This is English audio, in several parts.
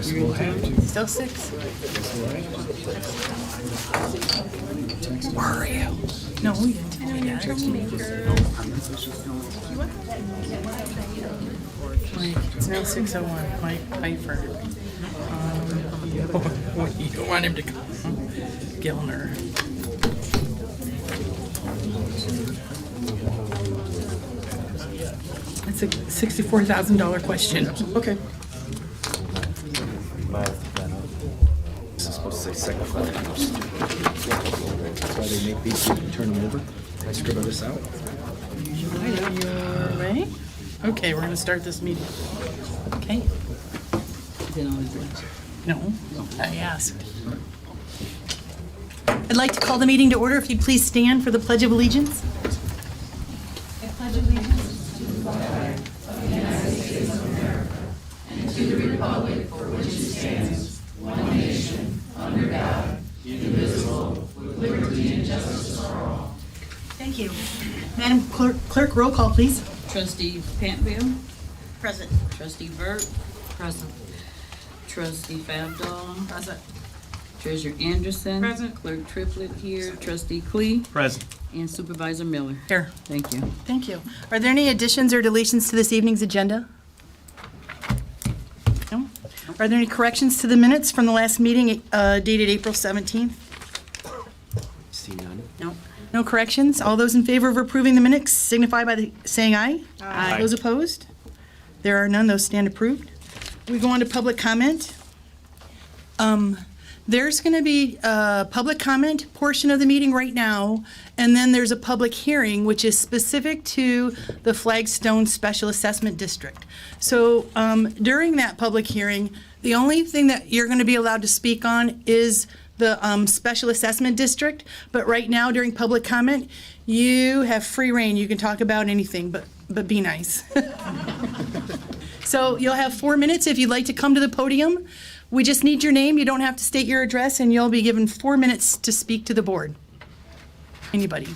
Guess we'll have to. Still 6? Where are you? No, we didn't tell me that. It's now 6:01. Mike Pfeiffer. You don't want him to come. Gilner. It's a $64,000 question. Okay. This is supposed to say second floor house. That's why they make these so you can turn them over. I scribble this out. You're ready? Okay, we're going to start this meeting. Okay? No, I asked. I'd like to call the meeting to order. If you'd please stand for the Pledge of Allegiance. I pledge allegiance to the flag of the United States of America and to the republic for which it stands, one nation, under God, indivisible, with liberty and justice for all. Thank you. Madam Clerk, roll call, please. Trustee Pantville. Present. Trustee Burt. Present. Trustee Favdal. Present. Treasurer Anderson. Present. Clerk Triplett here. Trustee Clee. Present. And Supervisor Miller. Here. Thank you. Thank you. Are there any additions or deletions to this evening's agenda? No? Are there any corrections to the minutes from the last meeting dated April 17th? See none. No. No corrections? All those in favor of approving the minutes signify by saying aye. Aye. Those opposed? There are none. Those stand approved. We go on to public comment. There's going to be a public comment portion of the meeting right now, and then there's a public hearing, which is specific to the Flagstone Special Assessment District. So during that public hearing, the only thing that you're going to be allowed to speak on is the Special Assessment District. But right now, during public comment, you have free reign. You can talk about anything, but be nice. So you'll have 4 minutes if you'd like to come to the podium. We just need your name. You don't have to state your address, and you'll be given 4 minutes to speak to the board. Anybody?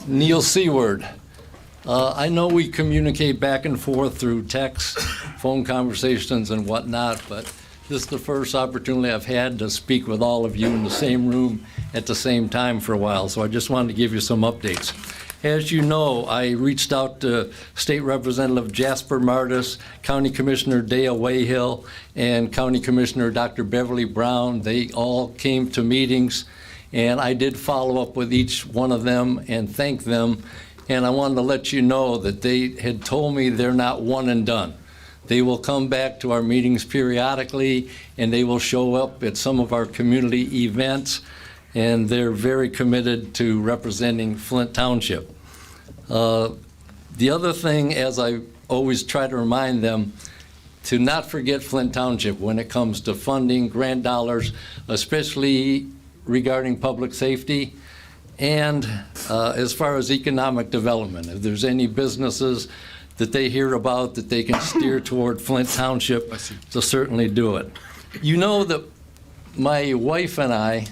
Neil Seward. I know we communicate back and forth through text, phone conversations and whatnot, but this is the first opportunity I've had to speak with all of you in the same room at the same time for a while, so I just wanted to give you some updates. As you know, I reached out to State Representative Jasper Martis, County Commissioner Dale Wayhill, and County Commissioner Dr. Beverly Brown. They all came to meetings, and I did follow up with each one of them and thank them. And I wanted to let you know that they had told me they're not one and done. They will come back to our meetings periodically, and they will show up at some of our community events, and they're very committed to representing Flint Township. The other thing, as I always try to remind them, to not forget Flint Township when it comes to funding, grant dollars, especially regarding public safety, and as far as economic development. If there's any businesses that they hear about that they can steer toward Flint Township, to certainly do it. You know that my wife and I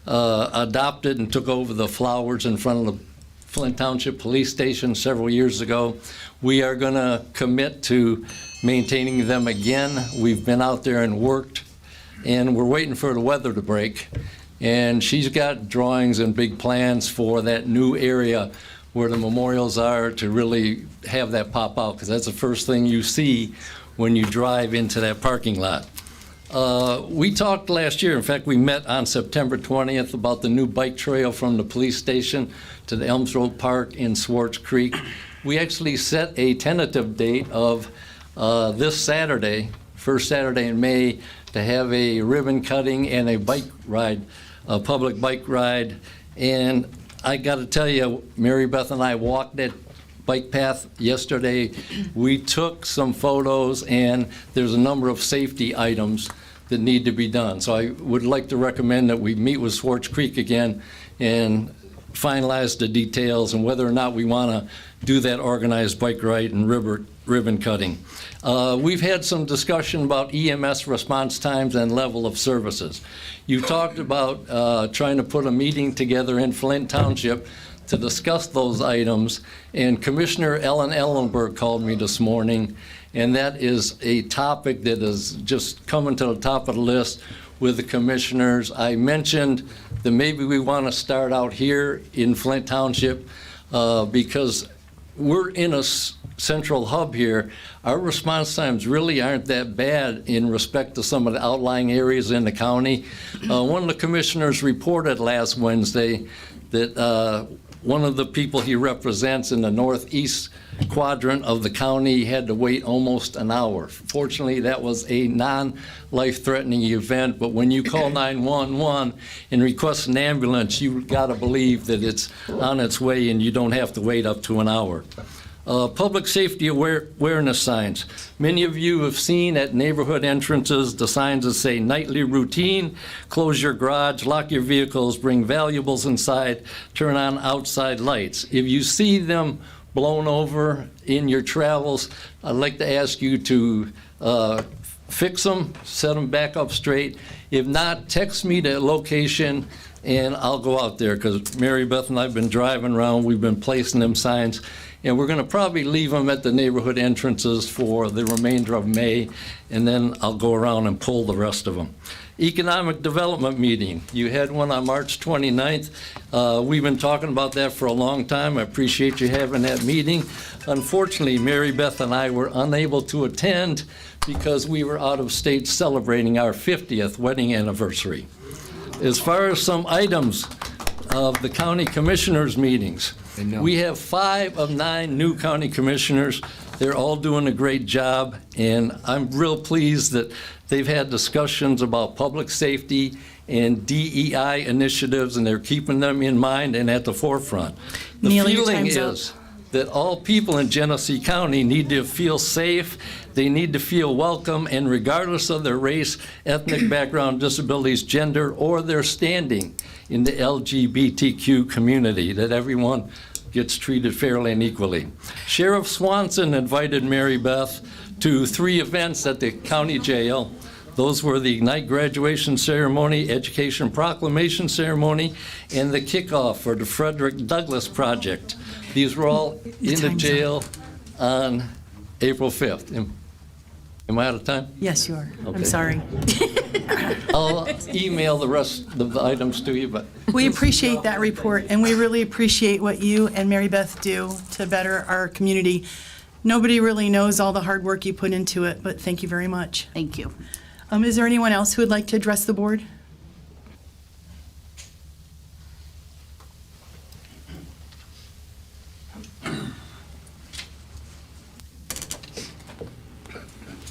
adopted and took over the flowers in front of the Flint Township Police Station several years ago. We are going to commit to maintaining them again. We've been out there and worked, and we're waiting for the weather to break. And she's got drawings and big plans for that new area where the memorials are to really have that pop out, because that's the first thing you see when you drive into that parking lot. We talked last year, in fact, we met on September 20th about the new bike trail from the police station to the Elms Road Park in Swartz Creek. We actually set a tentative date of this Saturday, first Saturday in May, to have a ribbon cutting and a bike ride, a public bike ride. And I got to tell you, Mary Beth and I walked that bike path yesterday. We took some photos, and there's a number of safety items that need to be done. So I would like to recommend that we meet with Swartz Creek again and finalize the details and whether or not we want to do that organized bike ride and ribbon cutting. We've had some discussion about EMS response times and level of services. You talked about trying to put a meeting together in Flint Township to discuss those items, and Commissioner Ellen Ellenberg called me this morning, and that is a topic that is just coming to the top of the list with the commissioners. I mentioned that maybe we want to start out here in Flint Township because we're in a central hub here. Our response times really aren't that bad in respect to some of the outlying areas in the county. One of the commissioners reported last Wednesday that one of the people he represents in the northeast quadrant of the county had to wait almost an hour. Fortunately, that was a non-life-threatening event, but when you call 911 and request an ambulance, you've got to believe that it's on its way and you don't have to wait up to an hour. Public safety awareness signs. Many of you have seen at neighborhood entrances the signs that say nightly routine, close your garage, lock your vehicles, bring valuables inside, turn on outside lights. If you see them blown over in your travels, I'd like to ask you to fix them, set them back up straight. If not, text me the location and I'll go out there, because Mary Beth and I have been driving around, we've been placing them signs, and we're going to probably leave them at the neighborhood entrances for the remainder of May, and then I'll go around and pull the rest of them. Economic development meeting. You had one on March 29th. We've been talking about that for a long time. I appreciate you having that meeting. Unfortunately, Mary Beth and I were unable to attend because we were out of state celebrating our 50th wedding anniversary. As far as some items of the county commissioners meetings, we have 5 of 9 new county commissioners. They're all doing a great job, and I'm real pleased that they've had discussions about public safety and DEI initiatives, and they're keeping them in mind and at the forefront. The Neil, your feeling time's up. is that all people in Genesee County need to feel safe, they need to feel welcome, and regardless of their race, ethnic background, disabilities, gender, or their standing in the LGBTQ community, that everyone gets treated fairly and equally. Sheriff Swanson invited Mary Beth to 3 events at the county jail. Those were the Ignite graduation ceremony, education proclamation ceremony, and the kickoff for the Frederick Douglass Project. These were all in the jail on April 5th. Am I out of time? Yes, you are. I'm Okay. sorry. I'll email the rest of the items to you, but We appreciate that report, and we really appreciate what you and Mary Beth do to better our community. Nobody really knows all the hard work you put into it, but thank you very much. Thank you. Is there anyone else who would like to address the board?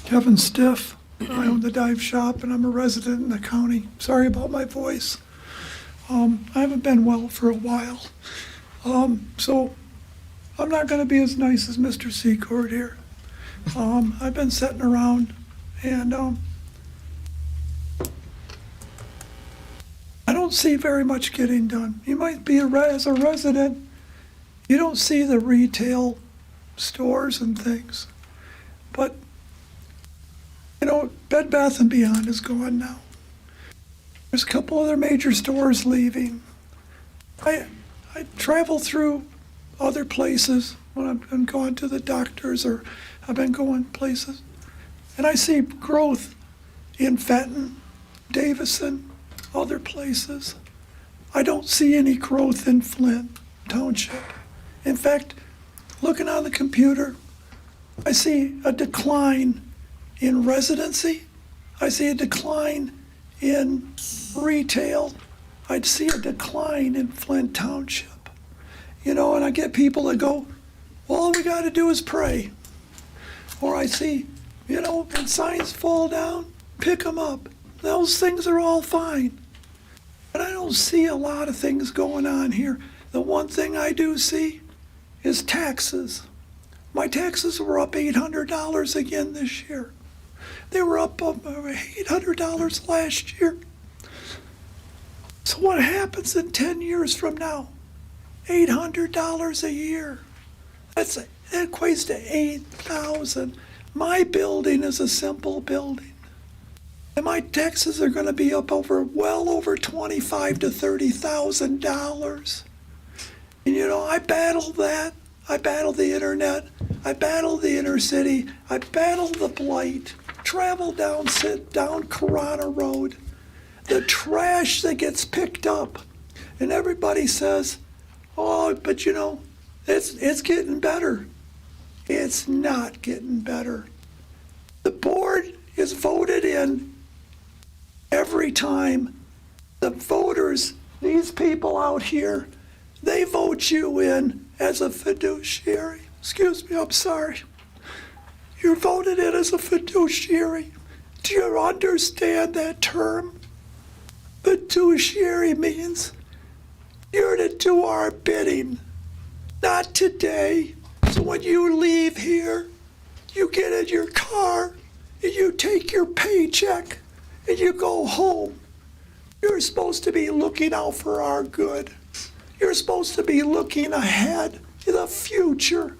Kevin Stiff. I own the dive shop and I'm a resident in the county. Sorry about my voice. I haven't been well for a while. So I'm not going to be as nice as Mr. Secord here. I've been sitting around and I don't see very much getting done. You might be as a resident, you don't see the retail stores and things. But you know, Bed Bath & Beyond is gone now. There's a couple other major stores leaving. I travel through other places when I've been going to the doctors or I've been going places, and I see growth in Fenton, Davison, other places. I don't see any growth in Flint Township. In fact, looking on the computer, I see a decline in residency. I see a decline in retail. I'd see a decline in Flint Township. You know, and I get people that go, well, all we got to do is pray. Or I see, you know, when signs fall down, pick them up. Those things are all fine. But I don't see a lot of things going on here. The one thing I do see is taxes. My taxes were up $800 again this year. They were up $800 last year. So what happens in 10 years from now? $800 a year. That equates to $8,000. My building is a simple building. And my taxes are going to be up well over $25,000 to $30,000. And you know, I battled that. I battled the internet. I battled the inner city. I battled the blight. Traveled down Corona Road. The trash that gets picked up. And everybody says, oh, but you know, it's getting better. It's not getting better. The board is voted in every time. The voters, these people out here, they vote you in as a fiduciary. Excuse me, I'm sorry. You're voted in as a fiduciary. Do you understand that term? Fiduciary means you're to do our bidding. Not today. So when you leave here, you get in your car and you take your paycheck and you go home. You're supposed to be looking out for our good. You're supposed to be looking ahead in the future.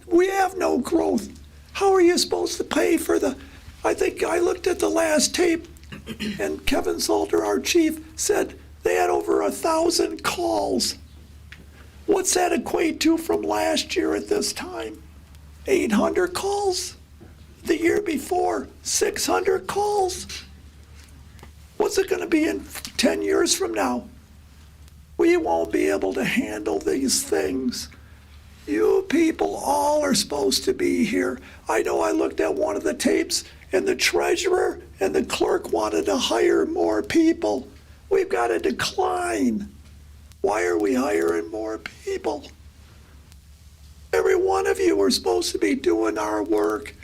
We have no growth. How are you supposed to pay for I think I looked at the last tape and Kevin Salter, our chief, said they had over 1,000 calls. What's that equate to from last year at this time? 800 calls? The year before, 600 calls? What's it going to be in 10 years from now? We won't be able to handle these things. You people all are supposed to be here. I know I looked at one of the tapes and the treasurer and the clerk wanted to hire more people. We've got a decline. Why are we hiring more people? Every one of you are supposed to be doing our work.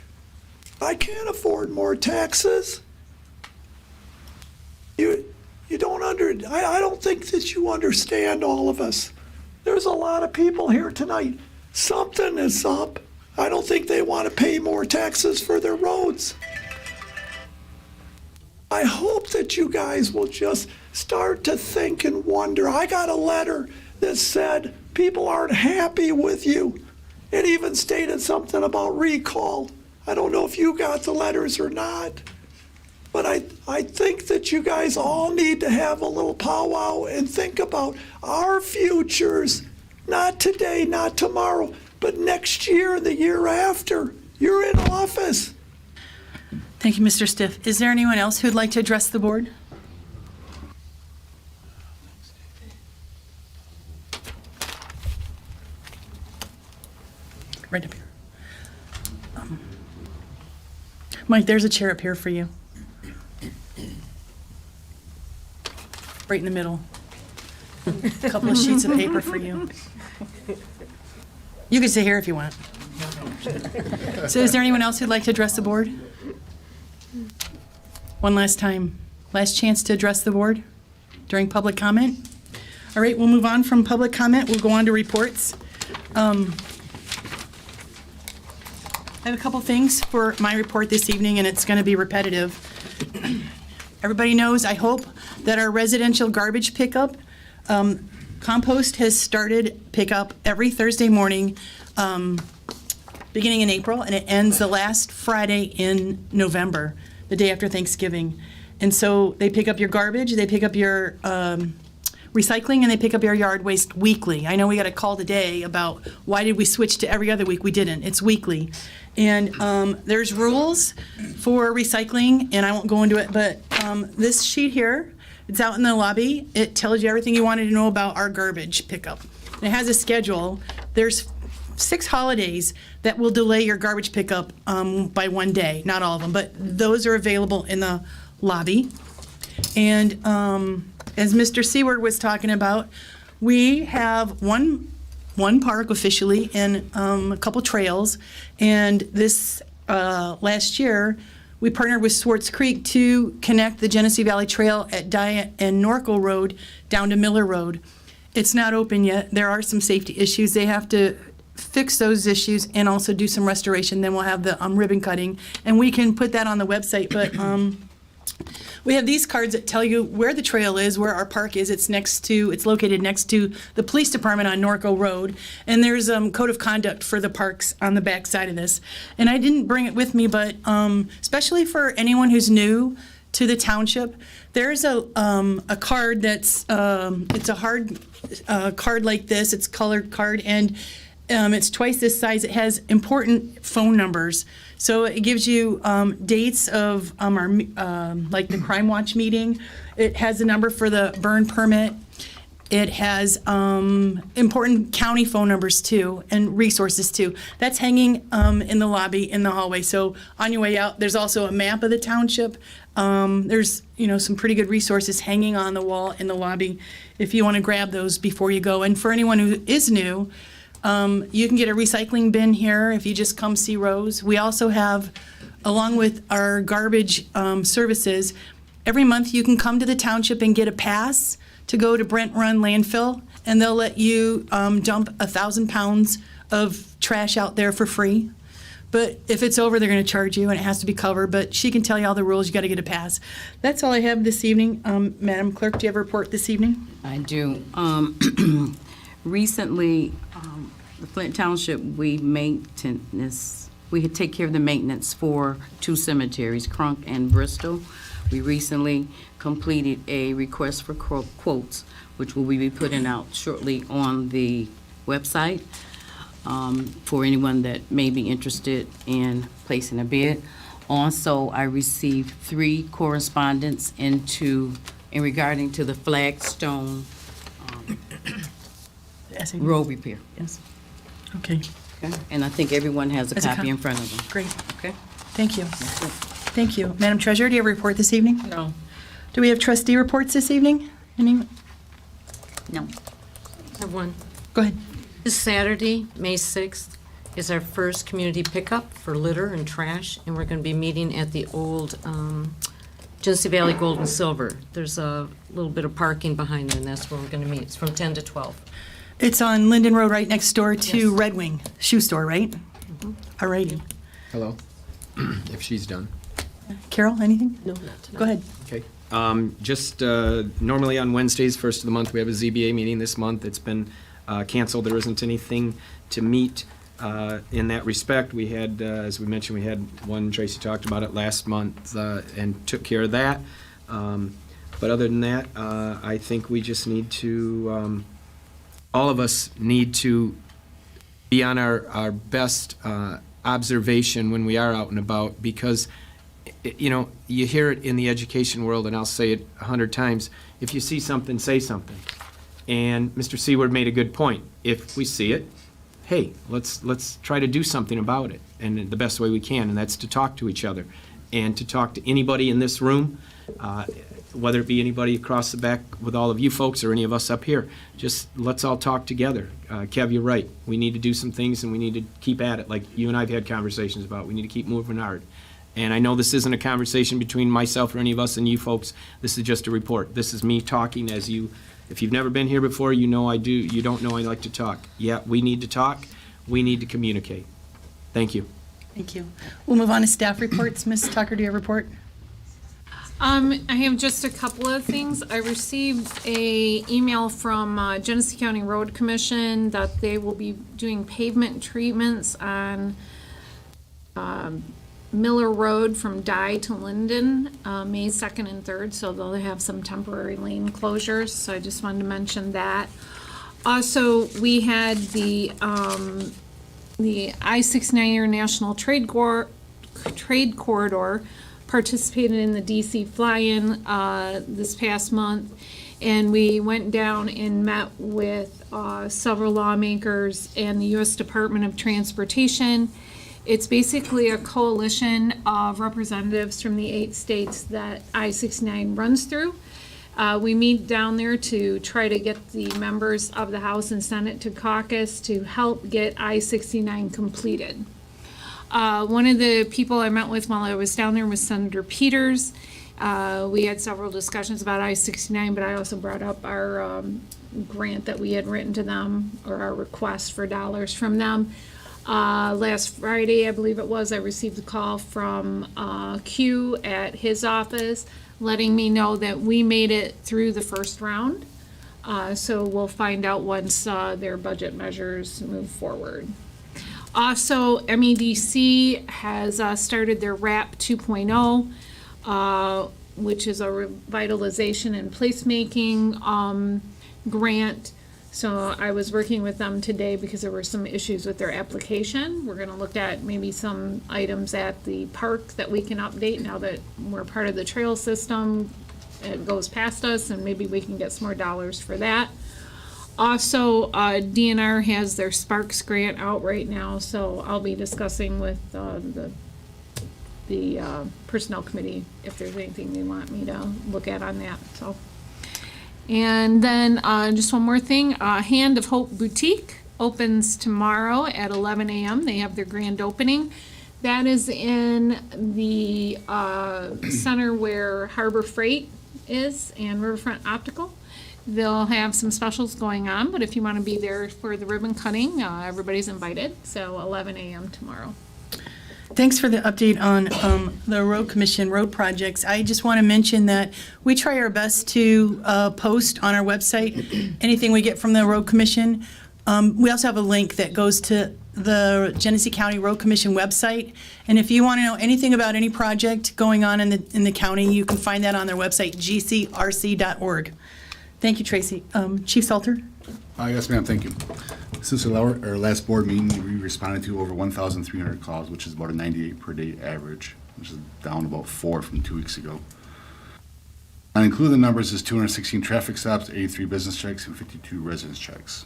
I can't afford more taxes. You don't I don't think that you understand all of us. There's a lot of people here tonight. Something is up. I don't think they want to pay more taxes for their roads. I hope that you guys will just start to think and wonder. I got a letter that said people aren't happy with you. It even stated something about recall. I don't know if you got the letters or not, but I think that you guys all need to have a little powwow and think about our futures. Not today, not tomorrow, but next year and the year after. You're in office. Thank you, Mr. Stiff. Is there anyone else who'd like to address the board? Right up here. Mike, there's a chair up here for you. Right in the middle. A couple of sheets of paper for you. You can sit here if you want. So is there anyone else who'd like to address the board? One last time. Last chance to address the board during public comment. All right, we'll move on from public comment. We'll go on to reports. I have a couple things for my report this evening, and it's going to be repetitive. Everybody knows, I hope, that our residential garbage pickup, compost has started pickup every Thursday morning, beginning in April, and it ends the last Friday in November, the day after Thanksgiving. And so they pick up your garbage, they pick up your recycling, and they pick up your yard waste weekly. I know we got a call today about why did we switch to every other week? We didn't. It's weekly. And there's rules for recycling, and I won't go into it, but this sheet here, it's out in the lobby. It tells you everything you wanted to know about our garbage pickup. And it has a schedule. There's 6 holidays that will delay your garbage pickup by one day. Not all of them, but those are available in the lobby. And as Mr. Seward was talking about, we have one park officially and a couple trails. And this last year, we partnered with Swartz Creek to connect the Genesee Valley Trail at Diet and Norco Road down to Miller Road. It's not open yet. There are some safety issues. They have to fix those issues and also do some restoration. Then we'll have the ribbon cutting, and we can put that on the website. But We have these cards that tell you where the trail is, where our park is. It's located next to the police department on Norco Road. And there's code of conduct for the parks on the back side of this. And I didn't bring it with me, but especially for anyone who's new to the township, there's a card that's, it's a hard card like this. It's a colored card, and it's twice this size. It has important phone numbers. So it gives you dates of our, like the Crime Watch meeting. It has the number for the burn permit. It has important county phone numbers too, and resources too. That's hanging in the lobby, in the hallway. So on your way out, there's also a map of the township. There's some pretty good resources hanging on the wall in the lobby if you want to grab those before you go. And for anyone who is new, you can get a recycling bin here if you just come see Rose. We also have, along with our garbage services, every month you can come to the township and get a pass to go to Brent Run landfill, and they'll let you dump 1,000 pounds of trash out there for free. But if it's over, they're going to charge you, and it has to be covered. But she can tell you all the rules. You got to get a pass. That's all I have this evening. Madam Clerk, do you have a report this evening? I do. Recently, the Flint Township, we take care of the maintenance for 2 cemeteries, Crunk and Bristol. We recently completed a request for quotes, which will be putting out shortly on the website for anyone that may be interested in placing a bid. Also, I received 3 correspondence in regarding to the flagstone road repair. Yes. Okay, Okay. And I think everyone has a Has a copy copy. in front of them. great. Okay? Thank you. Thank you. Madam Treasurer, do you have a report this evening? No. Do we have trustee reports this evening? Anyone? No. I have one. Go ahead. This Saturday, May 6th, is our first community pickup for litter and trash, and we're going to be meeting at the old Genesee Valley Gold and Silver. There's a little bit of parking behind there, and that's where we're going to meet. It's from 10 to 12. It's on Linden Road, right next door to Yes. Red Wing Shoe Store, right? All righty. Hello, if she's done. Carol, anything? No, not tonight. Go ahead. Okay. Just normally on Wednesdays, first of the month, we have a ZBA meeting this month. It's been canceled. There isn't anything to meet in that respect. We had, as we mentioned, we had one, Tracy talked about it last month and took care of that. But other than that, I think we just need to, all of us need to be on our best observation when we are out and about, because you hear it in the education world, and I'll say it 100 times, if you see something, say something. And Mr. Seward made a good point. If we see it, hey, let's try to do something about it, and the best way we can, and that's to talk to each other, and to talk to anybody in this room, whether it be anybody across the back with all of you folks or any of us up here. Just let's all talk together. Kev, you're right. We need to do some things, and we need to keep at it, like you and I have had conversations about. We need to keep moving hard. And I know this isn't a conversation between myself or any of us and you folks. This is just a report. This is me talking as you. If you've never been here before, you know I do. You don't know I like to talk. Yeah, we need to talk. We need to communicate. Thank you. Thank you. We'll move on to staff reports. Ms. Tucker, do you have a report? I have just a couple of things. I received a email from Genesee County Road Commission that they will be doing pavement treatments on Miller Road from Dye to Linden, May 2nd and 3rd, so they'll have some temporary lane closures, so I just wanted to mention that. Also, we had the I-69 International Trade Corridor participated in the DC fly-in this past month, and we went down and met with several lawmakers and the U.S. Department of Transportation. It's basically a coalition of representatives from the 8 states that I-69 runs through. We meet down there to try to get the members of the House and Senate to caucus to help get I-69 completed. One of the people I met with while I was down there was Senator Peters. We had several discussions about I-69, but I also brought up our grant that we had written to them, or our request for dollars from them. Last Friday, I believe it was, I received a call from Q at his office letting me know that we made it through the first round. So we'll find out once their budget measures move forward. Also, MEDC has started their RAP 2.0, which is a revitalization and placemaking grant. So I was working with them today because there were some issues with their application. We're gonna look at maybe some items at the park that we can update now that we're part of the trail system. It goes past us, and maybe we can get some more dollars for that. Also, DNR has their Sparks grant out right now, so I'll be discussing with the personnel committee if there's anything they want me to look at on that, so. And then just one more thing, Hand of Hope Boutique opens tomorrow at 11 a.m. They have their grand opening. That is in the center where Harbor Freight is and Riverfront Optical. They'll have some specials going on, but if you want to be there for the ribbon cutting, everybody's invited. So 11 a.m. tomorrow. Thanks for the update on the road commission road projects. I just want to mention that we try our best to post on our website anything we get from the road commission. We also have a link that goes to the Genesee County Road Commission website. And if you want to know anything about any project going on in the county, you can find that on their website, gcrc.org. Thank you, Tracy. Chief Salter? Yes, ma'am, thank you. Since our last board meeting, we responded to over 1,300 calls, which is about a 98 per day average, which is down about 4 from 2 weeks ago. And included in the numbers is 216 traffic stops, 83 business checks, and 52 residence checks.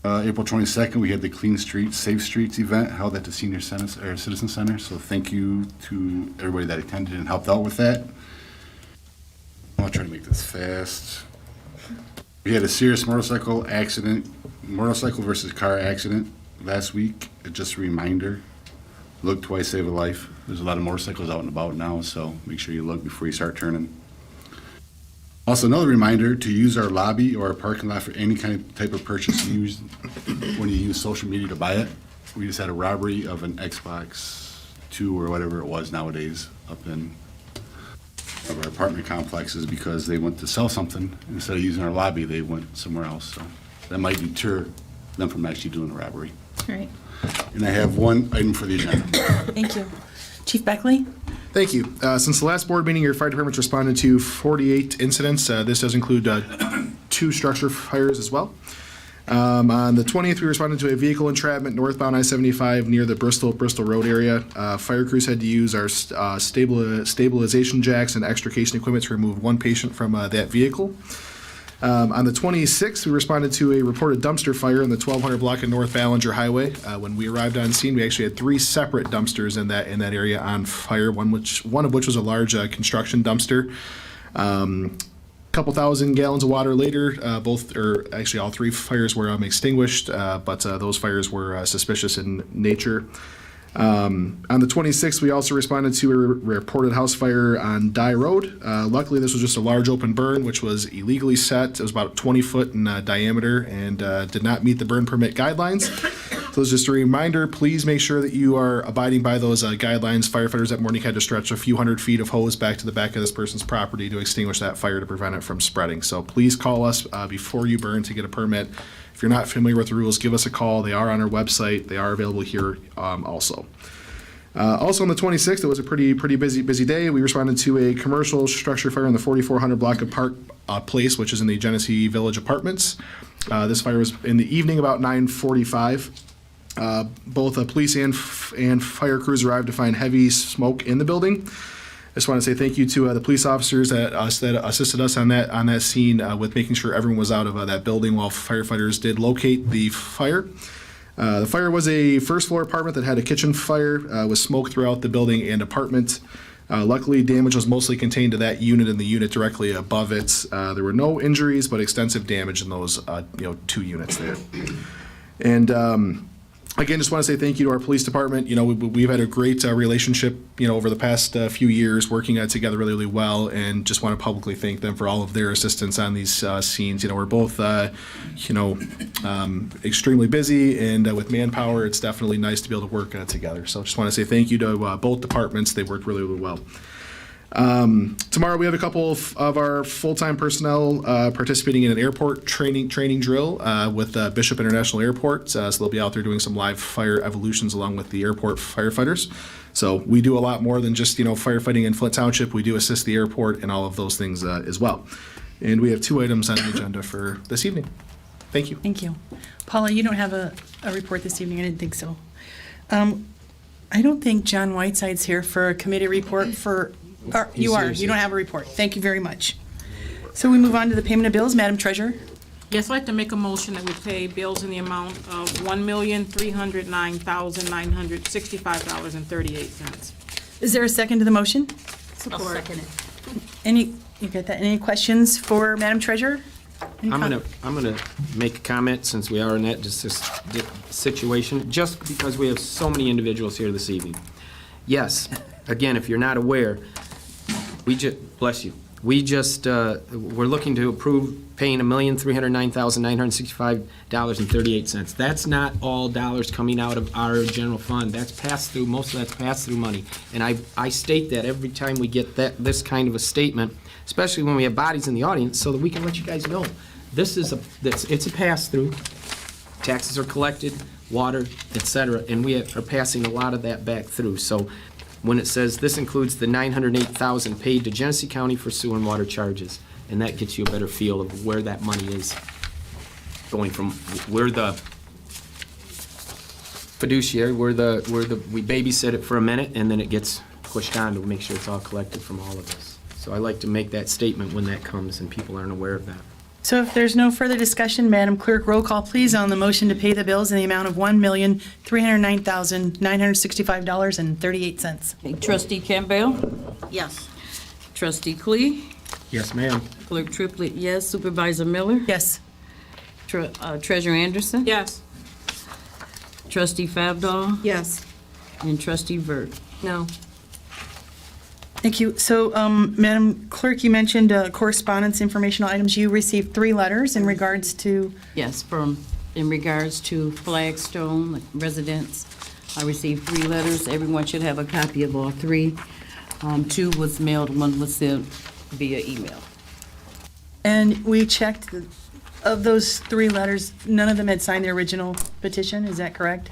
April 22nd, we had the Clean Streets, Safe Streets event held at the Senior Citizen Center. So thank you to everybody that attended and helped out with that. I'll try to make this fast. We had a serious motorcycle versus car accident last week. Just a reminder, look twice, save a life. There's a lot of motorcycles out and about now, so make sure you look before you start turning. Also, another reminder to use our lobby or our parking lot for any kind of type of purchase used when you use social media to buy it. We just had a robbery of an Xbox 2 or whatever it was nowadays up in of our apartment complexes because they went to sell something. Instead of using our lobby, they went somewhere else. So that might deter them from actually doing the robbery. Right. And I have one item for the agenda. Thank you. Chief Beckley? Thank you. Since the last board meeting, your fire department's responded to 48 incidents. This does include 2 structure fires as well. On the 20th, we responded to a vehicle entrapment northbound I-75 near the Bristol Road area. Fire crews had to use our stabilization jacks and extrication equipment to remove 1 patient from that vehicle. On the 26th, we responded to a reported dumpster fire in the 1200 block of North Ballinger Highway. When we arrived on scene, we actually had 3 separate dumpsters in that area on fire. One of which was a large construction dumpster. Couple thousand gallons of water later, all 3 fires were extinguished, but those fires were suspicious in nature. On the 26th, we also responded to a reported house fire on Dye Road. Luckily, this was just a large open burn, which was illegally set. It was about 20 foot in diameter and did not meet the burn permit guidelines. So it's just a reminder, please make sure that you are abiding by those guidelines. Firefighters that morning had to stretch a few hundred feet of hose back to the back of this person's property to extinguish that fire to prevent it from spreading. So please call us before you burn to get a permit. If you're not familiar with the rules, give us a call. They are on our website. They are available here also. Also on the 26th, it was a pretty busy day. We responded to a commercial structure fire in the 4400 block of Park Place, which is in the Genesee Village Apartments. This fire was in the evening about 9:45. Both police and fire crews arrived to find heavy smoke in the building. I just want to say thank you to the police officers that assisted us on that scene with making sure everyone was out of that building while firefighters did locate the fire. The fire was a first floor apartment that had a kitchen fire with smoke throughout the building and apartment. Luckily, damage was mostly contained to that unit and the unit directly above it. There were no injuries, but extensive damage in those 2 units there. And again, just want to say thank you to our police department. We've had a great relationship, over the past few years, working together really well, and just want to publicly thank them for all of their assistance on these scenes. We're both, extremely busy, and with manpower, it's definitely nice to be able to work together. So just want to say thank you to both departments. They worked really well. Tomorrow we have a couple of our full-time personnel participating in an airport training drill with Bishop International Airport. So they'll be out there doing some live fire evolutions along with the airport firefighters. So we do a lot more than just firefighting in Flint Township. We do assist the airport and all of those things as well. And we have 2 items on the agenda for this evening. Thank you. Thank you. Paula, you don't have a report this evening? I didn't think so. I don't think John Whiteside's here for a committee report for, you are, you don't have a report. Thank you very much. So we move on to the payment of bills. Madam Treasurer? Yes, I'd like to make a motion that we pay bills in the amount of $1,309,965.38. Is there a second to the motion? I'll second it. Any, you get that? Any questions for Madam Treasurer? Any I'm gonna make a comment since we are in that just this situation, just because we have so many individuals here this evening. Yes, again, if you're not aware, bless you. We're looking to approve paying $1,309,965.38. That's not all dollars coming out of our general fund. That's pass through. Most of that's pass through money. And I state that every time we get this kind of a statement, especially when we have bodies in the audience, so that we can let you guys know it's a pass through. Taxes are collected, water, etc., and we are passing a lot of that back through. So when it says this includes the $908,000 paid to Genesee County for sewer and water charges, and that gets you a better feel of where that money is going from. We're the fiduciary, we babysit it for a minute, and then it gets pushed on to make sure it's all collected from all of us. So I like to make that statement when that comes and people aren't aware of that. So if there's no further discussion, Madam Clerk, roll call please on the motion to pay the bills in the amount of $1,309,965.38. Okay, Trustee Campbell? Yes. Trustee Clee? Yes, ma'am. Clerk Triplett, yes. Supervisor Miller? Yes. Treasurer Anderson? Yes. Trustee Favdal? Yes. And Trustee Vert? No. Thank you. So, Madam Clerk, you mentioned correspondence informational items. You received 3 letters in regards to, Yes, in regards to Flagstone residents, I received 3 letters. Everyone should have a copy of all 3. 2 was mailed, 1 was sent via email. and we checked, of those 3 letters, none of them had signed the original petition. Is that correct?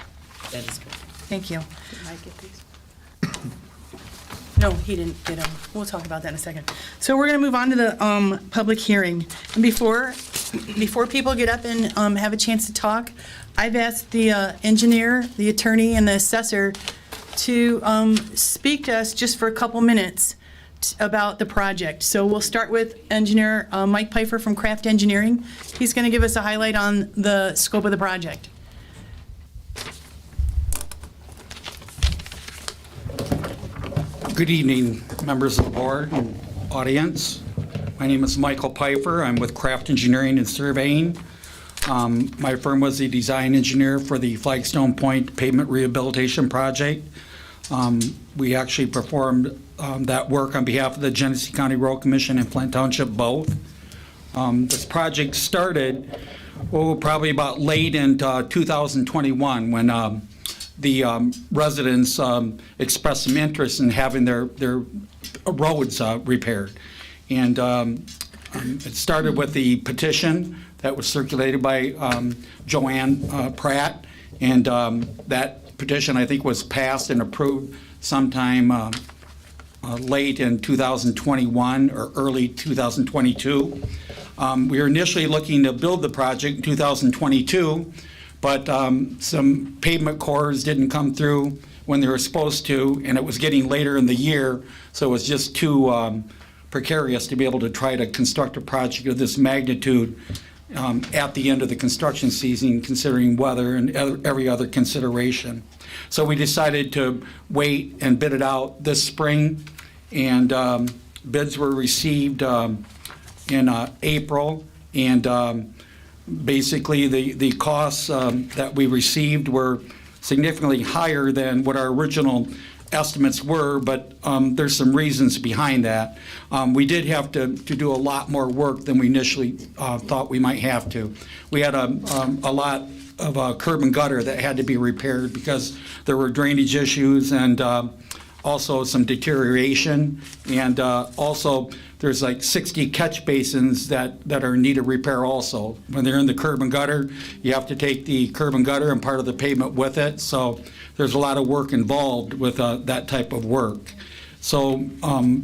That is correct. Thank you. No, he didn't get them. We'll talk about that in a second. So we're going to move on to the public hearing. And before people get up and have a chance to talk, I've asked the engineer, the attorney, and the assessor to speak to us just for a couple minutes about the project. So we'll start with engineer Mike Pfeiffer from Craft Engineering. He's going to give us a highlight on the scope of the project. Good evening, members of the board and audience. My name is Michael Pfeiffer. I'm with Craft Engineering and Surveying. My firm was the design engineer for the Flagstone Point Pavement Rehabilitation Project. We actually performed that work on behalf of the Genesee County Road Commission and Flint Township both. This project started, probably about late in 2021 when the residents expressed some interest in having their roads repaired. And it started with the petition that was circulated by Joanne Pratt. And that petition, I think, was passed and approved sometime late in 2021 or early 2022. We were initially looking to build the project in 2022, but some pavement cores didn't come through when they were supposed to, and it was getting later in the year, so it was just too precarious to be able to try to construct a project of this magnitude at the end of the construction season, considering weather and every other consideration. So we decided to wait and bid it out this spring, and bids were received in April, and basically the costs that we received were significantly higher than what our original estimates were, but there's some reasons behind that. We did have to do a lot more work than we initially thought we might have to. We had a lot of curb and gutter that had to be repaired because there were drainage issues, and also some deterioration, and also there's like 60 catch basins that are in need of repair also. When they're in the curb and gutter, you have to take the curb and gutter and part of the pavement with it, so there's a lot of work involved with that type of work. So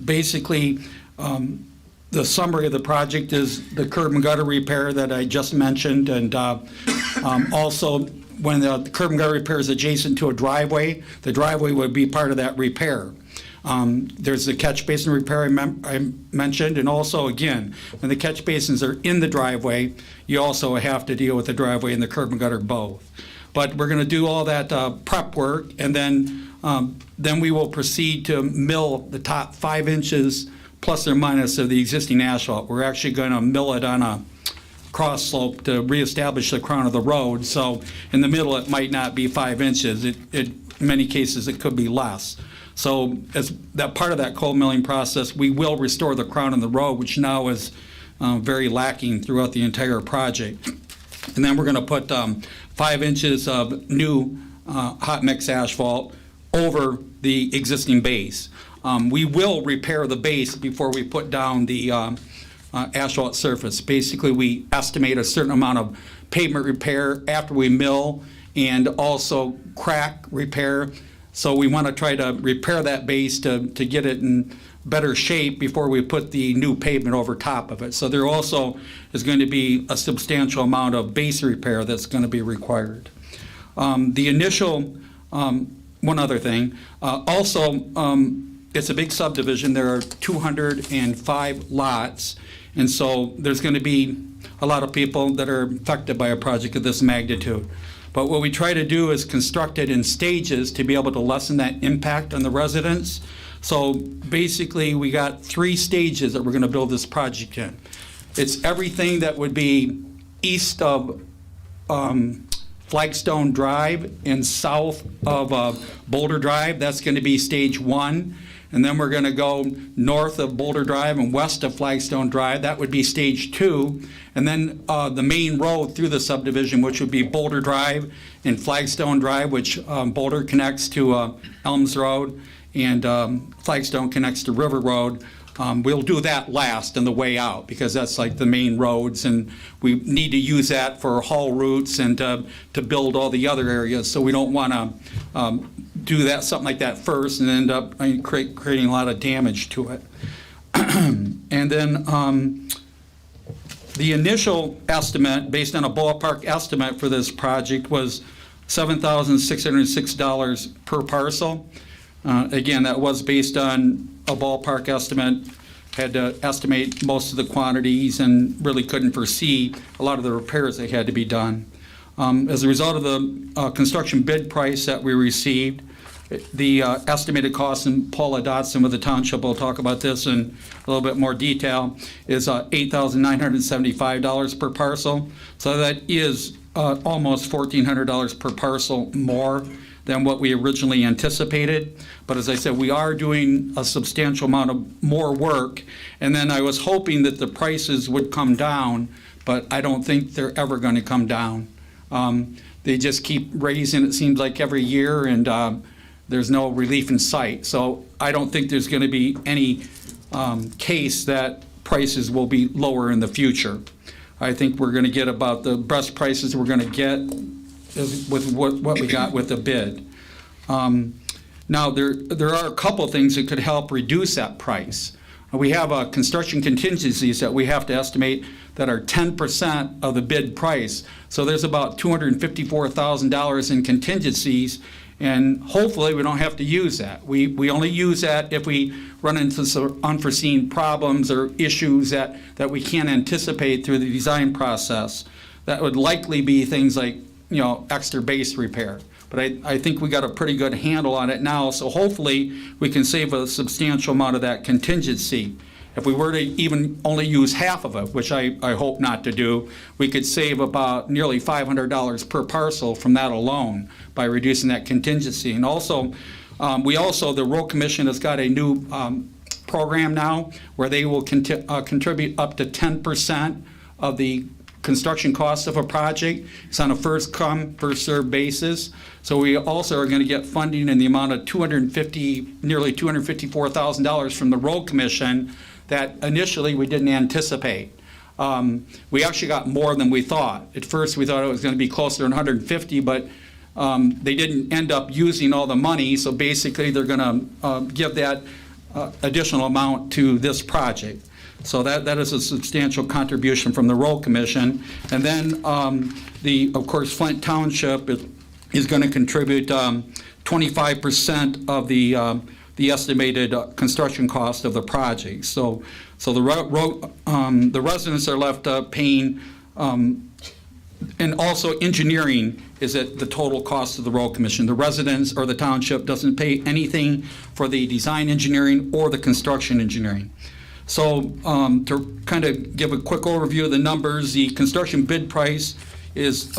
basically, the summary of the project is the curb and gutter repair that I just mentioned, and also when the curb and gutter repair is adjacent to a driveway, the driveway would be part of that repair. There's the catch basin repair I mentioned, and also, again, when the catch basins are in the driveway, you also have to deal with the driveway and the curb and gutter both. But we're going to do all that prep work, and then we will proceed to mill the top 5 inches plus or minus of the existing asphalt. We're actually going to mill it on a cross slope to reestablish the crown of the road. So in the middle, it might not be 5 inches. In many cases, it could be less. So as that part of that cold milling process, we will restore the crown of the road, which now is very lacking throughout the entire project. And then we're going to put 5 inches of new hot mix asphalt over the existing base. We will repair the base before we put down the asphalt surface. Basically, we estimate a certain amount of pavement repair after we mill, and also crack repair. So we want to try to repair that base to get it in better shape before we put the new pavement over top of it. So there also is going to be a substantial amount of base repair that's going to be required. The initial, one other thing, it's a big subdivision. There are 205 lots, and so there's going to be a lot of people that are affected by a project of this magnitude. But what we try to do is construct it in stages to be able to lessen that impact on the residents. So basically, we got 3 stages that we're going to build this project in. It's everything that would be east of Flagstone Drive and south of Boulder Drive. That's going to be stage 1. And then we're going to go north of Boulder Drive and west of Flagstone Drive. That would be stage 2. And then the main road through the subdivision, which would be Boulder Drive and Flagstone Drive, which Boulder connects to Elms Road, and Flagstone connects to River Road. We'll do that last on the way out, because that's like the main roads, and we need to use that for haul routes and to build all the other areas. So we don't want to do that, something like that first, and end up creating a lot of damage to it. And then the initial estimate, based on a ballpark estimate for this project, was $7,606 per parcel. Again, that was based on a ballpark estimate, had to estimate most of the quantities and really couldn't foresee a lot of the repairs that had to be done. As a result of the construction bid price that we received, the estimated cost, and Paula Dotson with the township will talk about this in a little bit more detail, is $8,975 per parcel. So that is almost $1,400 per parcel more than what we originally anticipated. But as I said, we are doing a substantial amount of more work. And then I was hoping that the prices would come down, but I don't think they're ever going to come down. They just keep raising, it seems like, every year, and there's no relief in sight. So I don't think there's going to be any case that prices will be lower in the future. I think we're going to get about the best prices we're going to get is with what we got with the bid. Now, there are a couple things that could help reduce that price. We have construction contingencies that we have to estimate that are 10% of the bid price. So there's about $254,000 in contingencies, and hopefully we don't have to use that. We only use that if we run into some unforeseen problems or issues that we can't anticipate through the design process. That would likely be things like, extra base repair. But I think we got a pretty good handle on it now, so hopefully we can save a substantial amount of that contingency. If we were to even only use half of it, which I hope not to do, we could save about nearly $500 per parcel from that alone by reducing that contingency. And also, the Road Commission has got a new program now where they will contribute up to 10% of the construction cost of a project. It's on a first come, first served basis. So we also are going to get funding in the amount of nearly $254,000 from the Road Commission that initially we didn't anticipate. We actually got more than we thought. At first, we thought it was going to be closer to 150, but they didn't end up using all the money. So basically, they're going to give that additional amount to this project. So that is a substantial contribution from the Road Commission. And then, of course, Flint Township is going to contribute 25% of the estimated construction cost of the project. So the residents are left paying, and also engineering is at the total cost of the Road Commission. The residents or the township doesn't pay anything for the design engineering or the construction engineering. So to kind of give a quick overview of the numbers, the construction bid price is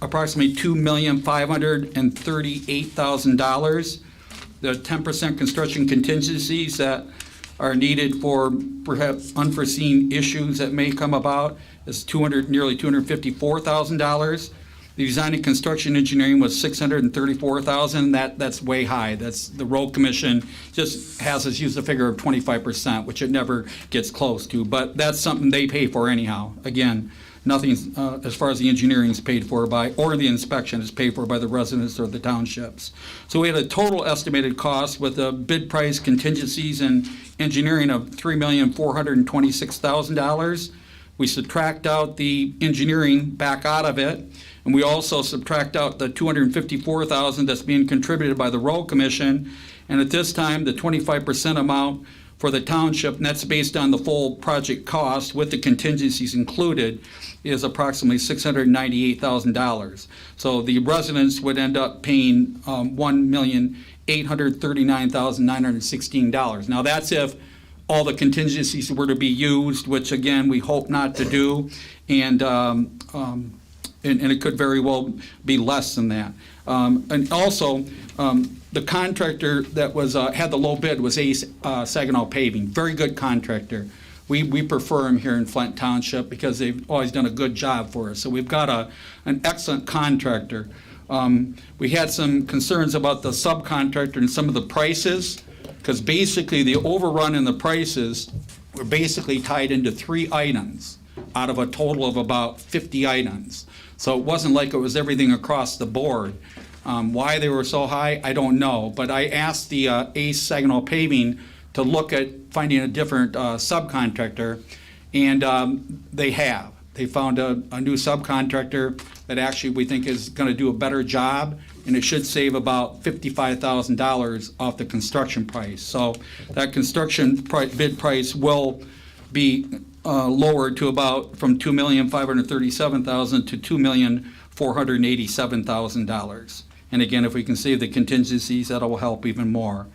approximately $2,538,000. The 10% construction contingencies that are needed for perhaps unforeseen issues that may come about is nearly $254,000. The design and construction engineering was $634,000. That's way high. That's the Road Commission just has us use a figure of 25%, which it never gets close to. But that's something they pay for anyhow. Again, nothing as far as the engineering is paid for by, or the inspection is paid for by the residents or the townships. So we had a total estimated cost with a bid price, contingencies, and engineering of $3,426,000. We subtract out the engineering back out of it, and we also subtract out the $254,000 that's being contributed by the Road Commission. And at this time, the 25% amount for the township, and that's based on the full project cost with the contingencies included, is approximately $698,000. So the residents would end up paying $1,839,916. Now that's if all the contingencies were to be used, which again we hope not to do, and it could very well be less than that. And also, the contractor that was had the low bid was Ace Saginaw Paving. Very good contractor. We prefer him here in Flint Township because they've always done a good job for us. So we've got an excellent contractor. We had some concerns about the subcontractor and some of the prices, because basically the overrun in the prices were basically tied into 3 items out of a total of about 50 items. So it wasn't like it was everything across the board. Why they were so high, I don't know. But I asked the Ace Saginaw Paving to look at finding a different subcontractor, and they have. They found a new subcontractor that actually we think is going to do a better job, and it should save about $55,000 off the construction price. So that construction bid price will be lowered to about from $2,537,000 to $2,487,000. And again, if we can save the contingencies, that will help even more.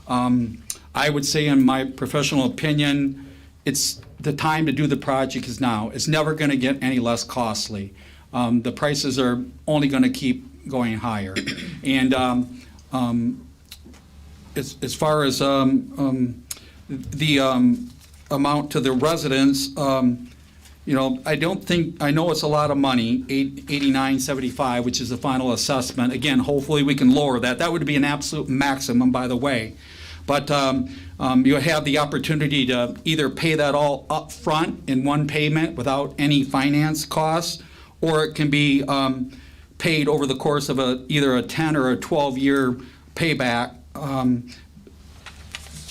I would say, in my professional opinion, it's the time to do the project is now. It's never going to get any less costly. The prices are only going to keep going higher. And as far as the amount to the residents, you know, I know it's a lot of money, $89.75, which is the final assessment. Again, hopefully we can lower that. That would be an absolute maximum, by the way. But you have the opportunity to either pay that all up front in one payment without any finance costs, or it can be paid over the course of either a 10 or a 12-year payback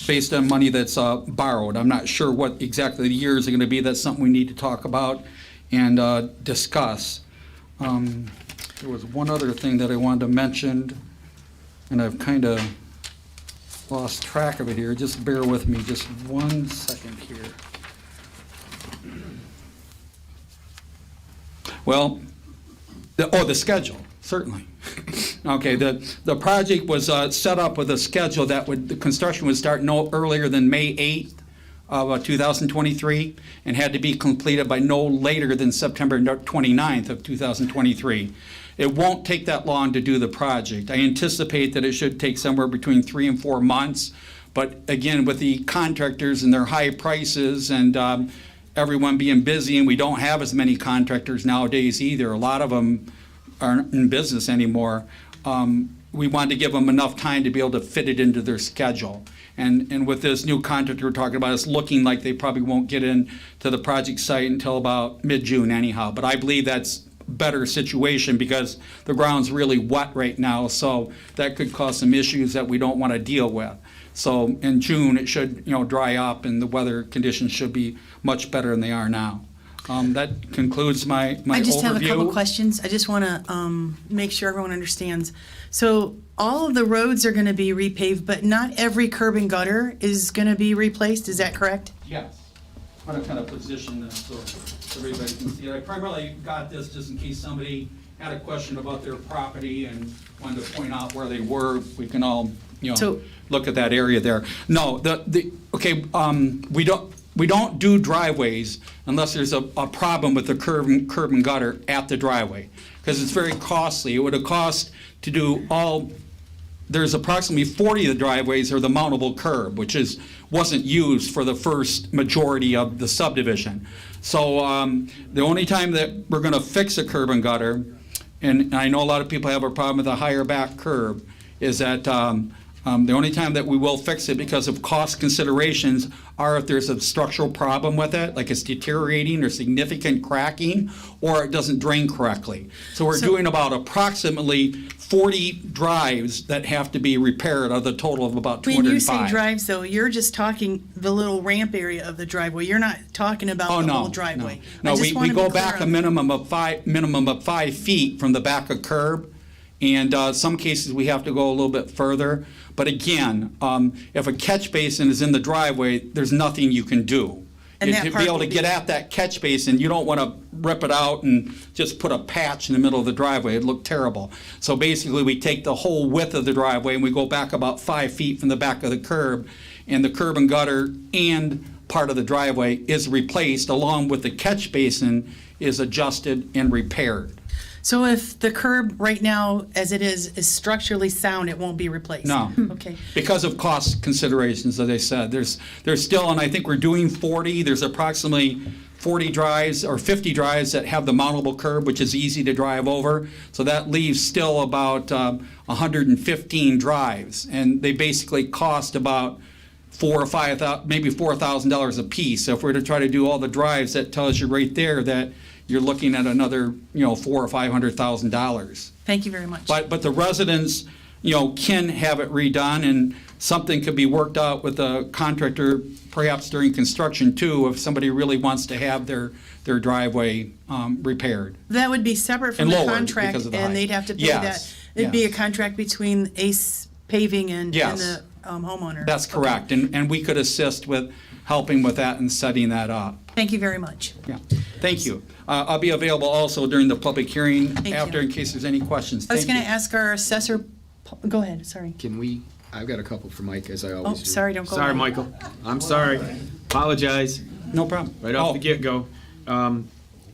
based on money that's borrowed. I'm not sure what exactly the years are going to be. That's something we need to talk about and discuss. There was one other thing that I wanted to mention, and I've kind of lost track of it here. Just bear with me just 1 second here. Well, the schedule, certainly. Okay, the project was set up with a schedule that the construction would start no earlier than May 8th of 2023 and had to be completed by no later than September 29th of 2023. It won't take that long to do the project. I anticipate that it should take somewhere between 3 and 4 months, but again, with the contractors and their high prices and everyone being busy, and we don't have as many contractors nowadays either. A lot of them aren't in business anymore. We wanted to give them enough time to be able to fit it into their schedule. And with this new contractor we're talking about, it's looking like they probably won't get in to the project site until about mid-June anyhow. But I believe that's a better situation because the ground's really wet right now, so that could cause some issues that we don't want to deal with. So in June, it should, dry up and the weather conditions should be much better than they are now. That concludes my overview. I just have a couple questions. I just want to make sure everyone understands. So all of the roads are going to be repaved, but not every curb and gutter is going to be replaced. Is that correct? Yes. I'm going to kind of position this so everybody can see it. I primarily got this just in case somebody had a question about their property and wanted to point out where they were. We can all, So- look at that area there. No, we don't do driveways unless there's a problem with the curb and gutter at the driveway, because it's very costly. It would have cost to do there's approximately 40 of the driveways are the mountable curb, which wasn't used for the first majority of the subdivision. So the only time that we're going to fix a curb and gutter, and I know a lot of people have a problem with a higher back curb, is that the only time that we will fix it because of cost considerations are if there's a structural problem with it, like it's deteriorating or significant cracking, or it doesn't drain correctly. So we're doing about approximately 40 drives that have to be repaired out of the total of about 205. When you say drives, though, you're just talking the little ramp area of the driveway. You're not talking about the whole driveway. No, I just we wanna be go clear back a on- minimum of 5 feet from the back of curb. And some cases, we have to go a little bit further. But again, if a catch basin is in the driveway, there's nothing you can do. And that To part be able will to get at that catch basin, you don't want to rip it out and just put a patch in the middle of the driveway. It'd look terrible. So basically, we take the whole width of the driveway and we go back about 5 feet from the back of the curb. And the curb and gutter and part of the driveway is replaced, along with the catch basin is adjusted and repaired. So if the curb right now, as it is structurally sound, it won't be replaced? No. Okay. Because of cost considerations, as I said, there's still, and I think we're doing 40, there's approximately 40 drives or 50 drives that have the mountable curb, which is easy to drive over. So that leaves still about 115 drives, and they basically cost about maybe $4,000 a piece. So if we're to try to do all the drives, that tells you right there that you're looking at another, $400,000 or $500,000. Thank you very much. But the residents, can have it redone, and something could be worked out with a contractor, perhaps during construction too, if somebody really wants to have their driveway repaired. That would be separate from And the lowered contract, because of the and height. they'd have to pay Yes, that. It'd be a yes. contract between Ace Paving and Yes. the homeowner. That's Okay. correct, and we could assist with helping with that and setting that up. Thank you very much. Yeah, thank you. I'll be available also during the public hearing Thank after you. in case there's any questions. I was Thank going you. to ask our assessor, go ahead, sorry. I've got a couple for Mike, as I Oh, always do. sorry, don't go Sorry, away. Michael. I'm sorry. Apologize. No problem. Right off Oh, the get-go. And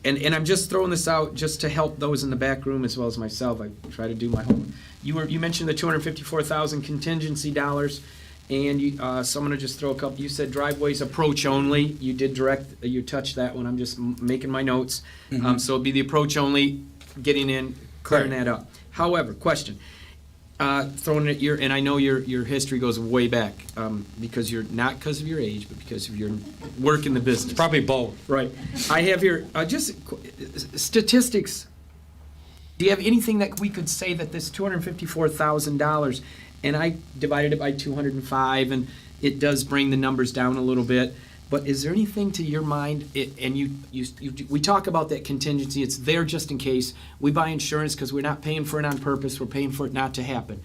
I'm just throwing this out just to help those in the back room as well as myself. I try to do my homework. You mentioned the $254,000 contingency dollars, and so I'm gonna just throw a couple. You said driveways approach only. You did you touched that one. I'm just making my notes. So it'd be the approach only, getting in, clearing Correct. that up. However, question. Throwing it and I know your history goes way back, because not because of your age, but because of your work in the business. Probably both. Right. I have here, statistics. Do you have anything that we could say that this $254,000, and I divided it by 205, and it does bring the numbers down a little bit, but is there anything to your mind, we talk about that contingency, it's there just in case. We buy insurance because we're not paying for it on purpose, we're paying for it not to happen.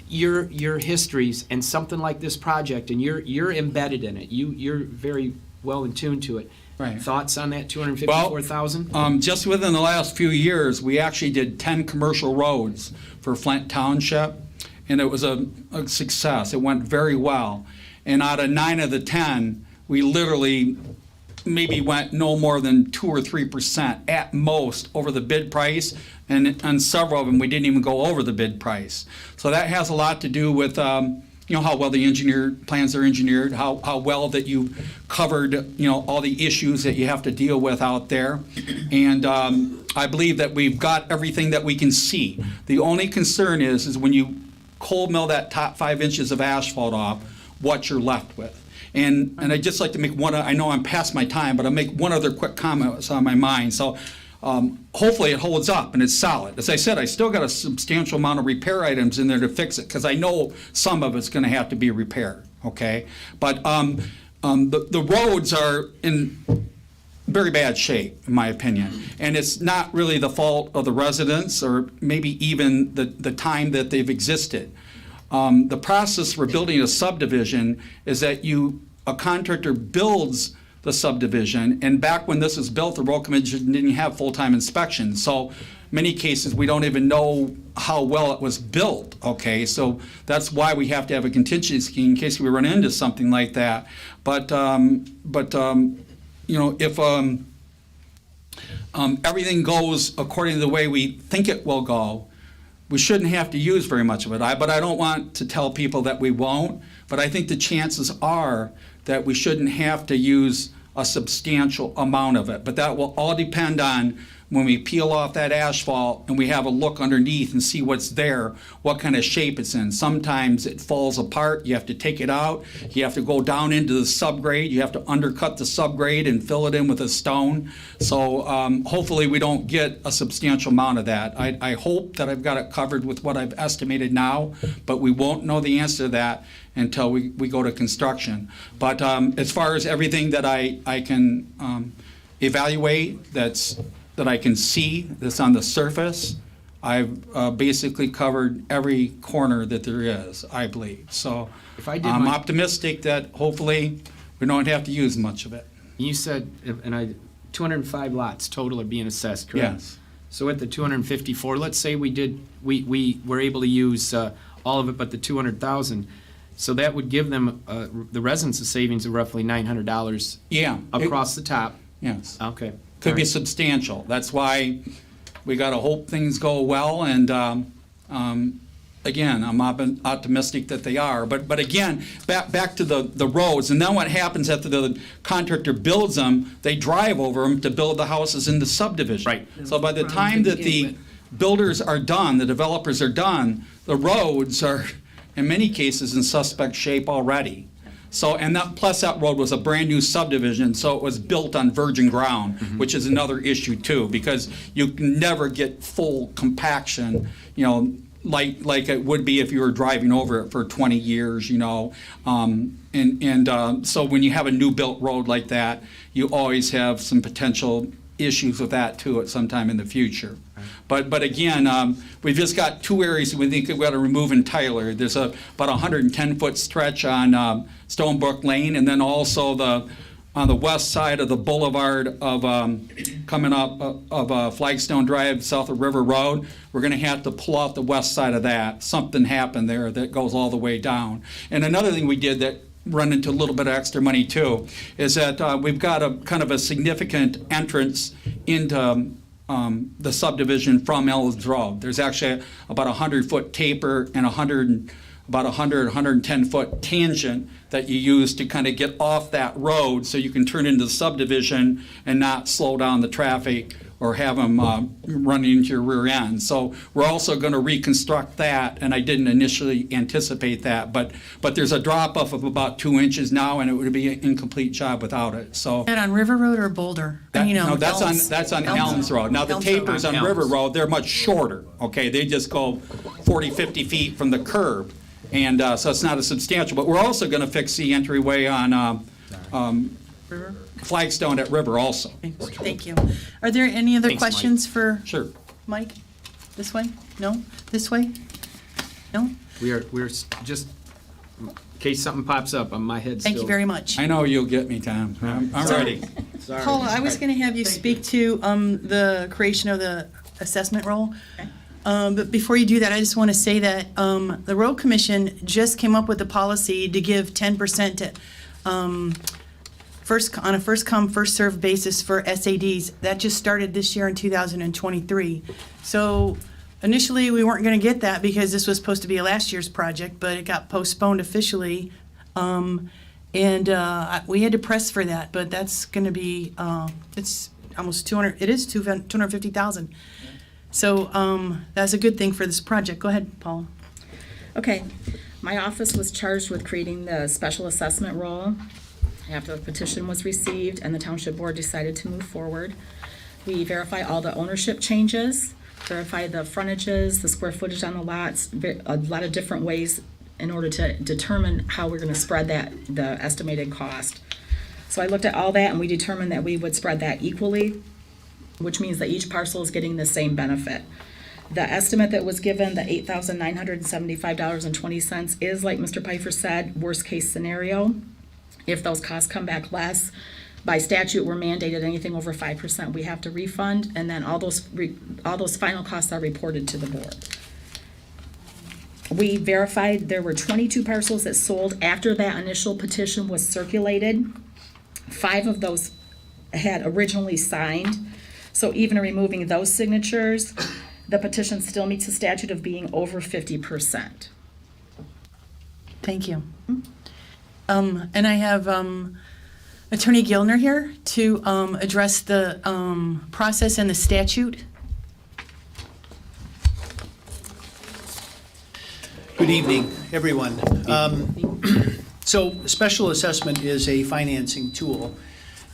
Your histories and something like this project, and you're embedded in it, you're very well in tune to it. Right. Thoughts on that 254,000? Just within the last few years, we actually did 10 commercial roads for Flint Township, and it was a success. It went very well. And out of 9 of the 10, we literally maybe went no more than 2 or 3% at most over the bid price, and on several of them, we didn't even go over the bid price. So that has a lot to do with how well the plans are engineered, how well that you covered, all the issues that you have to deal with out there. And I believe that we've got everything that we can see. The only concern is when you cold mill that top 5 inches of asphalt off, what you're left with. And I'd just like to make I know I'm past my time, but I'll make one other quick comment that's on my mind. So hopefully it holds up and it's solid. As I said, I still got a substantial amount of repair items in there to fix it, because I know some of it's gonna have to be repaired, okay? But the roads are in very bad shape, in my opinion. And it's not really the fault of the residents, or maybe even the time that they've existed. The process for building a subdivision is that a contractor builds the subdivision, and back when this was built, the road commission didn't have full-time inspections. So many cases, we don't even know how well it was built, okay? So that's why we have to have a contingency in case we run into something like that. But if everything goes according to the way we think it will go, we shouldn't have to use very much of it. But I don't want to tell people that we won't, but I think the chances are that we shouldn't have to use a substantial amount of it. But that will all depend on when we peel off that asphalt and we have a look underneath and see what's there, what kind of shape it's in. Sometimes it falls apart, you have to take it out, you have to go down into the subgrade, you have to undercut the subgrade and fill it in with a stone. So hopefully we don't get a substantial amount of that. I hope that I've got it covered with what I've estimated now, but we won't know the answer to that until we go to construction. But as far as everything that I can evaluate, that I can see that's on the surface, I've basically covered every corner that there is, I believe. So I'm optimistic that hopefully we don't have to use much of it. You said, 205 lots total are being assessed, correct? Yes. So at the 254, let's say we were able to use all of it but the 200,000. So that would give them, the residents, a savings of roughly $900 across the top. Yes. Okay. Could be substantial. That's why we got to hope things go well. And again, I'm optimistic that they are. But again, back to the roads. And then what happens after the contractor builds them, they drive over them to build the houses in the subdivision. Right. So by the time that the builders are done, the developers are done, the roads are in many cases in suspect shape already. So, and plus that road was a brand new subdivision, so it was built on virgin ground, which is another issue too, because you can never get full compaction, like it would be if you were driving over it for 20 years, So when you have a new built road like that, you always have some potential issues with that too at some time in the future. But again, we've just got 2 areas that we think we've got to remove entirely. There's about 110-foot stretch on Stonebrook Lane, and then also on the west side of the boulevard of coming up of Flagstone Drive south of River Road. We're going to have to pull out the west side of that. Something happened there that goes all the way down. And another thing we did that run into a little bit of extra money too is that we've got a kind of a significant entrance into the subdivision from Ellis Road. There's actually about 100-foot taper and about 110-foot tangent that you use to kind of get off that road so you can turn into the subdivision and not slow down the traffic or have them running into your rear end. So we're also going to reconstruct that, and I didn't initially anticipate that, but there's a drop-off of about 2 inches now, and it would be an incomplete job without it. So That on River Road or Boulder? no, that's on Elms Road. Now, the Elms Road. tapers on River Road, they're much shorter, okay? They just go 40, 50 feet from the curb, and so it's not as substantial. But we're also going to fix the entryway on Flagstone at River also. Thank you. Are there any other Thanks, Mike. questions for Sure. Mike? This way? No? This way? No? We're just, in case something pops up, my head's still. Thank you very much. I know you'll get me, Tom. I'm ready. Paula, I was going to have you speak to the creation of the assessment role. But before you do that, I just want to say that the Road Commission just came up with a policy to give 10% to on a first come, first served basis for SADs. That just started this year in 2023. So initially, we weren't going to get that because this was supposed to be a last year's project, but it got postponed officially. We had to press for that, but that's going to be, it's almost 200, it is 250,000. So that's a good thing for this project. Go ahead, Paula. Okay, my office was charged with creating the special assessment role after the petition was received and the township board decided to move forward. We verify all the ownership changes, verify the frontages, the square footage on the lots, a lot of different ways in order to determine how we're gonna spread that, the estimated cost. So I looked at all that and we determined that we would spread that equally, which means that each parcel is getting the same benefit. The estimate that was given, the $8,975.20, is, like Mr. Pfeiffer said, worst case scenario. If those costs come back less, by statute, we're mandated anything over 5% we have to refund, and then all those final costs are reported to the board. We verified there were 22 parcels that sold after that initial petition was circulated. 5 of those had originally signed, so even removing those signatures, the petition still meets the statute of being over 50%. Thank you. And I have Attorney Gilner here to address the process and the statute. Good evening, everyone. So special assessment is a financing tool.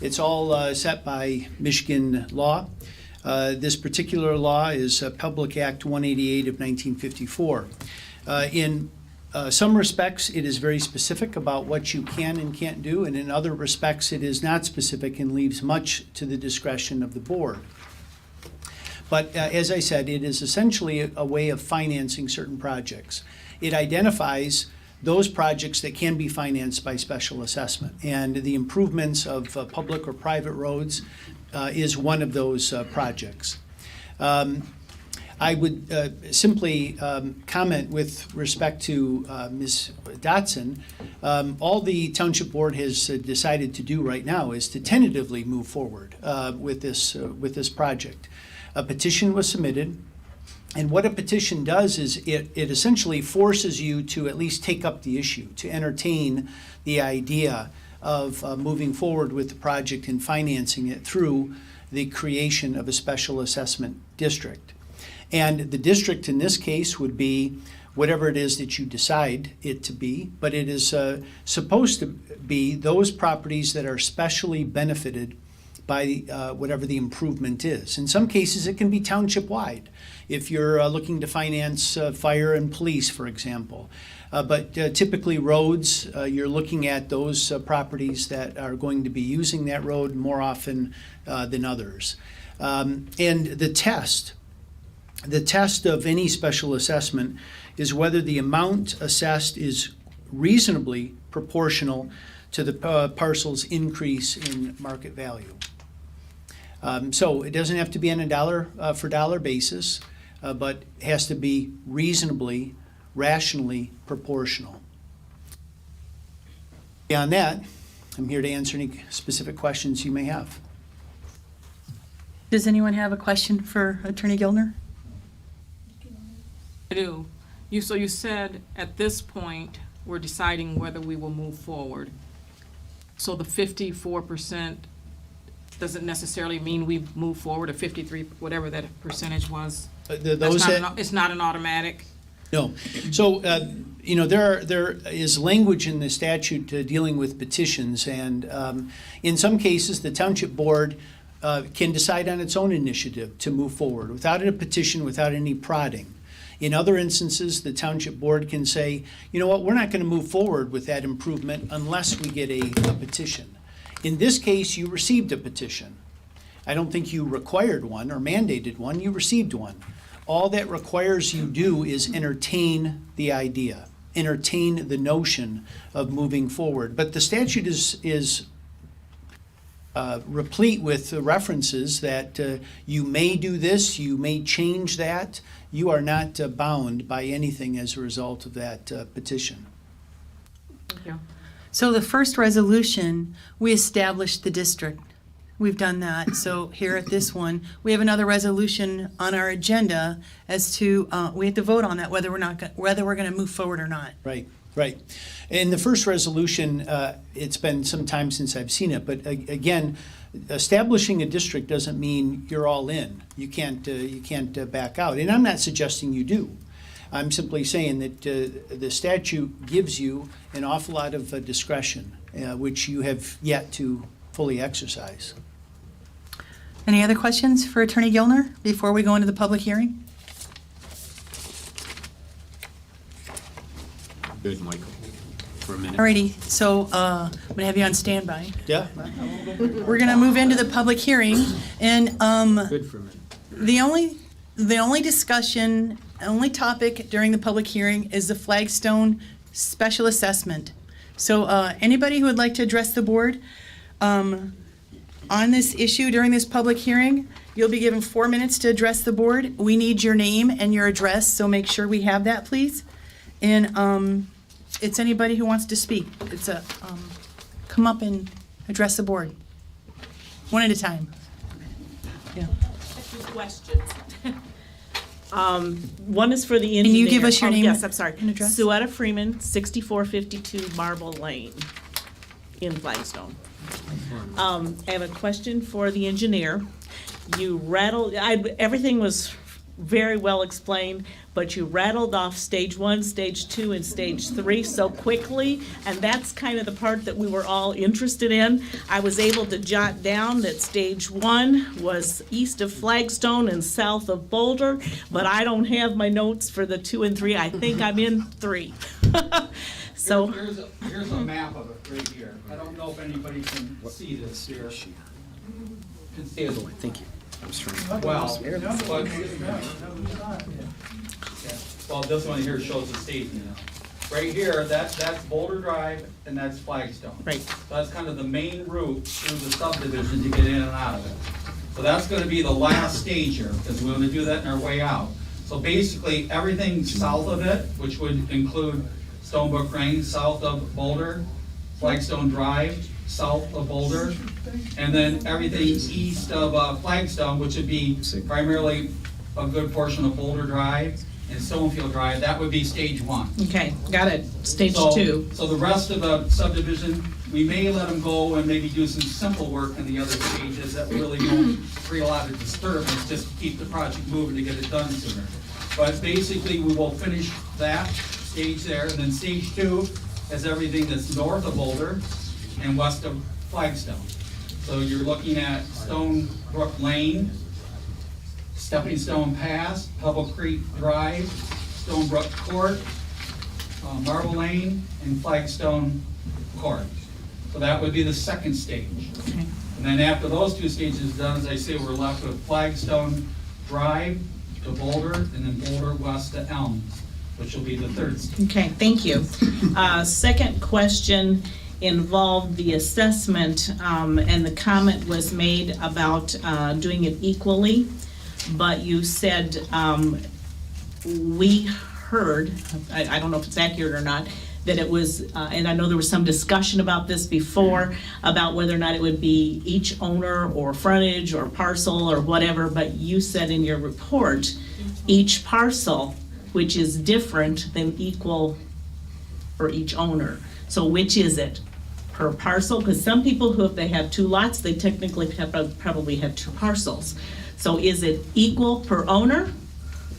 It's all set by Michigan law. This particular law is Public Act 188 of 1954. In some respects, it is very specific about what you can and can't do, and in other respects, it is not specific and leaves much to the discretion of the board. But as I said, it is essentially a way of financing certain projects. It identifies those projects that can be financed by special assessment, and the improvements of public or private roads is one of those projects. I would simply comment with respect to Ms. Dotson. All the Township Board has decided to do right now is to tentatively move forward with this project. A petition was submitted, and what a petition does is it essentially forces you to at least take up the issue, to entertain the idea of moving forward with the project and financing it through the creation of a special assessment district. And the district in this case would be whatever it is that you decide it to be, but it is supposed to be those properties that are specially benefited by whatever the improvement is. In some cases, it can be township-wide, if you're looking to finance fire and police, for example. But typically roads, you're looking at those properties that are going to be using that road more often than others. And the test of any special assessment is whether the amount assessed is reasonably proportional to the parcel's increase in market value. So it doesn't have to be on a dollar for dollar basis, but has to be reasonably, rationally proportional. Beyond that, I'm here to answer any specific questions you may have. Does anyone have a question for Attorney Gilner? I do. So you said at this point, we're deciding whether we will move forward. So the 54% doesn't necessarily mean we move forward, or 53, whatever that percentage was. It's not an automatic. No. So, there is language in the statute dealing with petitions, and in some cases, the Township Board can decide on its own initiative to move forward without a petition, without any prodding. In other instances, the Township Board can say, you know what, we're not going to move forward with that improvement unless we get a petition. In this case, you received a petition. I don't think you required one or mandated one, you received one. All that requires you do is entertain the idea, entertain the notion of moving forward. But the statute is replete with references that you may do this, you may change that. You are not bound by anything as a result of that petition. Thank you. So the first resolution, we established the district. We've done that. So here at this one, we have another resolution on our agenda as to, we have to vote on that, whether we're going to move forward or not. Right, right. In the first resolution, it's been some time since I've seen it, but again, establishing a district doesn't mean you're all in. You can't back out, and I'm not suggesting you do. I'm simply saying that the statute gives you an awful lot of discretion, which you have yet to fully exercise. Any other questions for Attorney Gilner before we go into the public hearing? Good, Michael, for a minute. Alrighty, so I'm going to have you on standby. Yeah? We're going to move into the public hearing, and Good for a minute. the only discussion, only topic during the public hearing is the Flagstone special assessment. So anybody who would like to address the board on this issue during this public hearing, you'll be given 4 minutes to address the board. We need your name and your address, so make sure we have that, please. And it's anybody who wants to speak. It's a, come up and address the board. One at a time. Yeah. Questions. One is for the engineer. Can you give us your name? Yes, I'm sorry. And address? Suetta Freeman, 6452 Marble Lane in Flagstone. I have a question for the engineer. You rattled, everything was very well explained, but you rattled off stage 1, stage 2, and stage 3 so quickly, and that's kind of the part that we were all interested in. I was able to jot down that stage 1 was east of Flagstone and south of Boulder, but I don't have my notes for the 2 and 3. I think I'm in 3. So Here's a map of it right here. I don't know if anybody can see this here. Can see it. Thank you. I was trying to. Well, well, this one here shows the state, you know. Right here, that's Boulder Drive and that's Flagstone. Right. So that's kind of the main route through the subdivision to get in and out of it. So that's gonna be the last stage here, because we're gonna do that in our way out. So basically, everything south of it, which would include Stonebrook Range, south of Boulder, Flagstone Drive, south of Boulder, and then everything east of Flagstone, which would be primarily a good portion of Boulder Drive and Stonefield Drive, that would be stage 1. okay, got it. Stage So- 2. So the rest of the subdivision, we may let them go and maybe do some simple work in the other stages that really don't create a lot of disturbance, just to keep the project moving to get it done sooner. But basically, we will finish that stage there, and then stage 2 is everything that's north of Boulder and west of Flagstone. So you're looking at Stonebrook Lane, Stepping Stone Pass, Pebble Creek Drive, Stonebrook Court, Marble Lane, and Flagstone Court. So that would be the second stage. And then after those 2 stages done, as I say, we're left with Flagstone Drive to Boulder, and then Boulder west to Elms, which will be the third stage. Okay, thank you. Second question involved the assessment, and the comment was made about doing it equally, but you said, we heard, I don't know if it's accurate or not, that it was, and I know there was some discussion about this before, about whether or not it would be each owner or frontage or parcel or whatever, but you said in your report, each parcel, which is different than equal for each owner. So which is it? Per parcel? Because some people who, if they have 2 lots, they technically probably have 2 parcels. So is it equal per owner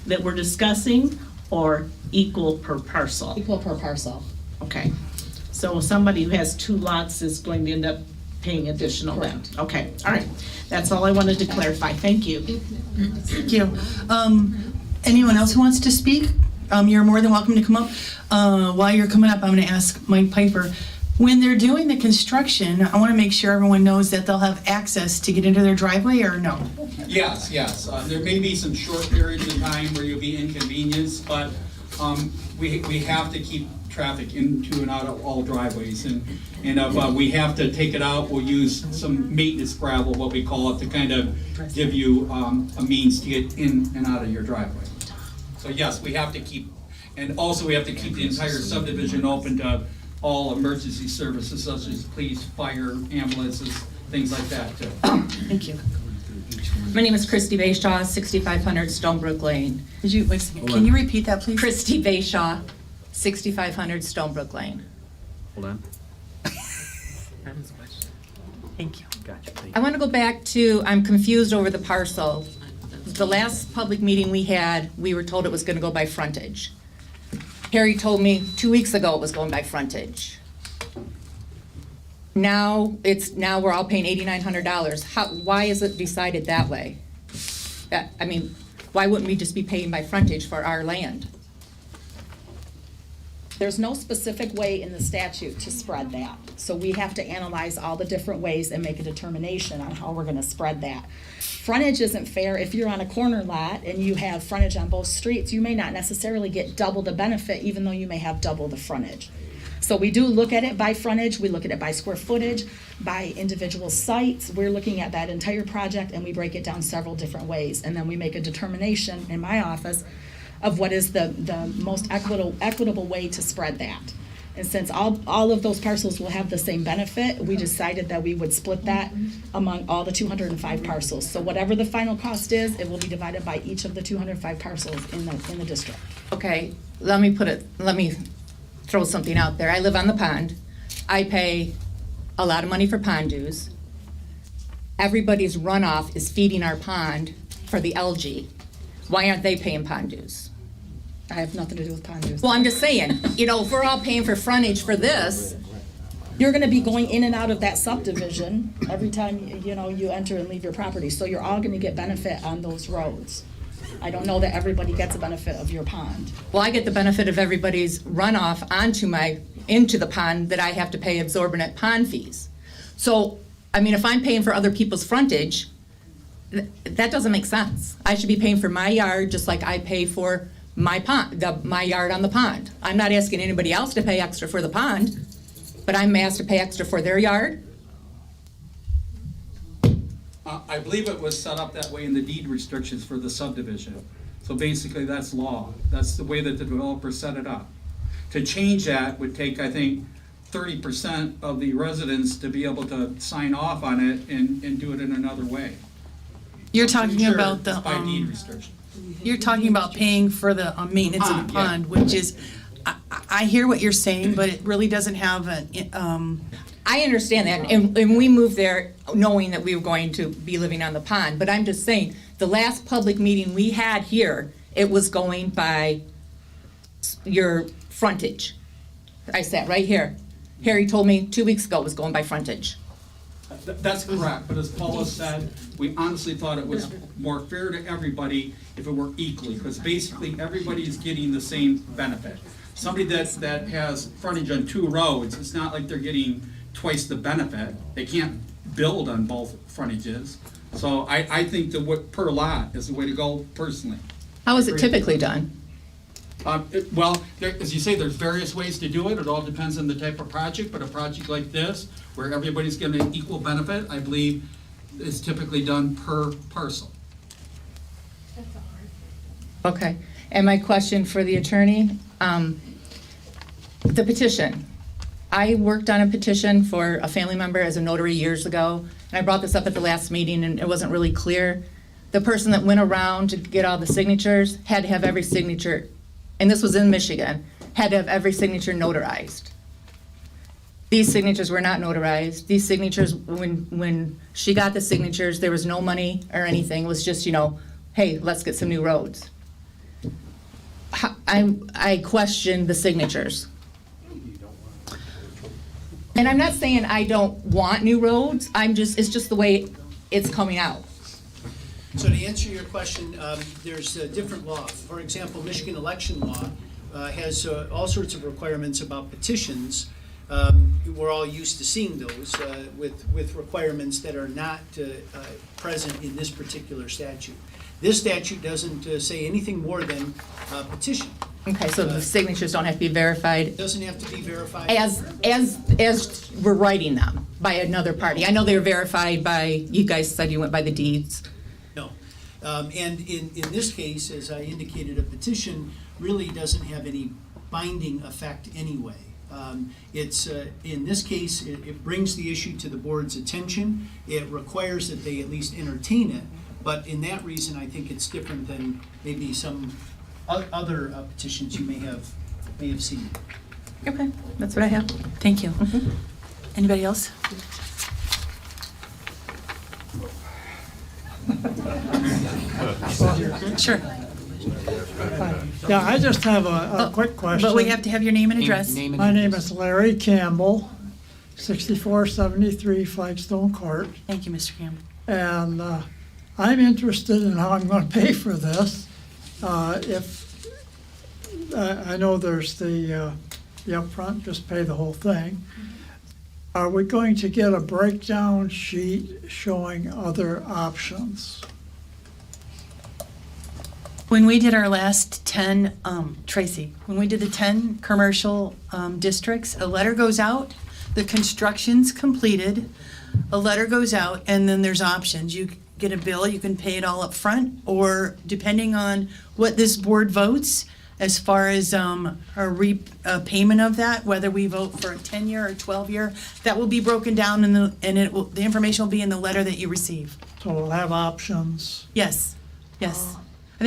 that we're discussing, or equal per parcel? Equal per parcel. Okay, so somebody who has 2 lots is going to end up paying additional rent? Okay, all right, that's all I wanted to clarify, thank you. Thank you. Anyone else who wants to speak? You're more than welcome to come up. While you're coming up, I'm gonna ask Mike Piper, when they're doing the construction, I wanna make sure everyone knows that they'll have access to get into their driveway, or no? Yes. There may be some short periods of time where you'll be inconvenienced, but we have to keep traffic into and out of all driveways. And if we have to take it out, we'll use some maintenance gravel, what we call it, to kind of give you a means to get in and out of your driveway. So yes, we have to keep, and also we have to keep the entire subdivision open to all emergency services such as police, fire, ambulances, things like that too. Thank you. My name is Christy Bayshaw, 6500 Stonebrook Lane. Did you, wait a second, can you repeat that, please? Christy Bayshaw, 6500 Stonebrook Lane. Hold on. Thank you. Gotcha. Thank I want to go back to, I'm confused over the parcel. The last public meeting we had, we were told it was going to go by frontage. Harry told me 2 weeks ago it was going by frontage. Now we're all paying $8,900. Why is it decided that way? I mean, why wouldn't we just be paying by frontage for our land? There's no specific way in the statute to spread that. So we have to analyze all the different ways and make a determination on how we're gonna spread that. Frontage isn't fair. If you're on a corner lot and you have frontage on both streets, you may not necessarily get double the benefit, even though you may have double the frontage. So we do look at it by frontage, we look at it by square footage, by individual sites. We're looking at that entire project and we break it down several different ways. And then we make a determination in my office of what is the most equitable way to spread that. And since all of those parcels will have the same benefit, we decided that we would split that among all the 205 parcels. So whatever the final cost is, it will be divided by each of the 205 parcels in the district. Okay, let me throw something out there. I live on the pond. I pay a lot of money for pond dues. Everybody's runoff is feeding our pond for the algae. Why aren't they paying pond dues? I have nothing to do with pond dues. Well, I'm just saying, if we're all paying for frontage for this, You're gonna be going in and out of that subdivision every time, you enter and leave your property. So you're all gonna get benefit on those roads. I don't know that everybody gets a benefit of your pond. well, I get the benefit of everybody's runoff into the pond that I have to pay exorbitant pond fees. So, I mean, if I'm paying for other people's frontage, that doesn't make sense. I should be paying for my yard just like I pay for my pond, my yard on the pond. I'm not asking anybody else to pay extra for the pond, but I'm asked to pay extra for their yard. I believe it was set up that way in the deed restrictions for the subdivision. So basically, that's law. That's the way that the developer set it up. To change that would take, I think, 30% of the residents to be able to sign off on it and do it in another way. You're talking Sure, about the, it's by deed restriction. you're talking about paying for the maintenance of the Pond, yeah. pond, which is, I hear what you're saying, but it really doesn't have I understand that, and we moved there knowing that we were going to be living on the pond, but I'm just saying, the last public meeting we had here, it was going by your frontage. I sat right here. Harry told me 2 weeks ago it was going by frontage. That's correct, but as Paula said, we honestly thought it was more fair to everybody if it were equally, because basically everybody is getting the same benefit. Somebody that has frontage on 2 roads, it's not like they're getting twice the benefit. They can't build on both frontages. So I think that per lot is the way to go personally. How is it typically done? Well, as you say, there's various ways to do it. It all depends on the type of project, but a project like this, where everybody's getting an equal benefit, I believe is typically done per parcel. Okay, and my question for the attorney, the petition. I worked on a petition for a family member as a notary years ago, and I brought this up at the last meeting, and it wasn't really clear. The person that went around to get all the signatures had to have every signature, and this was in Michigan, had to have every signature notarized. These signatures were not notarized. These signatures, when she got the signatures, there was no money or anything. It was just, hey, let's get some new roads. I question the signatures. And I'm not saying I don't want new roads, it's just the way it's coming out. So to answer your question, there's different law. For example, Michigan election law has all sorts of requirements about petitions. We're all used to seeing those with requirements that are not present in this particular statute. This statute doesn't say anything more than petition. Okay, so the signatures don't have to be verified It doesn't have to be verified. as we're writing them by another party. I know they were verified by, you guys said you went by the deeds. No. And in this case, as I indicated, a petition really doesn't have any binding effect anyway. It's, in this case, it brings the issue to the board's attention. It requires that they at least entertain it. But in that reason, I think it's different than maybe some other petitions you may have seen. Okay, that's what I have. Thank you. Anybody else? Sure. Yeah, I just have a quick question. But we have to have your name and address. My name is Larry Campbell, 6473 Flagstone Court. Thank you, Mr. Campbell. And I'm interested in how I'm going to pay for this. If I know there's the upfront, just pay the whole thing. Are we going to get a breakdown sheet showing other options? When we did our last 10, Tracy, when we did the 10 commercial districts, a letter goes out, the construction's completed, a letter goes out, and then there's options. You get a bill, you can pay it all up front, or depending on what this board votes, as far as a payment of that, whether we vote for a 10-year or 12-year, that will be broken down and the information will be in the letter that you receive. So we'll have options. Yes, yes. I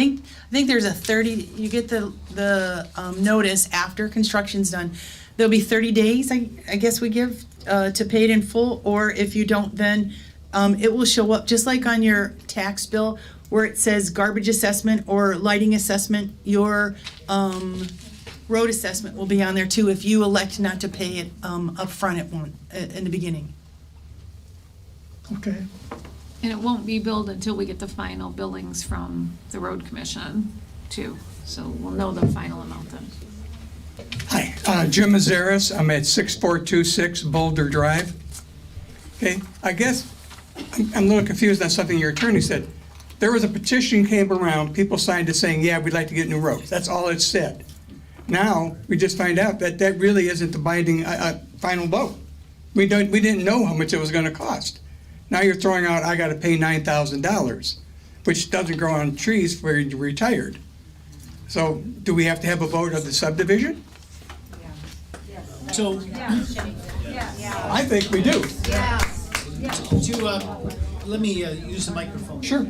think there's a 30, you get the notice after construction's done. There'll be 30 days, I guess we give, to pay it in full, or if you don't, then it will show up, just like on your tax bill, where it says garbage assessment or lighting assessment, your road assessment will be on there too, if you elect not to pay it up front in the beginning. Okay. And it won't be billed until we get the final billings from the road commission too. So we'll know the final amount then. Hi, Jim Mazaris. I'm at 6426 Boulder Drive. Okay, I guess I'm a little confused on something your attorney said. There was a petition came around, people signed it saying, yeah, we'd like to get new roads. That's all it said. Now, we just find out that that really isn't the binding final vote. We didn't know how much it was gonna cost. Now you're throwing out, I gotta pay $9,000, which doesn't grow on trees for you're retired. So do we have to have a vote of the subdivision? So, I think we do. let me use the microphone. Sure.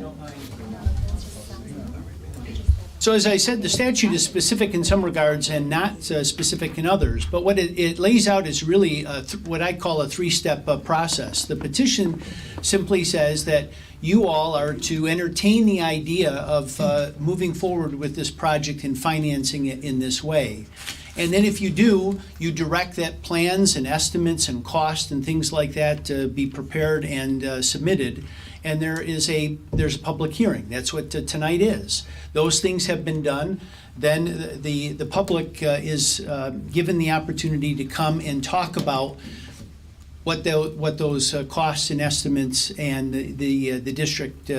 So as I said, the statute is specific in some regards and not specific in others. But what it lays out is really what I call a three-step process. The petition simply says that you all are to entertain the idea of moving forward with this project and financing it in this way. And then if you do, you direct that plans and estimates and cost and things like that to be prepared and submitted. And there's a public hearing. That's what tonight is. Those things have been done. Then the public is given the opportunity to come and talk about what those costs and estimates and the district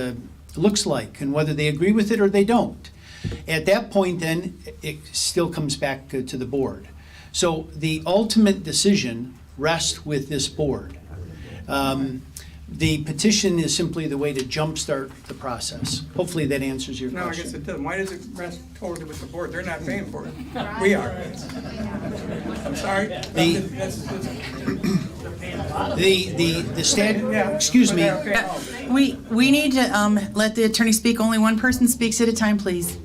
looks like, and whether they agree with it or they don't. At that point, then, it still comes back to the board. So the ultimate decision rests with this board. The petition is simply the way to jumpstart the process. Hopefully that answers your No, question. I guess it doesn't. Why does it rest totally with the board? They're not paying for it. We are. I'm sorry? Excuse me. We need to let the attorney speak. Only one person speaks at a time, please.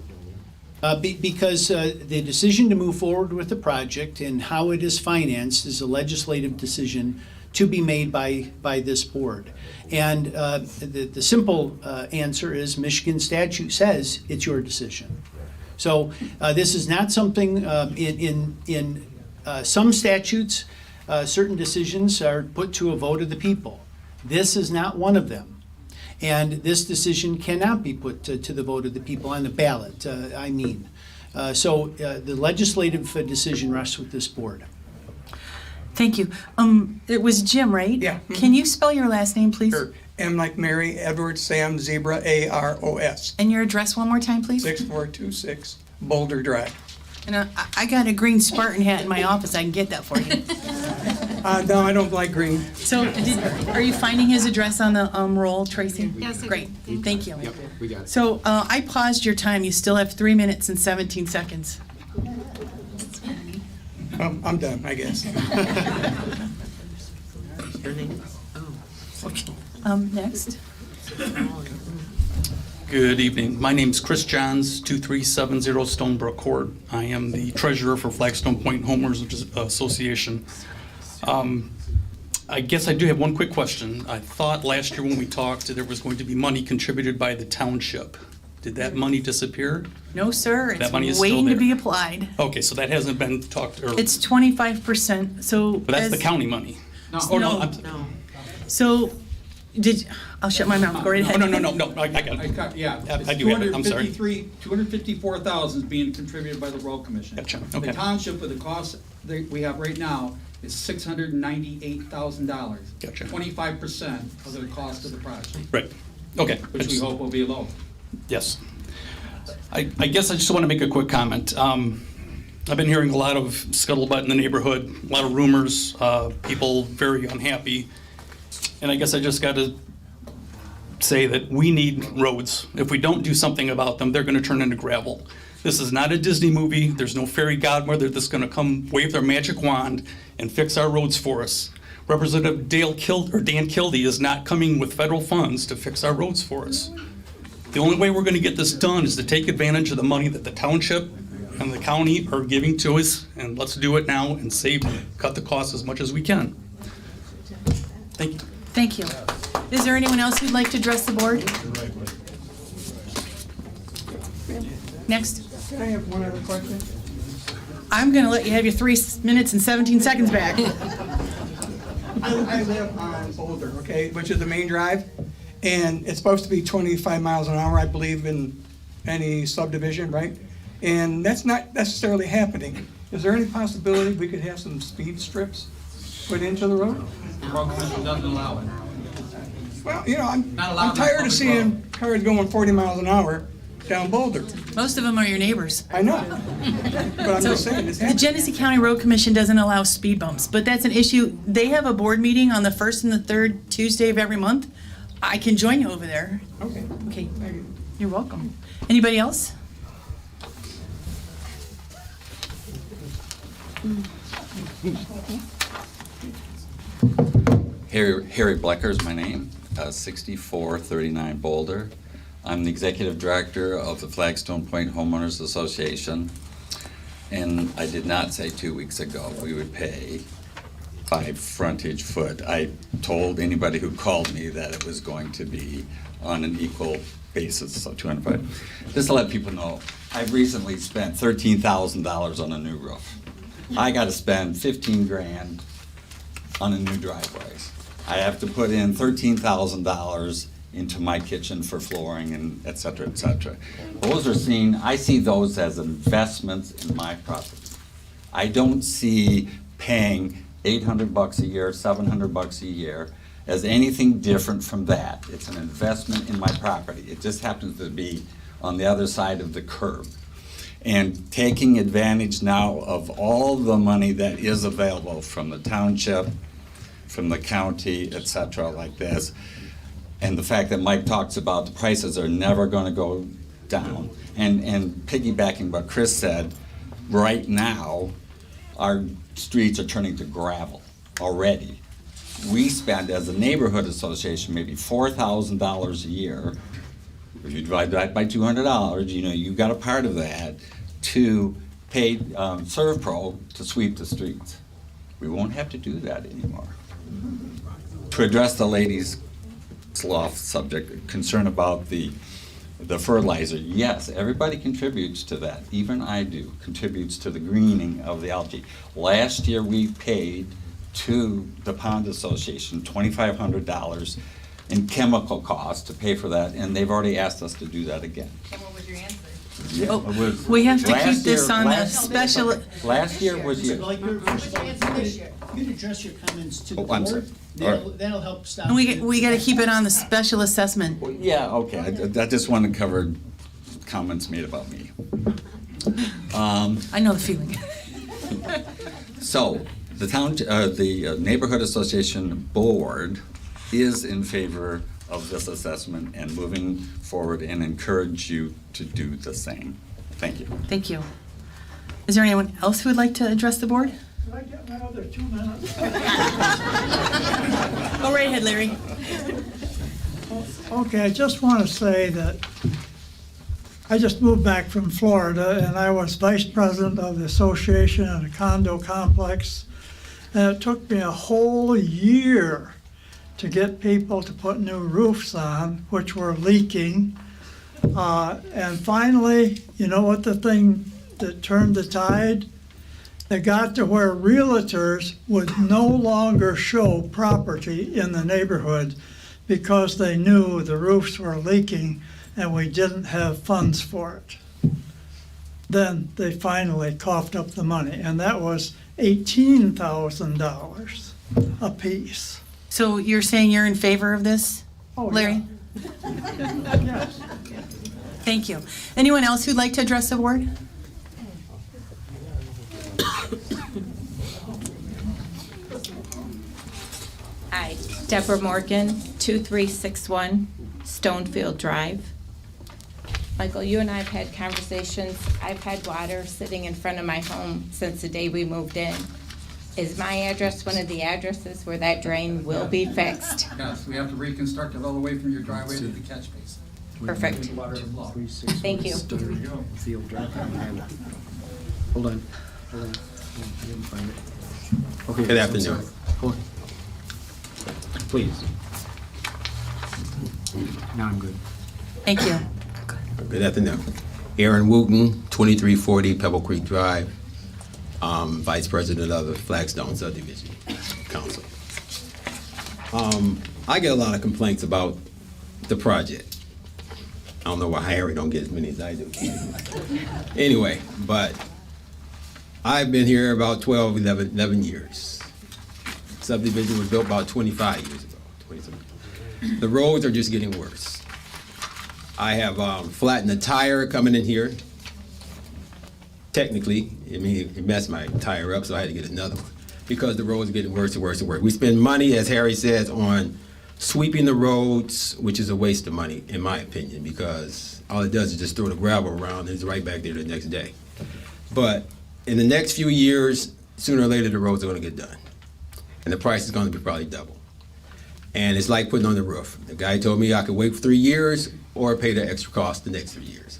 Because the decision to move forward with the project and how it is financed is a legislative decision to be made by this board. And the simple answer is Michigan statute says it's your decision. So this is not something in some statutes, certain decisions are put to a vote of the people. This is not one of them. And this decision cannot be put to the vote of the people on the ballot, So the legislative decision rests with this board. Thank you. It was Jim, right? Yeah. Can you spell your last name, please? Sure. M like Mary, Edward, Sam, Zebra, A-R-O-S. And your address one more time, please? 6426 Boulder Drive. And I got a green Spartan hat in my office. I can get that for you. No, I don't like green. So, are you finding his address on the roll, Tracy? Yes, I Great. Thank you. Yep, we got it. So, I paused your time. You still have 3 minutes and 17 seconds. Well, I'm done, I guess. Next. Good evening. My name's Chris Johns, 2370 Stonebrook Court. I am the treasurer for Flagstone Point Homeowners Association. I guess I do have one quick question. I thought last year when we talked, there was going to be money contributed by the township. Did that money disappear? No, sir. That money It's is still waiting to there. be applied. Okay, so that hasn't been talked, or, It's 25%, so. but that's the as- county money? No, No, no. So, I'll shut my mouth, go right ahead. No, I got it. Yeah. I do have it, I'm sorry. $254,000 is being contributed by the road commission. Gotcha, The okay. township with the cost that we have right now is $698,000. Gotcha. 25% of the cost of the project, Right, okay. which we hope will be low. Yes. I guess I just want to make a quick comment. I've been hearing a lot of scuttlebutt in the neighborhood, a lot of rumors, people very unhappy. And I guess I just got to say that we need roads. If we don't do something about them, they're going to turn into gravel. This is not a Disney movie. There's no fairy godmother that's going to come wave their magic wand and fix our roads for us. Representative Dan Kildee is not coming with federal funds to fix our roads for us. The only way we're going to get this done is to take advantage of the money that the township and the county are giving to us, and let's do it now and cut the costs as much as we can. Thank you. Thank you. Is there anyone else who'd like to address the board? Next. Can I have one other question? I'm going to let you have your 3 minutes and 17 seconds back. I live on Boulder, okay, which is the main drive, and it's supposed to be 25 miles an hour, I believe, in any subdivision, right? And that's not necessarily happening. Is there any possibility we could have some speed strips put into the road? The road commission doesn't allow it. Well, you know, Not allowed I'm on tired public of seeing cars going 40 miles an hour down Boulder. Most of them are your neighbors. I know, but I'm just saying, it's The happening. Genesee County Road Commission doesn't allow speed bumps, but that's an issue. They have a board meeting on the first and the third Tuesday of every month. I can join you over there. Okay. Okay, you're welcome. Anybody else? Harry Blecker is my name, 6439 Boulder. I'm the executive director of the Flagstone Point Homeowners Association. And I did not say 2 weeks ago we would pay by frontage foot. I told anybody who called me that it was going to be on an equal basis, so 205. Just to let people know, I've recently spent $13,000 on a new roof. I got to spend 15 grand on a new driveway. I have to put in $13,000 into my kitchen for flooring and et cetera, et cetera. Those are seen, I see those as investments in my property. I don't see paying $800 a year, $700 a year as anything different from that. It's an investment in my property. It just happens to be on the other side of the curb. And taking advantage now of all the money that is available from the township, from the county, et cetera, like this, and the fact that Mike talks about the prices are never going to go down. And piggybacking what Chris said, right now, our streets are turning to gravel already. We spend, as a neighborhood association, maybe $4,000 a year. If you divide that by $200, you know, you got a part of that to pay ServPro to sweep the streets. We won't have to do that anymore. To address the lady's sloth subject, concern about the fertilizer, yes, everybody contributes to that. Even I do, contributes to the greening of the algae. Last year, we paid to the Pond Association $2,500 in chemical costs to pay for that, and they've already asked us to do that again. And what was your answer? Yeah, Oh, it was- we have to keep last this year- on the last- special. Last year was you. Like your first one, you can address your comments to the Oh, I'm board. sorry. That'll help stop. And we got to keep it on the special assessment. Yeah, okay, I just want to cover comments made about me. I know the feeling. So, the Neighborhood Association Board is in favor of this assessment and moving forward, and encourage you to do the same. Thank you. Thank you. Is there anyone else who would like to address the board? Could I get my other 2 minutes? Go right ahead, Larry. Okay, I just want to say that I just moved back from Florida, and I was vice president of the association in a condo complex. And it took me a whole year to get people to put new roofs on, which were leaking. And finally, you know what the thing that turned the tide? It got to where realtors would no longer show property in the neighborhood because they knew the roofs were leaking and we didn't have funds for it. Then they finally coughed up the money, and that was $18,000 a piece. So you're saying you're in favor of this, Oh, yeah. Larry? Yes. Thank you. Anyone else who'd like to address the board? Hi, Deborah Morgan, 2361 Stonefield Drive. Michael, you and I have had conversations. I've had water sitting in front of my home since the day we moved in. Is my address one of the addresses where that drain will be fixed? Yes, we have to reconstruct it all the way from your driveway to the catch basin. Perfect. Thank you. Field Drive. Hold on. I didn't find it. Okay. Good afternoon. Hold on. Please. Now I'm good. Thank you. Good afternoon. Aaron Wooten, 2340 Pebble Creek Drive, Vice President of the Flagstone Subdivision Council. I get a lot of complaints about the project. I don't know why Harry don't get as many as I do. Anyway, but I've been here about 11 years. Subdivision was built about 25 years ago. 20-something. The roads are just getting worse. I have flattened a tire coming in here. Technically, I mean, it messed my tire up, so I had to get another one because the roads are getting worse and worse and worse. We spend money, as Harry says, on sweeping the roads, which is a waste of money, in my opinion, because all it does is just throw the gravel around and it's right back there the next day. But in the next few years, sooner or later, the roads are going to get done. And the price is going to be probably double. And it's like putting on the roof. The guy told me I could wait for 3 years or pay the extra cost the next 3 years.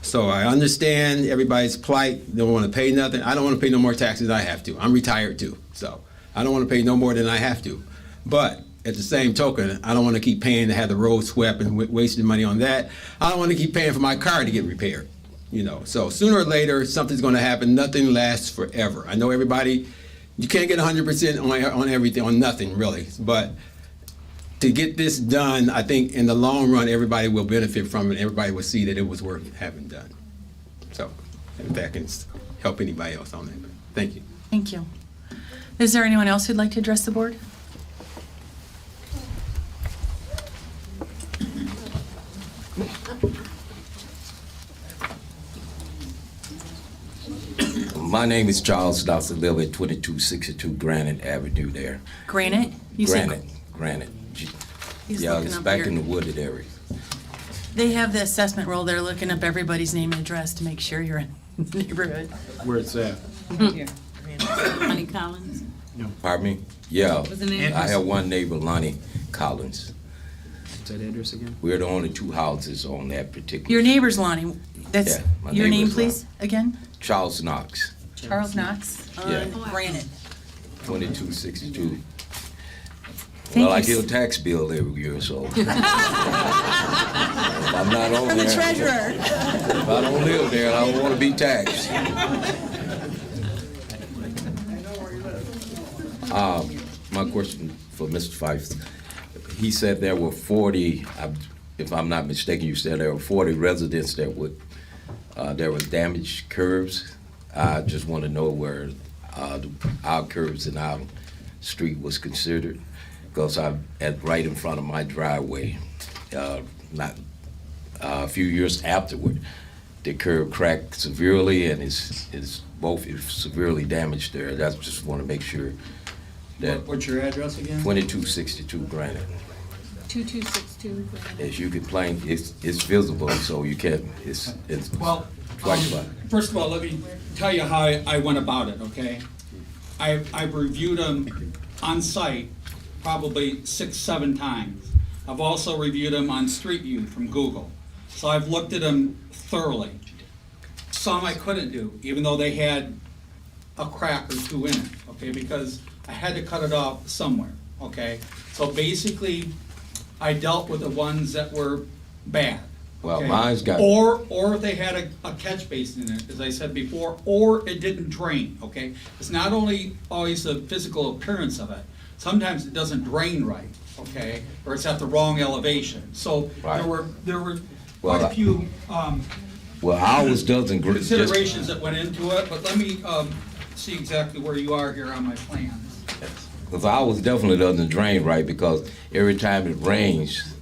So I understand everybody's plight. They don't want to pay nothing. I don't want to pay no more taxes than I have to. I'm retired too, so I don't want to pay no more than I have to. But at the same token, I don't want to keep paying to have the road swept and wasting money on that. I don't want to keep paying for my car to get repaired. You know, so sooner or later, something's going to happen. Nothing lasts forever. I know everybody, you can't get 100% on everything, on nothing really, but to get this done, I think in the long run, everybody will benefit from it. Everybody will see that it was worth having done. So if that can help anybody else on that. Thank you. Thank you. Is there anyone else who'd like to address the board? My name is Charles Dawes. I live at 2262 Granite Avenue there. Granite? You said Granite. He's Yeah, looking it's up back your- in the wooded area. They have the assessment roll. They're looking up everybody's name and address to make sure you're in the neighborhood. Where it's at. Honey Collins? Pardon me? Yeah. What's the name? I have one neighbor, Lonnie Collins. What's that address again? We're the only two houses on that particular. Your neighbor's Lonnie. That's Yeah, my your name, neighbor's please, again? Charles Knox, Charles Knox Yeah. on Granite. 2262. Thank Well, I you. get a tax bill every year, so. If I'm not on I'm the there. treasurer. If I don't live there, I don't want to be taxed. My question for Mr. Fife, he said there were 40, if I'm not mistaken, you said there were 40 residents that would, there were damaged curbs. I just want to know where our curbs in our street was considered, because I'm right in front of my driveway, not a few years afterward, the curb cracked severely and is both severely damaged there. I just want to make sure that. What's your address again? 2262 Granite. 2262. As you can plain, it's visible, so you can, it's Well, twice by. first of all, let me tell you how I went about it, okay? I've reviewed them on site probably 6, 7 times. I've also reviewed them on Street View from Google. So I've looked at them thoroughly. Some I couldn't do, even though they had a crack or 2 in it, okay, because I had to cut it off somewhere, okay? So basically, I dealt with the ones that were bad. Well, okay? mine's got. Or they had a catch basin in it, as I said before, or it didn't drain, okay? It's not only always the physical appearance of it, sometimes it doesn't drain right, okay? Or it's at the wrong elevation. So Right. there were Well, quite a few Well, ours doesn't. Just, considerations that went into it, but let me see exactly where you are here on my plans. because ours definitely doesn't drain right, because every time it rains,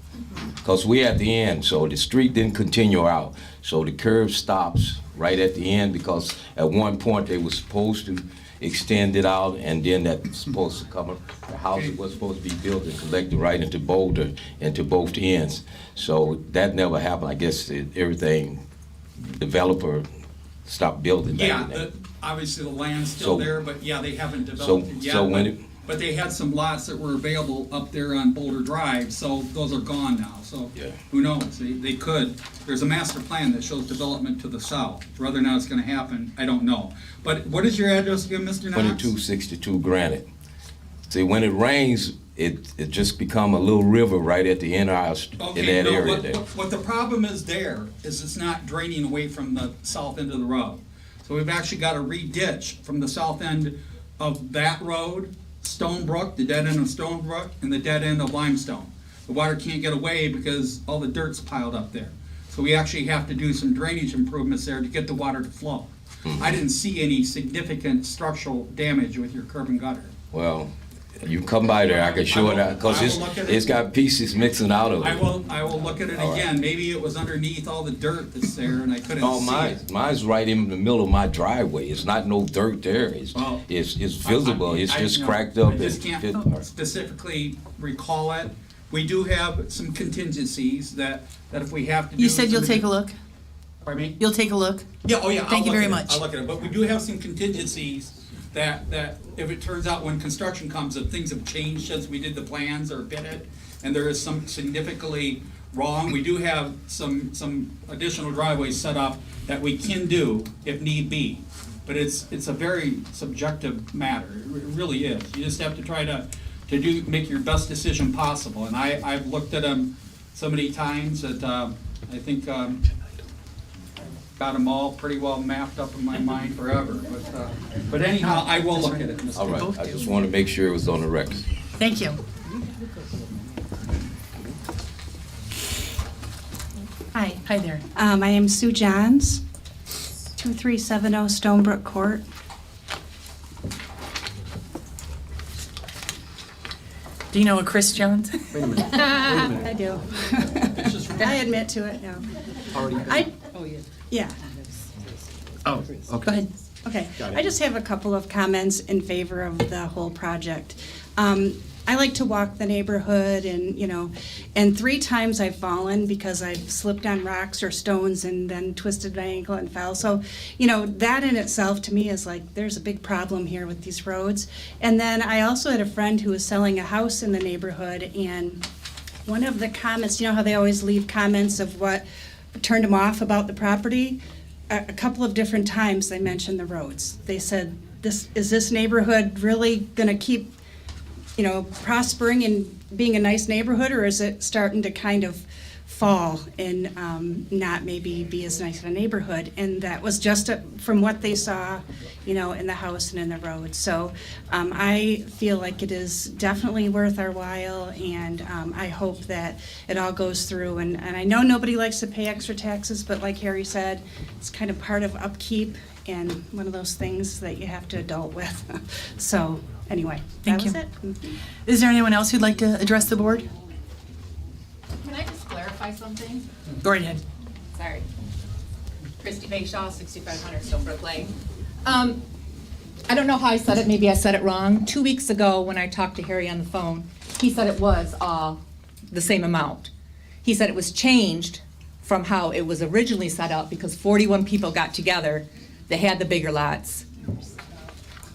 because we're at the end, so the street didn't continue out. So the curve stops right at the end, because at one point they were supposed to extend it out, and then that was supposed to come up. The house was supposed to be built and collected right into Boulder, into both ends. So that never happened. I guess everything, developer stopped building back Yeah, in there. obviously the land's still So- there, but yeah, they haven't developed it yet. so when but- it- But they had some lots that were available up there on Boulder Drive, so those are gone now, so who knows? They could. There's a master plan that shows development to the south. Whether or not it's gonna happen, I don't know. But what is your address again, Mr. Knox? 2262 Granite. See, when it rains, it just become a little river right at the end of our, in Okay, that no, area there. what the problem is there is it's not draining away from the south end of the road. So we've actually got to re-ditch from the south end of that road, Stonebrook, the dead end of Stonebrook, and the dead end of Limestone. The water can't get away because all the dirt's piled up there. So we actually have to do some drainage improvements there to get the water to flow. I didn't see any significant structural damage with your curb and gutter. Well, you come by there, I can show it out, because I will look at it. it's got pieces mixing out of it. I will look at it All right. again. Maybe it was underneath all the dirt that's there and I couldn't No, see it. mine's right in the middle of my driveway. It's not no dirt there. It's visible. It's just know, cracked up. I just and- can't specifically recall it. We do have some contingencies that if we have to do. You said you'll some- take a look? Pardon me? You'll take a look? Yeah, oh yeah. Thank you very I'll much. look at it, but we do have some contingencies that if it turns out when construction comes, that things have changed since we did the plans or bid it, and there is some significantly wrong, we do have some additional driveways set up that we can do if need be. But it's a very subjective matter. It really is. You just have to try to make your best decision possible. And I've looked at them so many times that I think got them all pretty well mapped up in my mind forever. But anyhow, I will look at it, Mr. All right, I just want to make sure it was on the record. Thank you. Hi. Hi there. My name's Sue Johns, 2370 Stonebrook Court. Do you know a Chris Jones? Wait a minute. I do. I admit to it now. Yeah. Oh, okay. Go ahead. Okay. Got it. I just have a couple of comments in favor of the whole project. I like to walk the neighborhood and 3 times I've fallen because I've slipped on rocks or stones and then twisted my ankle and fell. So, that in itself to me is like, there's a big problem here with these roads. And then I also had a friend who was selling a house in the neighborhood, and one of the comments, how they always leave comments of what turned them off about the property? A couple of different times they mentioned the roads. They said, is this neighborhood really gonna keep prospering and being a nice neighborhood, or is it starting to kind of fall and not maybe be as nice of a neighborhood? And that was just from what they saw, in the house and in the road. So I feel like it is definitely worth our while, and I hope that it all goes through. And I know nobody likes to pay extra taxes, but like Harry said, it's kind of part of upkeep and one of those things that you have to adult with. So anyway, that Thank was you. it. Is there anyone else who'd like to address the board? Can I just clarify something? Go right ahead. Sorry. Christy Bayshaw, 6500 Stonebrook Lane. I don't know how I said it, maybe I said it wrong. 2 weeks ago, when I talked to Harry on the phone, he said it was the same amount. He said it was changed from how it was originally set up because 41 people got together. They had the bigger lots.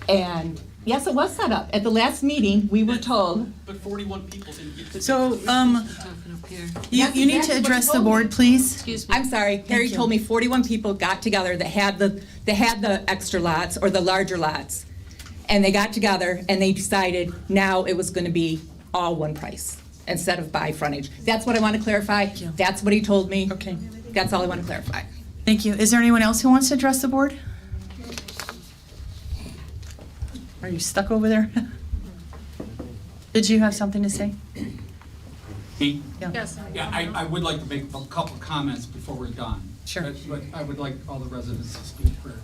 And Yes, it was set up. At the last meeting, we were told. But 41 people didn't get to. So, you That's need exactly to what address he the told board, me. please. Excuse me. I'm sorry. Harry you. told me 41 people got together that had the extra lots or the larger lots. And they got together and they decided now it was gonna be all one price instead of by frontage. That's what I want to clarify. That's what he told me. Okay. That's all I want to clarify. Thank you. Is there anyone else who wants to address the board? Are you stuck over there? Did you have something to say? Me? Yeah. Yes. Yeah, I would like to make a couple comments before we're done. Sure. But I would like all the residents to speak first.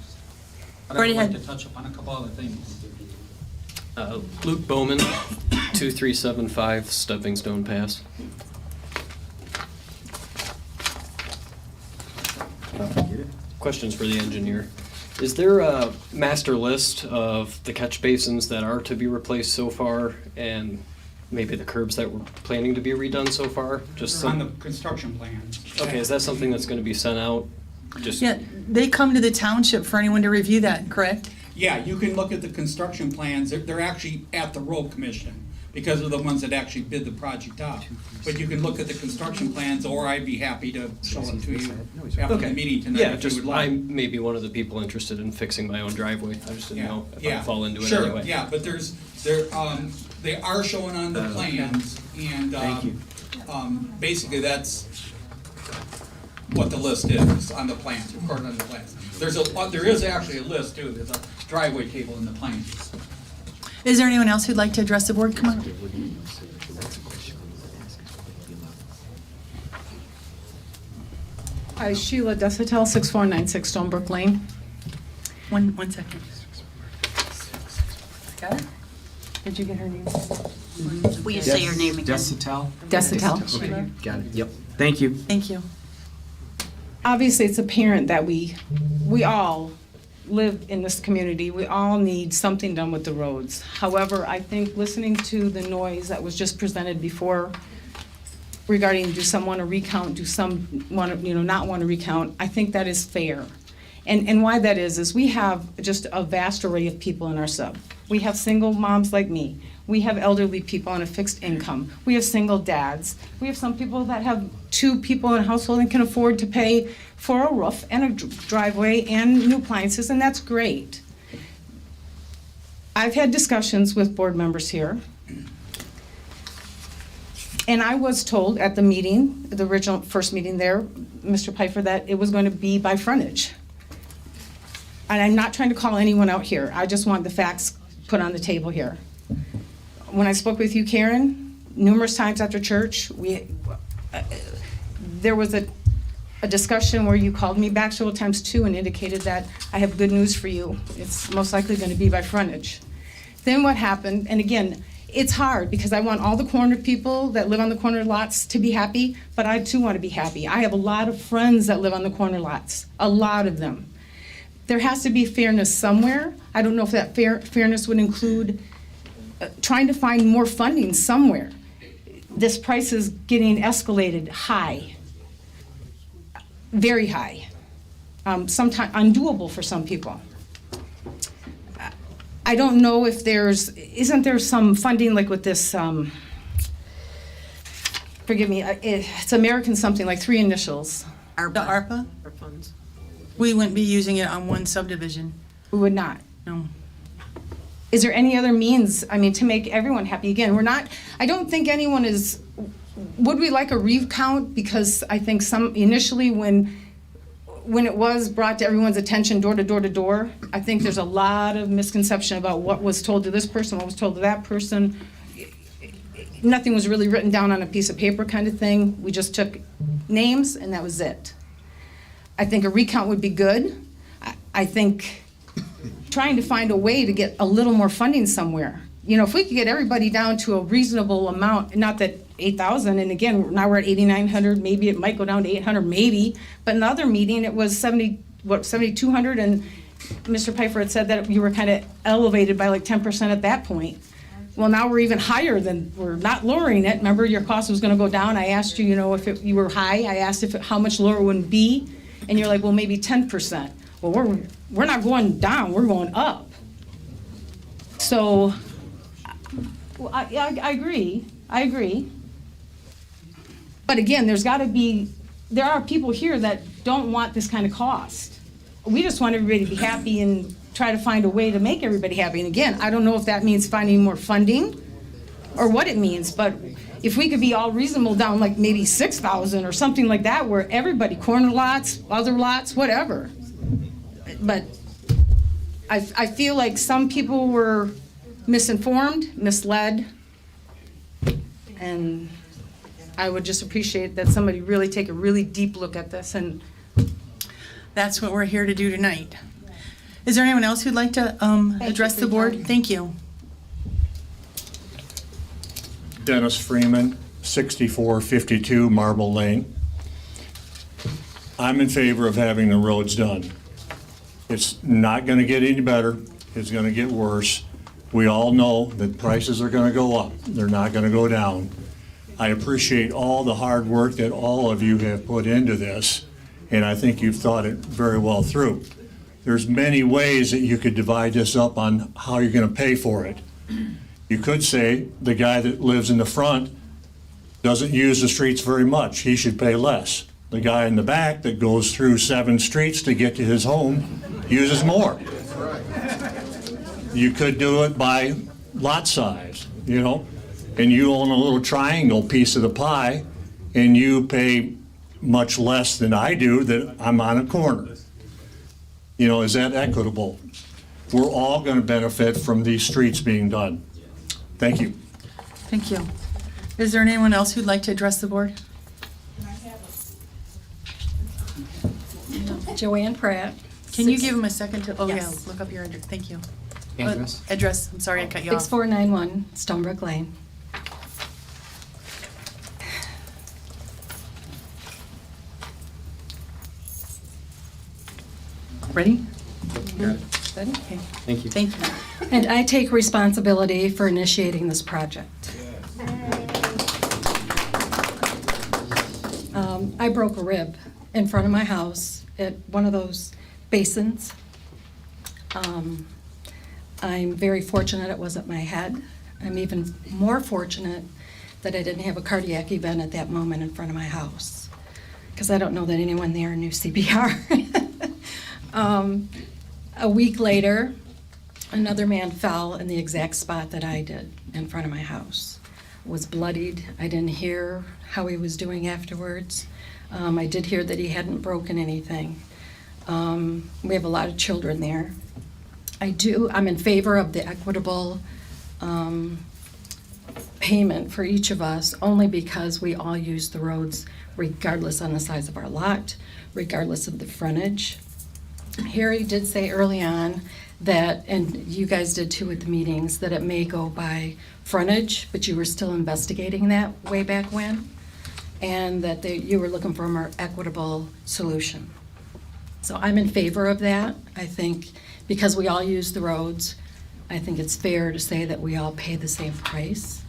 But I Right would like ahead. to touch upon a couple other things. Luke Bowman, 2375 Stepping Stone Pass. Questions for the engineer. Is there a master list of the catch basins that are to be replaced so far and maybe the curbs that we're planning to be redone so far? Just On the some, construction plan. okay, is that something that's going to be sent out? Just Yeah, they come to the township for anyone to review that, correct? Yeah, you can look at the construction plans. They're actually at the road commission because of the ones that actually bid the project out. But you can look at the construction plans, or I'd be happy to show them to you after the meeting tonight Yeah, if you just would like. I'm maybe one of the people interested in fixing my own driveway. I just didn't know if Yeah, I'd fall into it sure, anyway. yeah, but they are showing on the plans, and, basically that's what the list is on the plans, recorded on the plans. There is actually a list too, there's a driveway table in the plans. Is there anyone else who'd like to address the board? Come on. Hi, Sheila Desatel, 6496 Stonebrook Lane. One second. Got it? Did you get her name? Will you say your name again? Desital? Desitel. Okay, got it, yep. Thank you. Thank you. Obviously, it's apparent that we all live in this community. We all need something done with the roads. However, I think listening to the noise that was just presented before regarding do some want to recount, do some want to, not want to recount, I think that is fair. And why that is we have just a vast array of people in our sub. We have single moms like me. We have elderly people on a fixed income. We have single dads. We have some people that have 2 people in a household and can afford to pay for a roof and a driveway and new appliances, and that's great. I've had discussions with board members here, and I was told at the meeting, the original first meeting there, Mr. Pfeiffer, that it was going to be by frontage. And I'm not trying to call anyone out here. I just want the facts put on the table here. When I spoke with you, Karen, numerous times after church, there was a discussion where you called me back several times too and indicated that I have good news for you. It's most likely going to be by frontage. Then what happened, and again, it's hard because I want all the corner people that live on the corner lots to be happy, but I too want to be happy. I have a lot of friends that live on the corner lots, a lot of them. There has to be fairness somewhere. I don't know if that fairness would include trying to find more funding somewhere. This price is getting escalated high, very high, sometimes undoable for some people. I don't know if isn't there some funding like with this, forgive me, it's American something, like 3 initials. The ARPA? Our funds. We wouldn't be using it on one subdivision. We would not. No. Is there any other means, to make everyone happy? Again, I don't think anyone is, would we like a recount? Because I think initially when it was brought to everyone's attention door to door to door, I think there's a lot of misconception about what was told to this person, what was told to that person. Nothing was really written down on a piece of paper kind of thing. We just took names and that was it. I think a recount would be good. I think trying to find a way to get a little more funding somewhere. If we could get everybody down to a reasonable amount, not that 8,000, and again, now we're at 8,900, maybe it might go down to 800, maybe. But in the other meeting, it was 7,200, and Mr. Pfeiffer had said that you were kind of elevated by like 10% at that point. Well, now we're even higher we're not lowering it. Remember, your cost was going to go down. I asked you, if you were high, I asked how much lower it would be. And you're like, well, maybe 10%. Well, we're not going down, we're going up. So, well, I agree. But again, there are people here that don't want this kind of cost. We just want everybody to be happy and try to find a way to make everybody happy. And again, I don't know if that means finding more funding or what it means, but if we could be all reasonable down like maybe 6,000 or something like that, where everybody, corner lots, other lots, whatever. But I feel like some people were misinformed, misled, and I would just appreciate that somebody really take a really deep look at this, and That's what we're here to do tonight. Is there anyone else who'd like to address the board? Thank you. Dennis Freeman, 6452 Marble Lane. I'm in favor of having the roads done. It's not going to get any better. It's going to get worse. We all know that prices are going to go up. They're not going to go down. I appreciate all the hard work that all of you have put into this, and I think you've thought it very well through. There's many ways that you could divide this up on how you're going to pay for it. You could say the guy that lives in the front doesn't use the streets very much. He should pay less. The guy in the back that goes through 7 streets to get to his home uses more. You could do it by lot size, you know, and you own a little triangle piece of the pie and you pay much less than I do that I'm on a corner. You know, is that equitable? We're all going to benefit from these streets being done. Thank you. Thank you. Is there anyone else who'd like to address the board? Joanne Pratt. Can you give him a second to, oh yeah, Yes. look up your address, thank you. Address? Address, I'm sorry I cut you off. 6491 Stonebrook Lane. Ready? Ready? Okay. Thank you. Thank you. And I take responsibility for initiating this project. I broke a rib in front of my house at one of those basins. I'm very fortunate it wasn't my head. I'm even more fortunate that I didn't have a cardiac event at that moment in front of my house, because I don't know that anyone there knew CPR. A week later, another man fell in the exact spot that I did in front of my house. Was bloodied. I didn't hear how he was doing afterwards. I did hear that he hadn't broken anything. We have a lot of children there. I'm in favor of the equitable payment for each of us, only because we all use the roads regardless on the size of our lot, regardless of the frontage. Harry did say early on that, and you guys did too at the meetings, that it may go by frontage, but you were still investigating that way back when, and that you were looking for a more equitable solution. So I'm in favor of that. I think because we all use the roads, I think it's fair to say that we all pay the same price.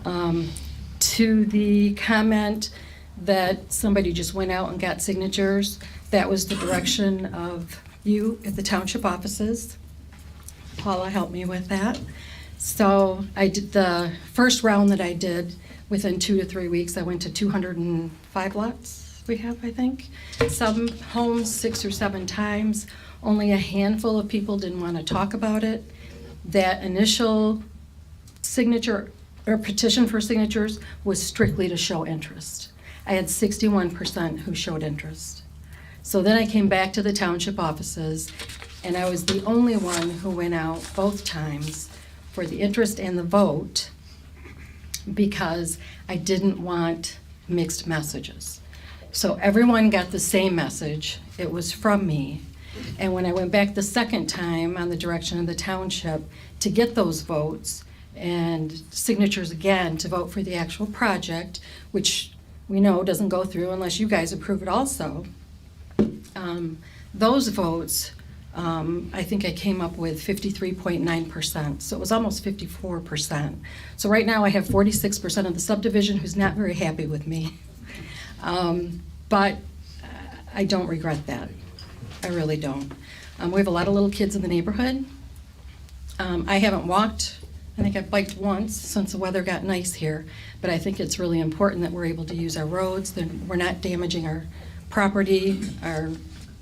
To the comment that somebody just went out and got signatures, that was the direction of you at the township offices. Paula helped me with that. So I did the first round that I did. Within 2 to 3 weeks, I went to 205 lots we have, I think. Some homes 6 or 7 times. Only a handful of people didn't want to talk about it. That initial signature or petition for signatures was strictly to show interest. I had 61% who showed interest. So then I came back to the township offices, and I was the only one who went out both times for the interest and the vote, because I didn't want mixed messages. So everyone got the same message. It was from me. And when I went back the second time on the direction of the township to get those votes and signatures again to vote for the actual project, which we know doesn't go through unless you guys approve it also, those votes, I think I came up with 53.9%, so it was almost 54%. So right now I have 46% of the subdivision who's not very happy with me. But I don't regret that. I really don't. We have a lot of little kids in the neighborhood. I haven't walked, I think I've biked once since the weather got nice here, but I think it's really important that we're able to use our roads, that we're not damaging our property, our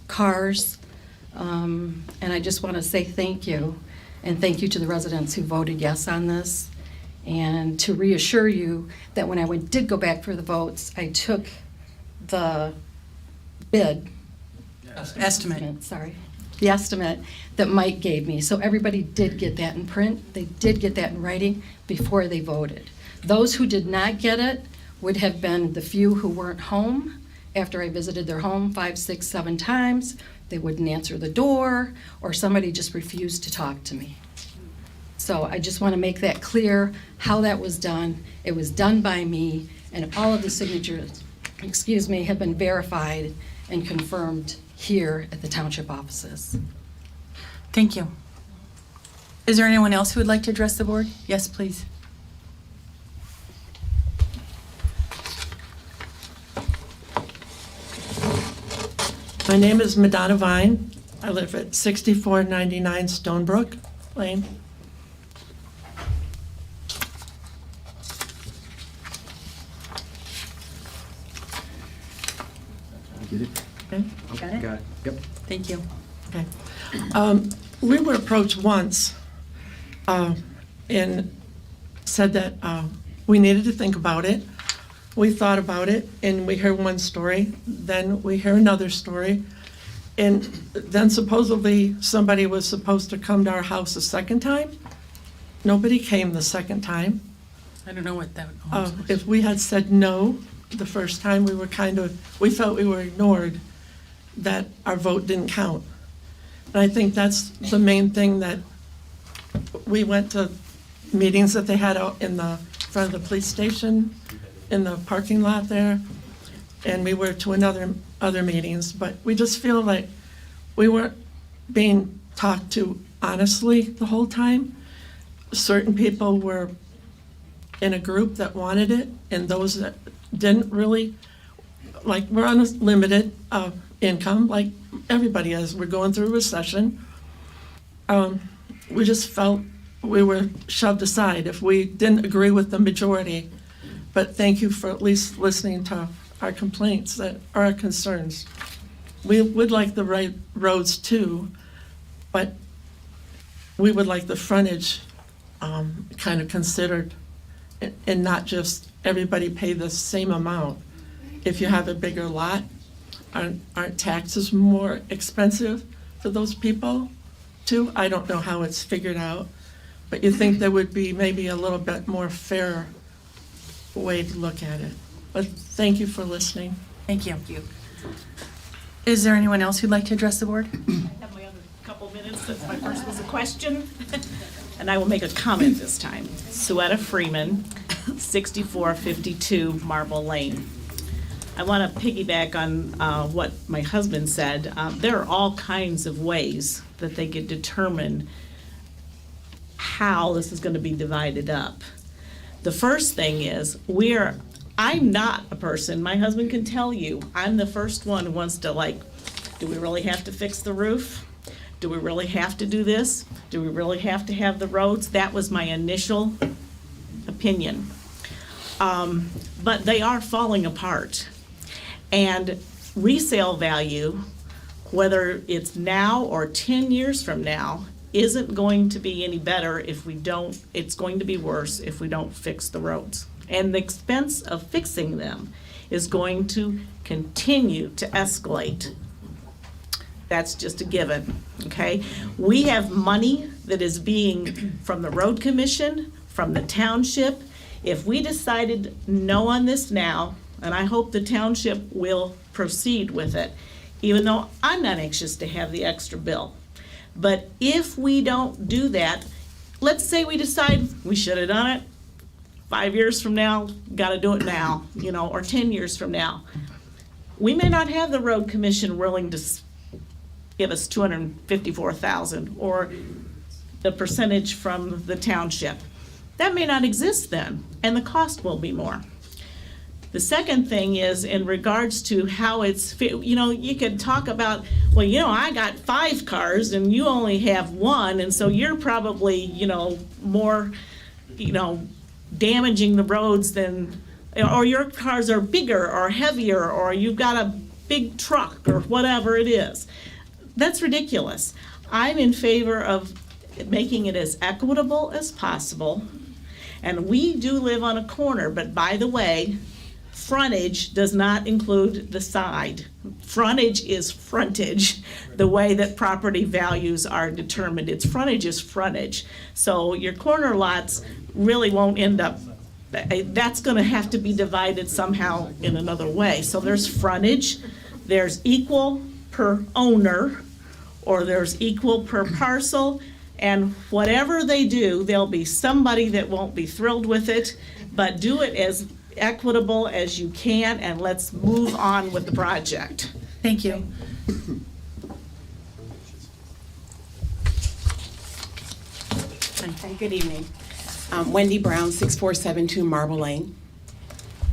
cars. And I just want to say thank you, and thank you to the residents who voted yes on this, and to reassure you that when I did go back for the votes, I took the bid. Estimate. Sorry. The estimate that Mike gave me. So everybody did get that in print. They did get that in writing before they voted. Those who did not get it would have been the few who weren't home after I visited their home 5, 6, 7 times. They wouldn't answer the door, or somebody just refused to talk to me. So I just want to make that clear how that was done. It was done by me, and all of the signatures, have been verified and confirmed here at the township offices. Thank you. Is there anyone else who would like to address the board? Yes, please. My name is Madonna Vine. I live at 6499 Stonebrook Lane. Get it? Okay. Got it? Got it. Yep. Thank you. Okay. We were approached once and said that we needed to think about it. We thought about it, and we heard one story, then we hear another story, and then supposedly somebody was supposed to come to our house a second time. Nobody came the second time. I don't know what that If we had said no the first time, we felt we were ignored, that our vote didn't count. And I think that's the main thing, that we went to meetings that they had out in the front of the police station, in the parking lot there, and we were to other meetings, but we just feel like we weren't being talked to honestly the whole time. Certain people were in a group that wanted it, and those that didn't really, like, we're on a limited income, like everybody is. We're going through a recession. We just felt we were shoved aside if we didn't agree with the majority. But thank you for at least listening to our complaints, that are our concerns. We would like the right roads too, but we would like the frontage kind of considered, and not just everybody pay the same amount. If you have a bigger lot, aren't taxes more expensive for those people too? I don't know how it's figured out, but you think there would be maybe a little bit more fair way to look at it. But thank you for listening. Thank you. Is there anyone else who'd like to address the board? I have my other couple minutes, since my first was a question, and I will make a comment this time. Suetta Freeman, 6452 Marble Lane. I want to piggyback on what my husband said. There are all kinds of ways that they could determine how this is going to be divided up. The first thing is, I'm not a person, my husband can tell you, I'm the first one who wants to, do we really have to fix the roof? Do we really have to do this? Do we really have to have the roads? That was my initial opinion. But they are falling apart. And resale value, whether it's now or 10 years from now, isn't going to be any better if we don't, it's going to be worse if we don't fix the roads. And the expense of fixing them is going to continue to escalate. That's just a given, okay? We have money that is being, from the road commission, from the township. If we decided no on this now, and I hope the township will proceed with it, even though I'm not anxious to have the extra bill. But if we don't do that, let's say we decide we should have done it 5 years from now, got to do it now, or 10 years from now. We may not have the road commission willing to give us $254,000 or the percentage from the township. That may not exist then, and the cost will be more. The second thing is in regards to how it's, you could talk about, well, I got 5 cars and you only have 1, and so you're probably, more, damaging the roads than, or your cars are bigger or heavier, or you've got a big truck or whatever it is. That's ridiculous. I'm in favor of making it as equitable as possible. And we do live on a corner, but by the way, frontage does not include the side. Frontage is frontage, the way that property values are determined. It's frontage is frontage. So your corner lots really won't end up, that's gonna have to be divided somehow in another way. So there's frontage, there's equal per owner, or there's equal per parcel, and whatever they do, there'll be somebody that won't be thrilled with it, but do it as equitable as you can, and let's move on with the project. Thank you. Hi, good evening. Wendy Brown, 6472 Marble Lane.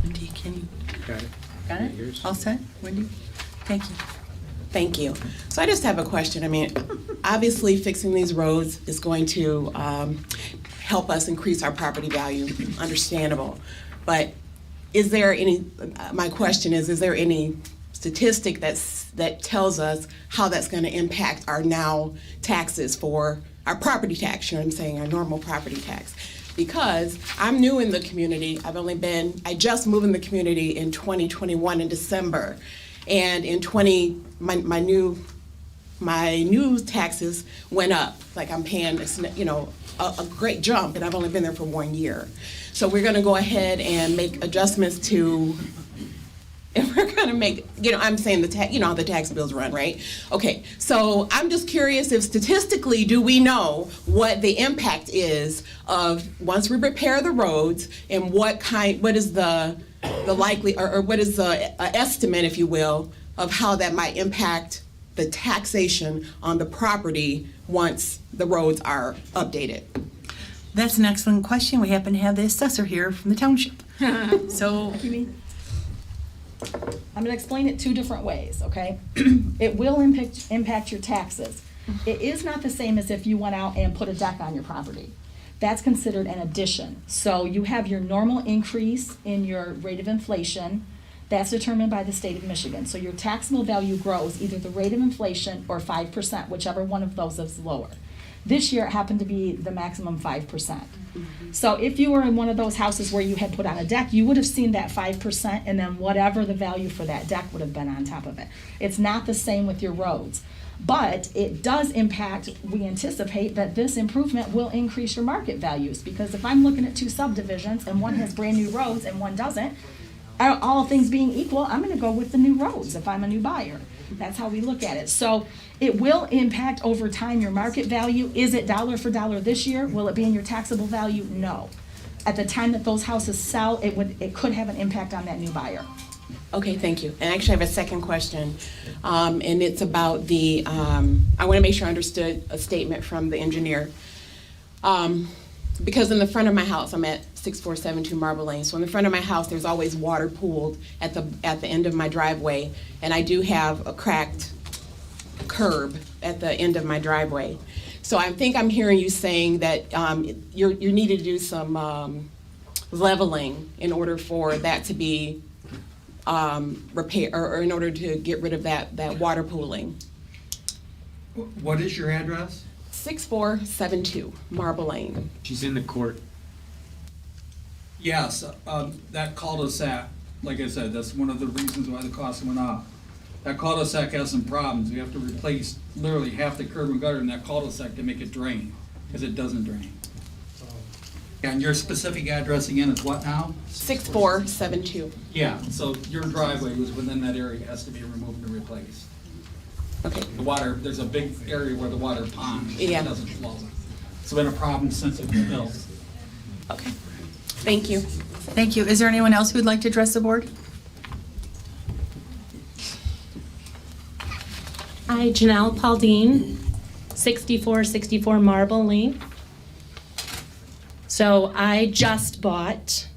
Wendy, can you? Got it. Got it? All set, Wendy? Thank you. Thank you. So I just have a question. I mean, obviously fixing these roads is going to help us increase our property value, understandable. But is there any, my question is there any statistic that tells us how that's going to impact our now taxes for our property tax, you know what I'm saying, our normal property tax? Because I'm new in the community. I just moved in the community in 2021 in December. And in my new taxes went up. Like I'm paying, a great jump, and I've only been there for 1 year. So we're gonna go ahead and make adjustments to, and we're gonna make, I'm saying how the tax bills run, right? Okay, so I'm just curious if statistically, do we know what the impact is of once we repair the roads, and what is the likely, or what is the estimate, if you will, of how that might impact the taxation on the property once the roads are updated? That's an excellent question. We happen to have the assessor here from the township. So, I'm gonna explain it 2 different ways, okay? It will impact your taxes. It is not the same as if you went out and put a deck on your property. That's considered an addition. So you have your normal increase in your rate of inflation. That's determined by the state of Michigan. So your taxable value grows either the rate of inflation or 5%, whichever one of those is lower. This year it happened to be the maximum 5%. So if you were in one of those houses where you had put on a deck, you would have seen that 5% and then whatever the value for that deck would have been on top of it. It's not the same with your roads. But it does impact, we anticipate that this improvement will increase your market values, because if I'm looking at 2 subdivisions and one has brand new roads and one doesn't, all things being equal, I'm gonna go with the new roads if I'm a new buyer. That's how we look at it. So it will impact over time your market value. Is it dollar for dollar this year? Will it be in your taxable value? No. At the time that those houses sell, it could have an impact on that new buyer. Okay, thank you. And I actually have a second question, and it's about the, I want to make sure I understood a statement from the engineer. Because in the front of my house, I'm at 6472 Marble Lane, so in the front of my house, there's always water pooled at the end of my driveway, and I do have a cracked curb at the end of my driveway. So I think I'm hearing you saying that you need to do some leveling in order for that to be repair, or in order to get rid of that water pooling. What is your address? 6472 Marble Lane. She's in the court. Yes, that cul-de-sac, like I said, that's one of the reasons why the cost went up. That cul-de-sac has some problems. We have to replace literally half the curb and gutter in that cul-de-sac to make it drain, because it doesn't drain. And your specific address again is what now? 6472. Yeah, so your driveway was within that area, has to be removed and replaced. Okay. The water, there's a big area where the water ponds, Yeah. it doesn't flow. It's been a problem since it was built. Okay, thank you. thank you. Is there anyone else who would like to address the board? Hi, Janelle Pauldine, 6464 Marble Lane. So I just bought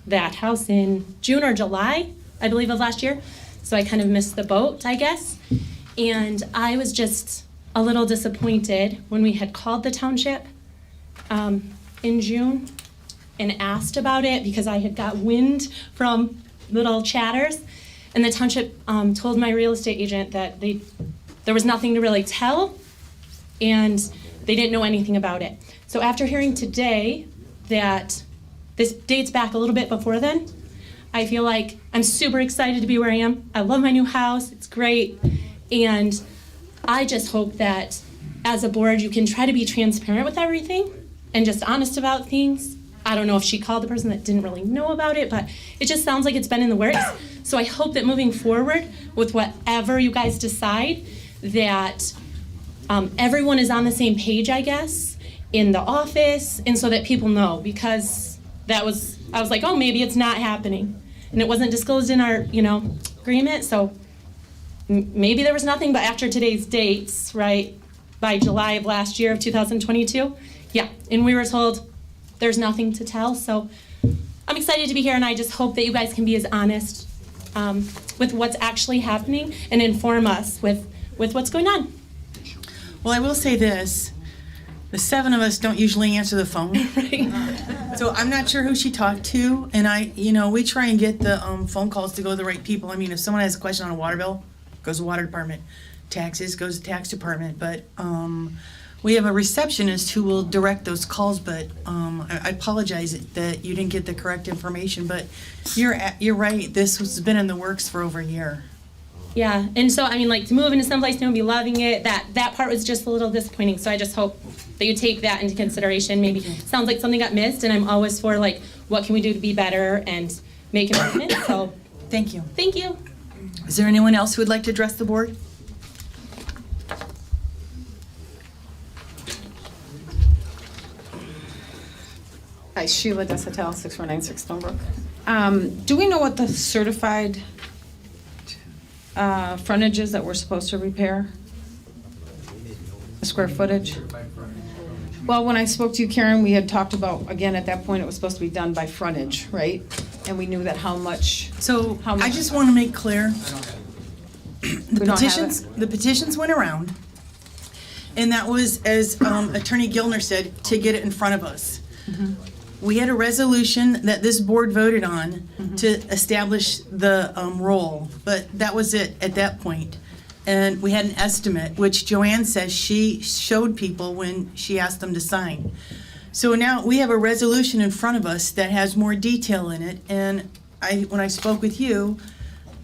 that house in June or July, I believe, of last year. So I kind of missed the boat, I guess. And I was just a little disappointed when we had called the township in June and asked about it because I had got wind from little chatters. And the township told my real estate agent that there was nothing to really tell and they didn't know anything about it. So after hearing today that this dates back a little bit before then, I feel like I'm super excited to be where I am. I love my new house, it's great. And I just hope that as a board, you can try to be transparent with everything and just honest about things. I don't know if she called the person that didn't really know about it, but it just sounds like it's been in the works. So I hope that moving forward with whatever you guys decide, that everyone is on the same page, I guess, in the office, and so that people know, because I was like, oh, maybe it's not happening. And it wasn't disclosed in our, agreement, so maybe there was nothing, but after today's dates, right, by July of last year of 2022, yeah, and we were told there's nothing to tell, so I'm excited to be here, and I just hope that you guys can be as honest with what's actually happening and inform us with what's going on. Well, I will say this, the 7 of us don't usually answer the phone. So I'm not sure who she talked to, and we try and get the phone calls to go to the right people. I mean, if someone has a question on a water bill, goes to the water department. Taxes, goes to tax department, but we have a receptionist who will direct those calls, but I apologize that you didn't get the correct information, but you're right, this has been in the works for over a year. Yeah, and so, to move into someplace new and be loving it, that part was just a little disappointing, so I just hope that you take that into consideration. Maybe it sounds like something got missed, and I'm always for, what can we do to be better and make improvements, so. Thank you. Thank you. Is there anyone else who would like to address the board? Hi, Sheila Desatel, 6496 Stonebrook. Do we know what the certified frontage is that we're supposed to repair? The square footage? Well, when I spoke to you, Karen, we had talked about, again, at that point, it was supposed to be done by frontage, right? And we knew that how much. I just want to make clear, We don't have it? the petitions went around, and that was, as Attorney Gilner said, to get it in front of us. We had a resolution that this board voted on to establish the role, but that was it at that point. And we had an estimate, which Joanne says she showed people when she asked them to sign. So now we have a resolution in front of us that has more detail in it, and when I spoke with you,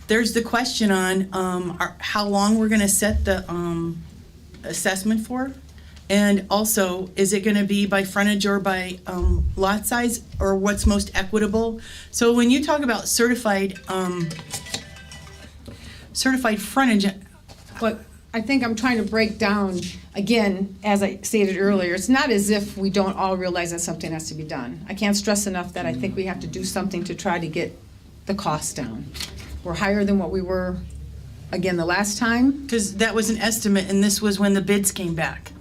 there's the question on how long we're gonna set the assessment for, and also, is it gonna be by frontage or by lot size, or what's most equitable? So when you talk about certified frontage, But I think I'm trying to break down, again, as I stated earlier, it's not as if we don't all realize that something has to be done. I can't stress enough that I think we have to do something to try to get the costs down. We're higher than what we were, again, the last time. because that was an estimate, and this was when the bids came back.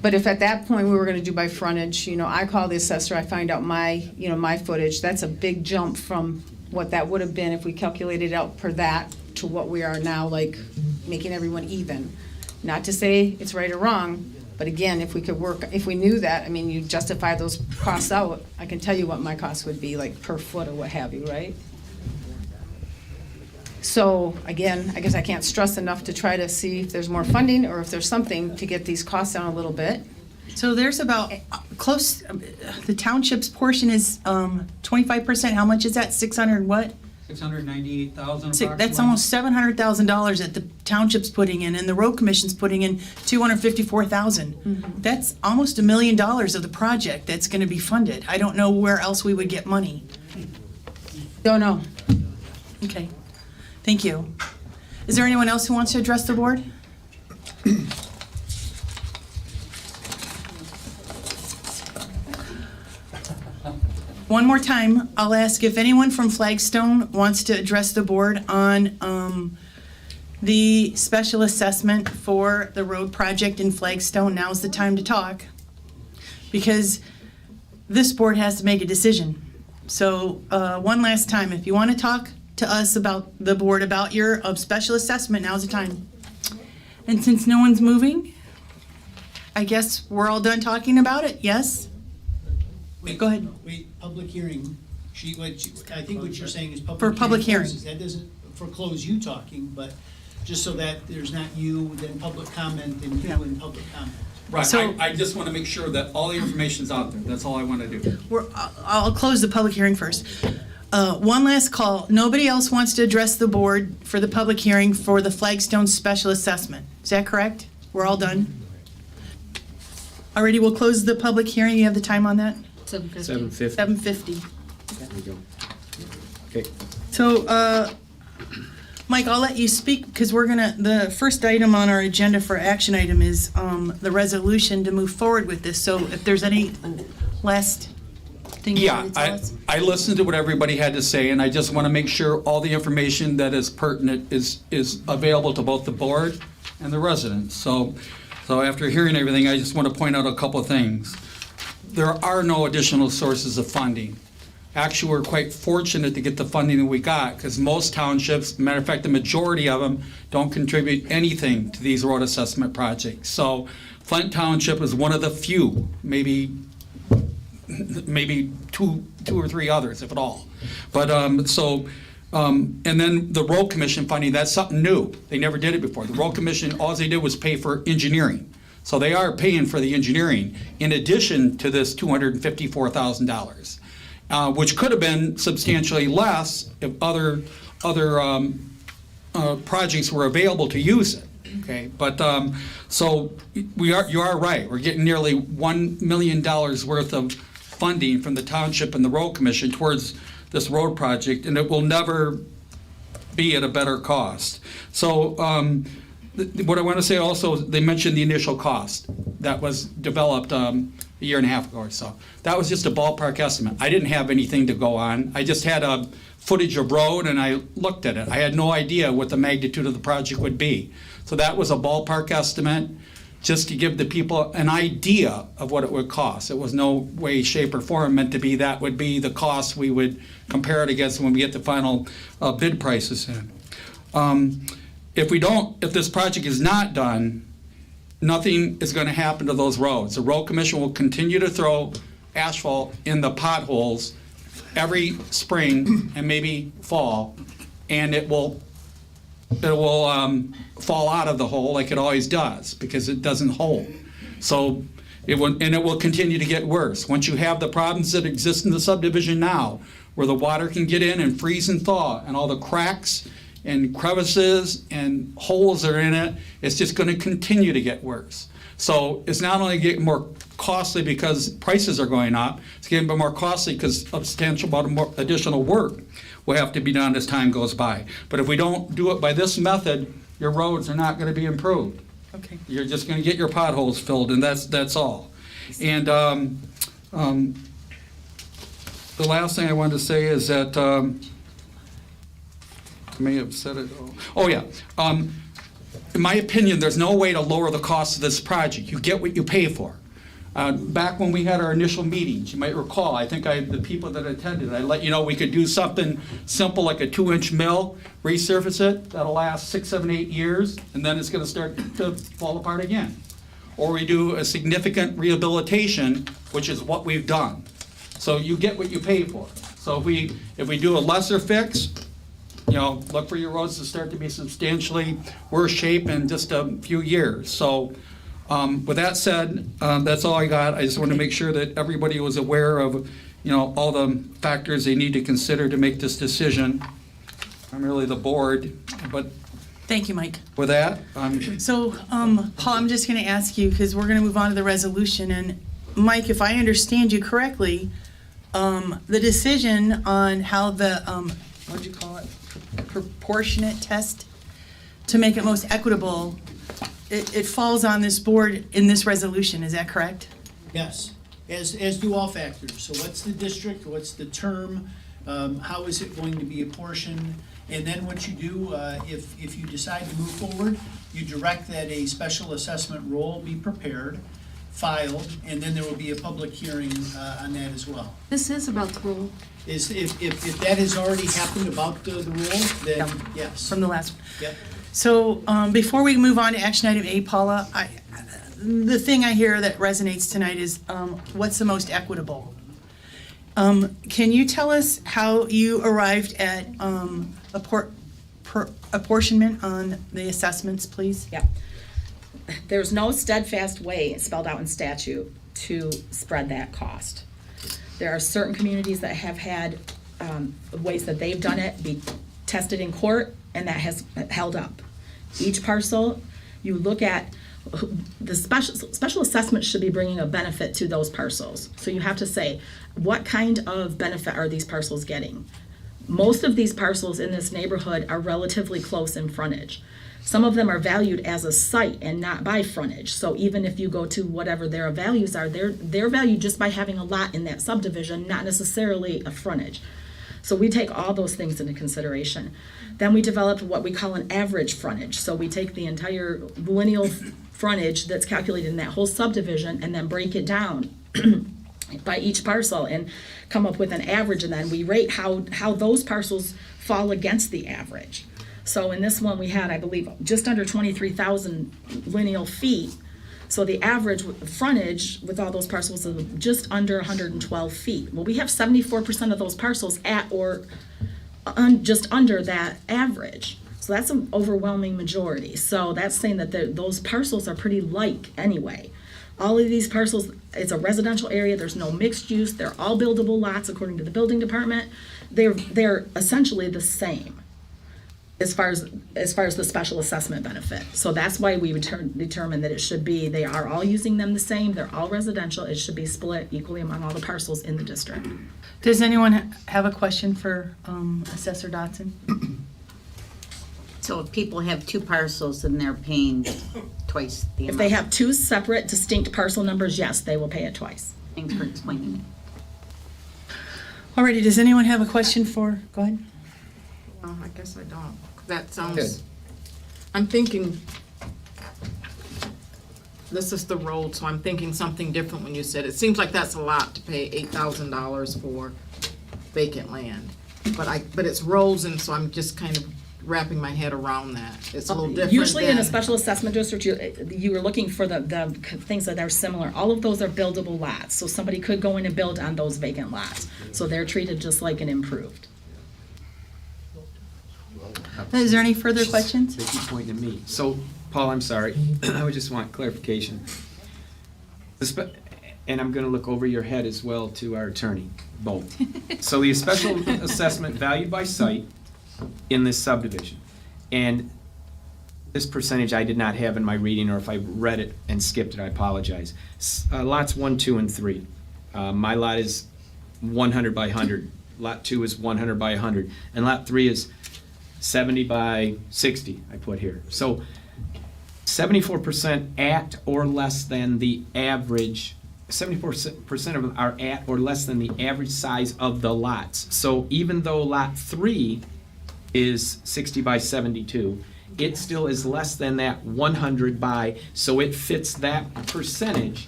But if at that point we were gonna do by frontage, I call the assessor, I find out my footage, that's a big jump from what that would have been if we calculated out per that to what we are now, making everyone even. Not to say it's right or wrong, but again, if we knew that, you justify those costs out, I can tell you what my cost would be, per foot or what have you, right? So, again, I guess I can't stress enough to try to see if there's more funding or if there's something to get these costs down a little bit. So there's about the township's portion is 25%, how much is that, 600 what? 698,000 That's approximately. almost $700,000 that the township's putting in, and the road commission's putting in $254,000. That's almost $1 million of the project that's gonna be funded. I don't know where else we would get money. Don't know. Okay, thank you. Is there anyone else who wants to address the board? One more time, I'll ask if anyone from Flagstone wants to address the board on the special assessment for the road project in Flagstone. Now's the time to talk, because this board has to make a decision. So, one last time, if you want to talk to us about the board, about your special assessment, now's the time. And since no one's moving, I guess we're all done talking about it, yes? Wait, Go ahead. Wait, public hearing. I think what you're saying is For public hearing. closes. That doesn't foreclose you talking, but just so that there's not you, then public comment, and you and public comment. Right, So- I just want to make sure that all the information's out there. That's all I want to do. I'll close the public hearing first. One last call. Nobody else wants to address the board for the public hearing for the Flagstone special assessment. Is that correct? We're all done? Alrighty, we'll close the public hearing. You have the time on that? 7:50. 7:50. There we go. Okay. So, Mike, I'll let you speak because the first item on our agenda for action item is the resolution to move forward with this. So if there's any last thing you Yeah, want to tell us? I listened to what everybody had to say, and I just want to make sure all the information that is pertinent is available to both the board and the residents. So after hearing everything, I just want to point out a couple of things. There are no additional sources of funding. Actually, we're quite fortunate to get the funding that we got, because most townships, matter of fact, the majority of them, don't contribute anything to these road assessment projects. So Flint Township is one of the few, maybe two or three others, if at all. But, and then the road commission funding, that's something new. They never did it before. The road commission, all they did was pay for engineering. So they are paying for the engineering in addition to this $254,000. Which could have been substantially less if other projects were available to use it. Okay, but so you are right. We're getting nearly $1 million worth of funding from the township and the road commission towards this road project, and it will never be at a better cost. So what I want to say also, they mentioned the initial cost that was developed a year and a half ago or so. That was just a ballpark estimate. I didn't have anything to go on. I just had a footage of road and I looked at it. I had no idea what the magnitude of the project would be. So that was a ballpark estimate, just to give the people an idea of what it would cost. It was no way, shape, or form meant to be that would be the cost we would compare it against when we get the final bid prices in. If this project is not done, nothing is going to happen to those roads. The road commission will continue to throw asphalt in the potholes every spring and maybe fall, and it will fall out of the hole like it always does because it doesn't hold. So it will continue to get worse. Once you have the problems that exist in the subdivision now, where the water can get in and freeze and thaw, and all the cracks and crevices and holes that are in it, it's just going to continue to get worse. So it's not only getting more costly because prices are going up, it's getting more costly because a substantial amount of more additional work will have to be done as time goes by. But if we don't do it by this method, your roads are not going to be improved. Okay. You're just going to get your potholes filled, and that's all. And the last thing I wanted to say is that I may have said it. Oh, yeah. In my opinion, there's no way to lower the cost of this project. You get what you pay for. Back when we had our initial meetings, you might recall, I think the people that attended, I let you know we could do something simple like a 2-inch mill, resurface it, that'll last 6, 7, 8 years, and then it's going to start to fall apart again. Or we do a significant rehabilitation, which is what we've done. So you get what you pay for. So if we do a lesser fix, look for your roads to start to be substantially worse shape in just a few years. So with that said, that's all I got. I just want to make sure that everybody was aware of, all the factors they need to consider to make this decision. I'm really the board, but Thank you, Mike. with that, So, Paul, I'm just going to ask you, because we're going to move on to the resolution, and Mike, if I understand you correctly, the decision on how the, what'd you call it? Proportionate test to make it most equitable, it falls on this board in this resolution, is that correct? Yes, as do all factors. So what's the district, what's the term, how is it going to be apportioned? And then what you do, if you decide to move forward, you direct that a special assessment roll be prepared, filed, and then there will be a public hearing on that as well. This is about the rule. is if that has already happened about the rule, then yes. From the last one. Yep. So before we move on to action item A, Paula, the thing I hear that resonates tonight is what's the most equitable? Can you tell us how you arrived at apportionment on the assessments, please? Yeah. There's no steadfast way spelled out in statute to spread that cost. There are certain communities that have had ways that they've done it be tested in court, and that has held up. Each parcel, you look at, the special assessment should be bringing a benefit to those parcels. So you have to say, what kind of benefit are these parcels getting? Most of these parcels in this neighborhood are relatively close in frontage. Some of them are valued as a site and not by frontage. So even if you go to whatever their values are, they're valued just by having a lot in that subdivision, not necessarily a frontage. So we take all those things into consideration. Then we developed what we call an average frontage. So we take the entire lineal frontage that's calculated in that whole subdivision and then break it down by each parcel and come up with an average, and then we rate how those parcels fall against the average. So in this one, we had, I believe, just under 23,000 lineal feet. So the average frontage with all those parcels is just under 112 feet. Well, we have 74% of those parcels at or just under that average. So that's an overwhelming majority. So that's saying that those parcels are pretty like anyway. All of these parcels, it's a residential area, there's no mixed use, they're all buildable lots according to the building department. They're essentially the same as far as the special assessment benefit. So that's why we would determine that it should be, they are all using them the same, they're all residential, it should be split equally among all the parcels in the district. Does anyone have a question for Assessor Dotson? So if people have two parcels and they're paying twice the amount? If they have two separate distinct parcel numbers, yes, they will pay it twice. Thanks for explaining it. Alrighty, does anyone have a question for, go ahead. Well, I guess I don't. That sounds, Good. I'm thinking, this is the road, so I'm thinking something different when you said, it seems like that's a lot to pay $8,000 for vacant land. But it's roads, and so I'm just kind of wrapping my head around that. It's a little different Usually in a than- special assessment district, you are looking for the things that are similar. All of those are buildable lots, so somebody could go in and build on those vacant lots. So they're treated just like an improved. Is there any further questions? They keep pointing at me. So, Paul, I'm sorry. I would just want clarification. And I'm going to look over your head as well to our attorney, both. So the special assessment valued by site in this subdivision. And this percentage I did not have in my reading, or if I read it and skipped it, I apologize. Lots 1, 2, and 3. My lot is 100 by 100. Lot 2 is 100 by 100. And lot 3 is 70 by 60, I put here. So 74% at or less than the average, 74% of them are at or less than the average size of the lots. So even though lot 3 is 60 by 72, it still is less than that 100 by, so it fits that percentage,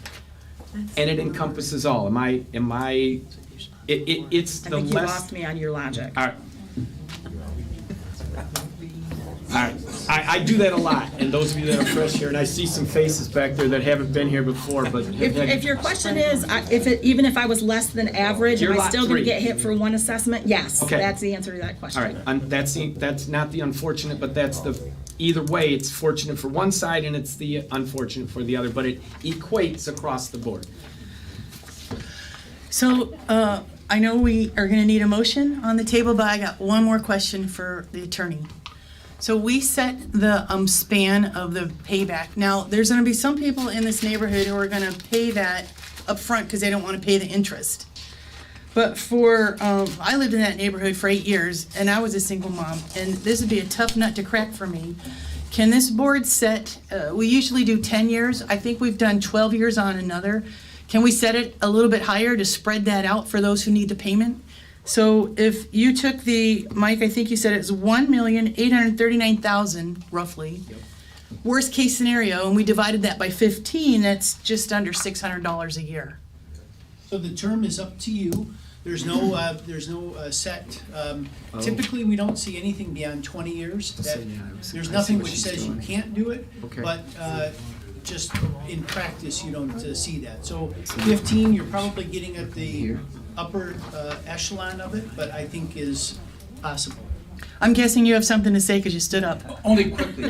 and it encompasses all. It's the I think you less. lost me on your logic. All right. All right, I do that a lot, and those of you that are fresh here, and I see some faces back there that haven't been here before, but have had. If your question is, even if I was less than average, You're am I lot still going to 3. get hit for one assessment? Yes, Okay. that's the answer to that question. All right, that's not the unfortunate, but that's either way, it's fortunate for one side and it's the unfortunate for the other, but it equates across the board. So I know we are going to need a motion on the table, but I got one more question for the attorney. So we set the span of the payback. Now, there's going to be some people in this neighborhood who are going to pay that up front because they don't want to pay the interest. But I lived in that neighborhood for 8 years, and I was a single mom, and this would be a tough nut to crack for me. Can this board set, we usually do 10 years. I think we've done 12 years on another. Can we set it a little bit higher to spread that out for those who need the payment? So if you took Mike, I think you said it was $1,839,000 roughly. Yep. Worst case scenario, and we divided that by 15, that's just under $600 a year. So the term is up to you. There's no set, typically, we don't see anything beyond 20 years. So, yeah, I see There's nothing what which she's says you doing. can't do it, Okay. but just in practice, you don't see that. So 15, you're probably getting at the upper echelon of it, but I think is possible. I'm guessing you have something to say because you stood up. Only quickly,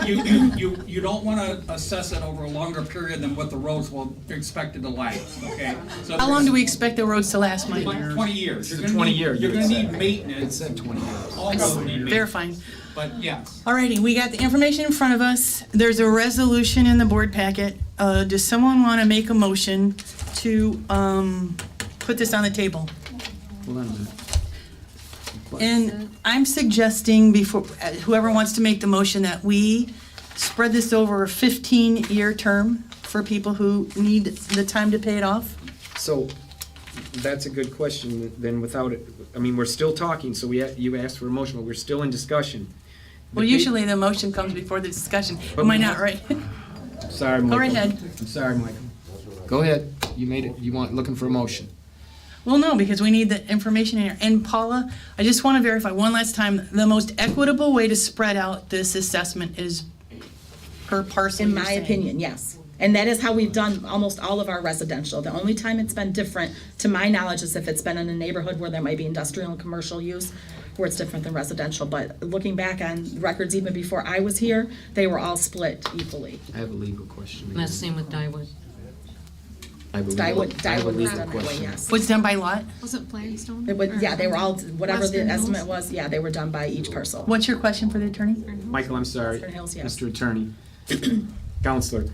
you don't want to assess it over a longer period than what the roads will expected to last, okay? So How long do we expect the roads to last, Mike? 20 years. You're It's gonna 20 need- year, You're you gonna said. need maintenance. It said 20 years. All roads need maintenance. Verifying. But yes. Alrighty, we got the information in front of us. There's a resolution in the board packet. Does someone want to make a motion to put this on the table? Hold on a minute. And I'm suggesting before, whoever wants to make the motion, that we spread this over a 15-year term for people who need the time to pay it off. So, that's a good question, then without it, I mean, we're still talking, so you asked for a motion, but we're still in discussion. Well, usually the motion comes before the discussion. But Am I we not have- right? Sorry, Michael. Go right ahead. I'm sorry, Michael. Go ahead, you made it, looking for a motion. Well, no, because we need the information in here. And Paula, I just want to verify one last time, the most equitable way to spread out this assessment is per parcel, In you're my saying? opinion, yes. And that is how we've done almost all of our residential. The only time it's been different, to my knowledge, is if it's been in a neighborhood where there might be industrial and commercial use, where it's different than residential. But looking back on records even before I was here, they were all split equally. I have a legal question. And that's the same with Dyewood. Dyewood was done that way, yes. What's done by lot? Wasn't Flagstone? It would, yeah, they were all, whatever the Western Hills? estimate was, yeah, they were done by each parcel. What's your question for the attorney? Michael, I'm sorry. Western Hills, yes. Mr. Attorney. Counselor,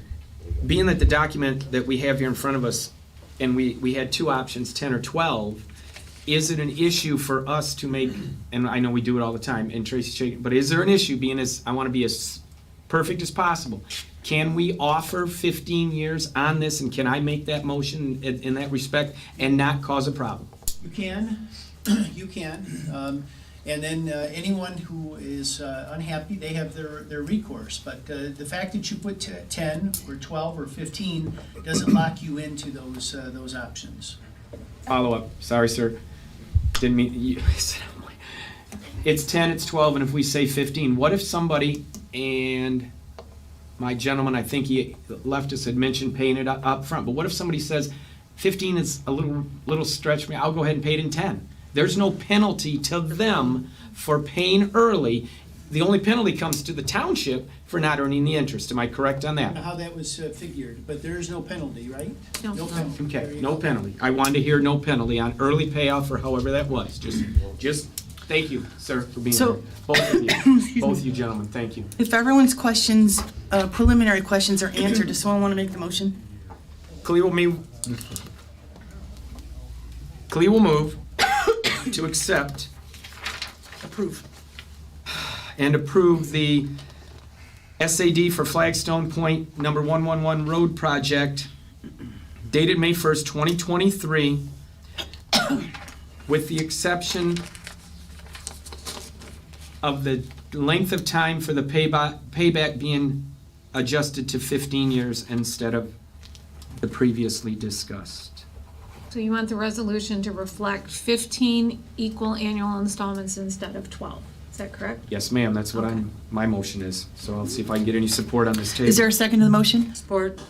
being that the document that we have here in front of us, and we had two options, 10 or 12, is it an issue for us to make, and I know we do it all the time, and Tracy's shaking, but is there an issue, being as, I want to be as perfect as possible? Can we offer 15 years on this, and can I make that motion in that respect and not cause a problem? You can, you can. And then anyone who is unhappy, they have their recourse. But the fact that you put 10 or 12 or 15 doesn't lock you into those options. Follow up, sorry, sir. Didn't mean, it's 10, it's 12, and if we say 15, what if somebody, and my gentleman, I think he left us, had mentioned paying it up front, but what if somebody says 15 is a little stretch for me, I'll go ahead and pay it in 10. There's no penalty to them for paying early. The only penalty comes to the township for not earning the interest. Am I correct on I don't that? know how that was figured, but there is no penalty, right? No. penalty. There Okay, you no go. penalty. I wanted to hear no penalty on early payoff or however that was. Just, thank you, sir, for being So- here. Both of you, both of you gentlemen, thank you. If everyone's questions, preliminary questions are answered, does someone want to make the motion? Clea will move to accept Approve. and approve the SAD for Flagstone Point Number 111 Road Project dated May 1st, 2023, with the exception of the length of time for the payback being adjusted to 15 years instead of the previously discussed. So you want the resolution to reflect 15 equal annual installments instead of 12. Is that correct? Yes, ma'am, that's what my motion is. So I'll see if I can get any support on this table. Is there a second to the motion? Support.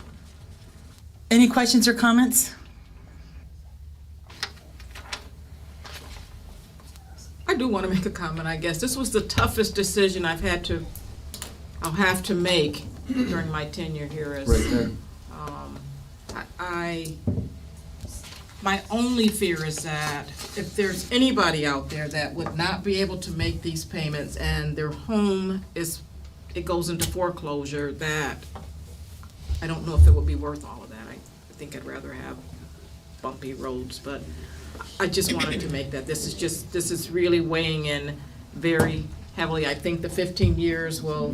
Any questions or comments? I do want to make a comment, I guess. This was the toughest decision I'll have to make during my tenure here as. Right there. My only fear is that if there's anybody out there that would not be able to make these payments and their home it goes into foreclosure, that I don't know if it would be worth all of that. I think I'd rather have bumpy roads, but I just wanted to make that. This is really weighing in very heavily. I think the 15 years will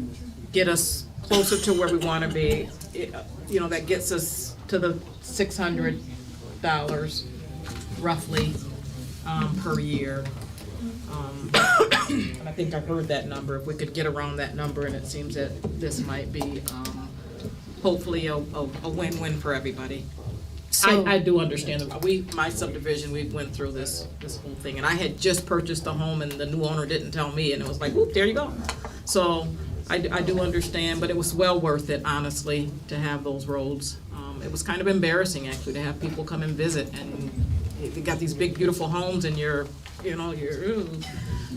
get us closer to where we want to be. That gets us to the $600 roughly per year. And I think I heard that number. If we could get around that number, and it seems that this might be hopefully a win-win for everybody. I do understand that. My subdivision, we went through this whole thing, and I had just purchased a home, and the new owner didn't tell me, and it was like, whoop, there you go. So I do understand, but it was well worth it, honestly, to have those roads. It was kind of embarrassing, actually, to have people come and visit, and you got these big, beautiful homes, and you're.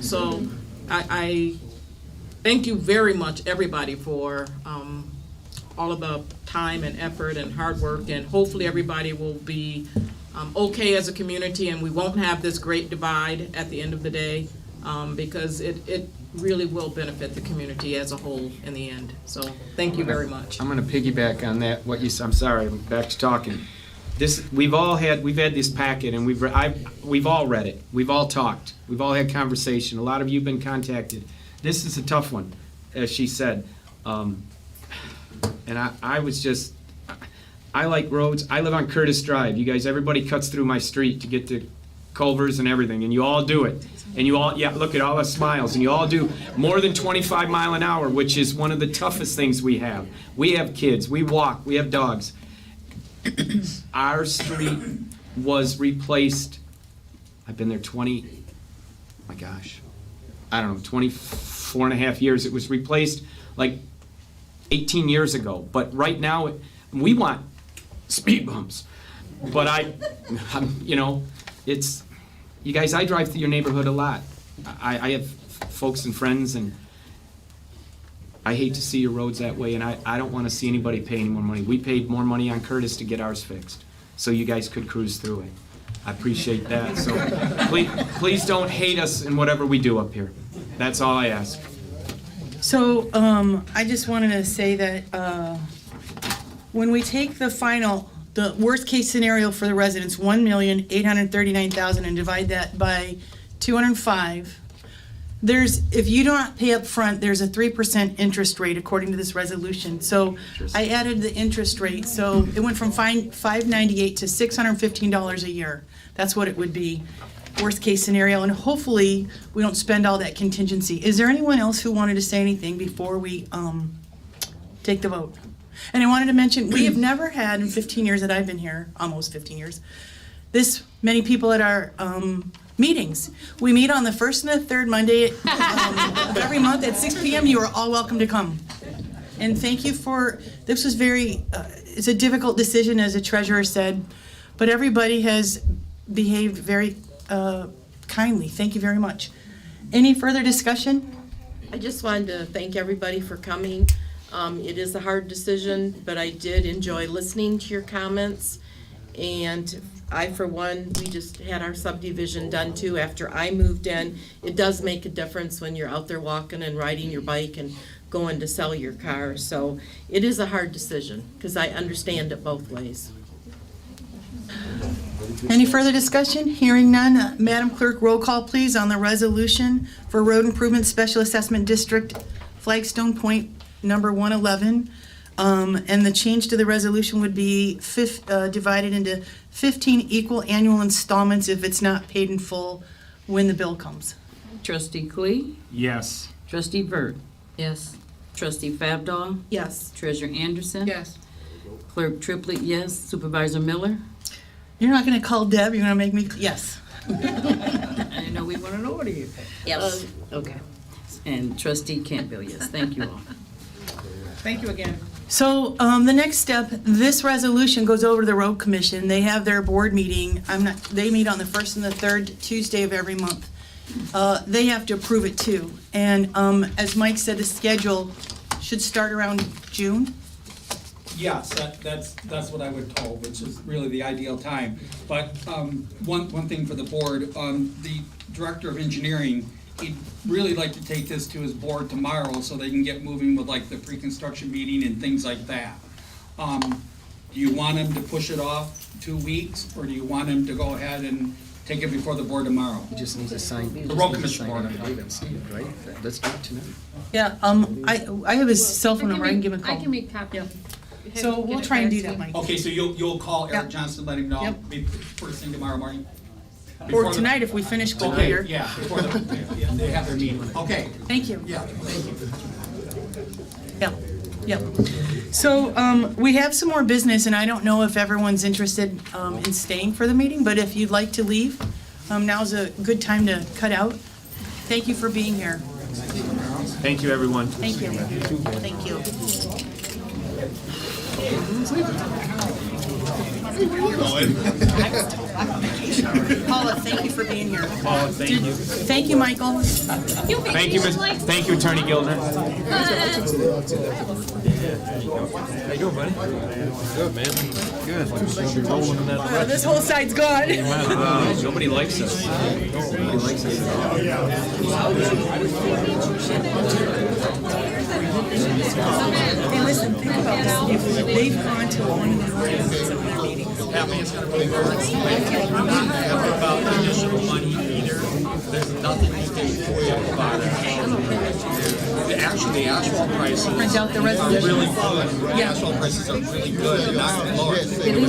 So I thank you very much, everybody, for all of the time and effort and hard work, and hopefully everybody will be okay as a community, and we won't have this great divide at the end of the day, because it really will benefit the community as a whole in the end. So thank you very much. I'm gonna piggyback on that, I'm sorry, I'm back to talking. We've had this packet, and we've all read it, we've all talked, we've all had conversation, a lot of you have been contacted. This is a tough one, as she said. And I like roads, I live on Curtis Drive, you guys, everybody cuts through my street to get to Culver's and everything, and you all do it. And you all, look at all the smiles, and you all do more than 25 mile an hour, which is one of the toughest things we have. We have kids, we walk, we have dogs. Our street was replaced, I've been there 24 and a half years. It was replaced like 18 years ago. But right now, we want speed bumps. But it's, you guys, I drive through your neighborhood a lot. I have folks and friends, and I hate to see your roads that way, and I don't want to see anybody pay any more money. We paid more money on Curtis to get ours fixed, so you guys could cruise through it. I appreciate that. So please don't hate us in whatever we do up here. That's all I ask. So I just wanted to say that when we take the worst case scenario for the residents, $1,839,000, and divide that by 205, if you do not pay up front, there's a 3% interest rate according to this resolution. So I added the interest rate, so it went from $598 to $615 a year. That's what it would be, worst case scenario, and hopefully we don't spend all that contingency. Is there anyone else who wanted to say anything before we take the vote? And I wanted to mention, we have never had in 15 years that I've been here, almost 15 years, this many people at our meetings. We meet on the first and the third Monday of every month at 6 p.m. You are all welcome to come. And thank you this was it's a difficult decision, as the treasurer said, but everybody has behaved very kindly. Thank you very much. Any further discussion? I just wanted to thank everybody for coming. It is a hard decision, but I did enjoy listening to your comments. And I, for one, we just had our subdivision done too after I moved in. It does make a difference when you're out there walking and riding your bike and going to sell your car. So it is a hard decision because I understand it both ways. Any further discussion? Hearing none. Madam Clerk, roll call please on the resolution for Road Improvement Special Assessment District, Flagstone Point number 111. And the change to the resolution would be divided into 15 equal annual installments if it's not paid in full when the bill comes. Trustee Klee? Yes. Trustee Burt? Yes. Trustee Fabdahl? Yes. Treasurer Anderson? Yes. Clerk Triplett, yes. Supervisor Miller? You're not going to call Deb, you're going to make me, yes. I didn't know we wanted to order you. Yes. Okay. And Trustee Campbell, yes. Thank you all. Thank you again. So the next step, this resolution goes over to the road commission. They have their board meeting. They meet on the first and the third Tuesday of every month. They have to approve it too. And as Mike said, the schedule should start around June. Yes, that's what I would told, which is really the ideal time. But one thing for the board, the director of engineering, he'd really like to take this to his board tomorrow so they can get moving with like the pre-construction meeting and things like that. Do you want him to push it off 2 weeks, or do you want him to go ahead and take it before the board tomorrow? You just need to sign. The road commission board. Right? Let's do it tonight. Yeah, I have his cell phone number. I can give him a call. I can make copies. So we'll try and do that, Mike. Okay, so you'll call Eric Yep. Johnson, let him know Yep. first thing tomorrow morning? Or tonight if we finish quick Okay, later. yeah, before they have their meeting. Okay. Thank you. Yeah, thank you. Yeah. Yep. So we have some more business, and I don't know if everyone's interested in staying for the meeting, but if you'd like to leave, now's a good time to cut out. Thank you for being here. Thank you, everyone. Thank you. Thank you. Paula, thank you for being here. Paula, thank you. Thank you, Michael. Thank you, thank you, Attorney Gilder. How you doing, buddy? Good, man. Good. This whole side's gone. Nobody likes us. Nobody likes us at all. Hey, listen, think about this. If they've gone to one of the meetings, about additional money either. There's nothing you can do about it. Actually, the asphalt prices Print out the are resolution. really good. The Yeah. asphalt prices are really good. They're not lower. It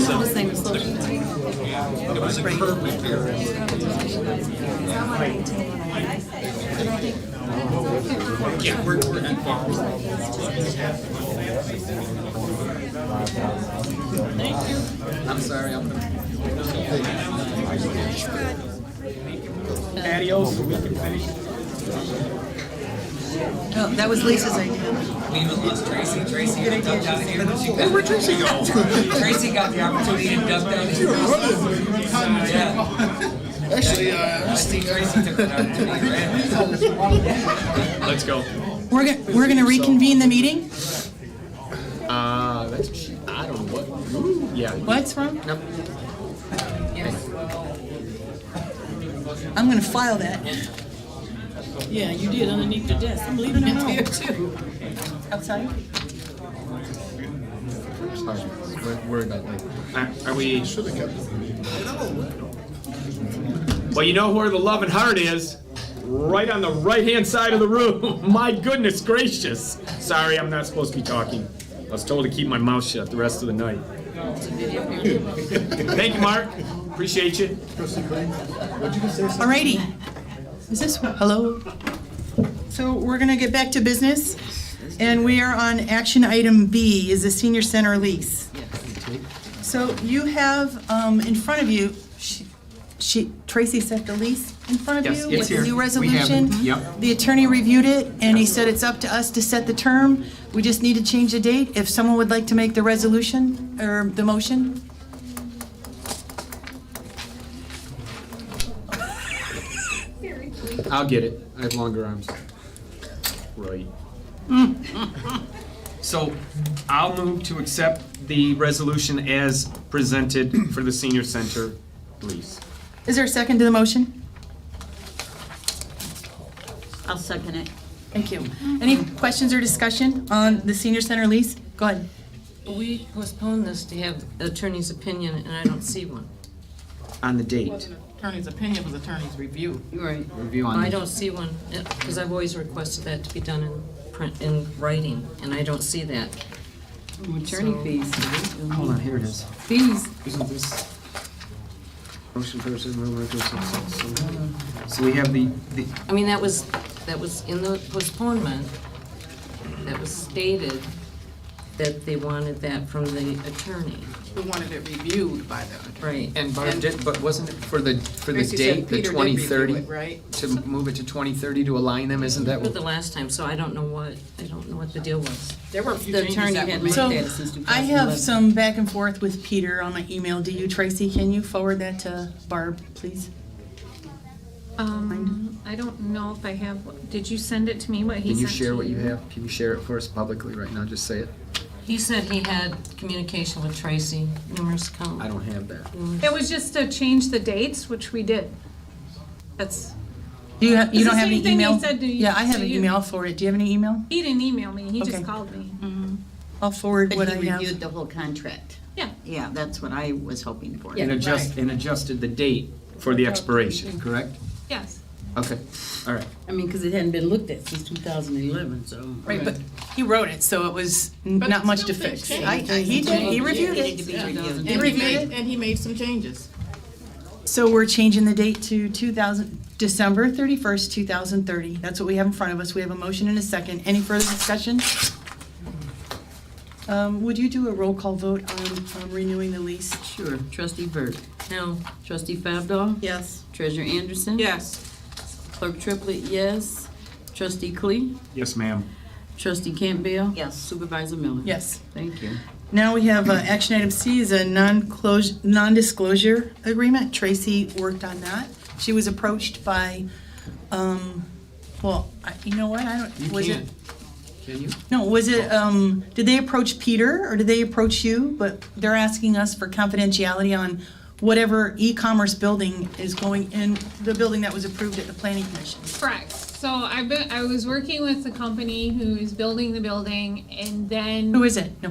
was a curb repair. Yeah, we're at farm. Thank you. I'm sorry. Patios, so we can finish. Oh, that was Lisa's idea. Tracy Good jumped out of here. idea. Where'd Tracy go? Tracy got the opportunity to dump out of here. Yeah. Actually, Steve Tracy took the opportunity. Let's go. We're gonna reconvene the meeting. That's, I don't know what. Yeah. What's wrong? Nope. I'm gonna file that. Yeah, you did underneath the desk. I'm leaving it here too. Outside? Worry about that. Are we? Well, you know where the love and heart is? Right on the right-hand side of the room. My goodness gracious. Sorry, I'm not supposed to be talking. I was told to keep my mouth shut the rest of the night. Thank you, Mark. Appreciate you. Alrighty. Is this, hello? So we're gonna get back to business, and we are on action item B, is the senior center lease. So you have in front of you, Tracy set the lease in front of Yes, you it's with the here. new We have it. resolution. Yep. The attorney reviewed it, and he said it's up to us to set the term. We just need to change the date. If someone would like to make the resolution, or the motion? I'll get it. I have longer arms. Right. So I'll move to accept the resolution as presented for the senior center lease. Is there a second to the motion? I'll second it. Thank you. Any questions or discussion on the senior center lease? Go ahead. We postponed this to have attorney's opinion, and I don't see one. On the date. Attorney's opinion was attorney's review. Right. Review on I the- don't see one, because I've always requested that to be done in print, in writing, and I don't see that. Attorney So- fees. Hold on, here it is. Fees. Isn't this? Motion for so we have the, I mean, that was in the postponement, that was stated that they wanted that from the attorney. We wanted it reviewed by the attorney. Right. and Barb did, but wasn't it for the Tracy said date, the Peter did review 2030? it, right? To move it to 2030 to align them, isn't that For what? the last time, so I don't know what the deal was. There were a few The changes attorney that were had made. made So, that since I have 2011. some back and forth with Peter on my email. Do you, Tracy? Can you forward that to Barb, please? I don't know if I have, did you send it to me, what he Can sent you to share what you have? Can you share it for us publicly right now? Just say it. He said he had communication with Tracy numerous times. I don't have that. It was just to change the dates, which we did. That's, You It's don't the have same any thing he email? said to you- Yeah, I have to an you. email. I'll forward it. Do you have any email? he didn't email me, he Okay. just called me. I'll forward what I But he have. reviewed the whole contract. Yeah. Yeah, that's what I was hoping for. And adjusted the date for the expiration, correct? Yes. Okay, all right. I mean, because it hadn't been looked at since 2011, so. Right, but he wrote it, so it was not much to fix. He did, he reviewed it. He reviewed it. And he made some changes. So we're changing the date to December 31st, 2030. That's what we have in front of us. We have a motion and a second. Any further discussion? Would you do a roll call vote on renewing the lease? Sure. Trustee Burt. No. Trustee Fabdal. Yes. Treasurer Anderson. Yes. Clerk Triplett, yes. Trustee Clee. Yes, ma'am. Trustee Campbell. Yes. Supervisor Miller. Yes. Thank you. Now we have action item C is a non-disclosure agreement. Tracy worked on that. She was approached by, you know what, I don't, You was can. it? Can you? No, was it, did they approach Peter or did they approach you? But they're asking us for confidentiality on whatever e-commerce building is going in, the building that was approved at the planning commission. Correct. So I was working with the company who is building the building, and then. Who is it? No.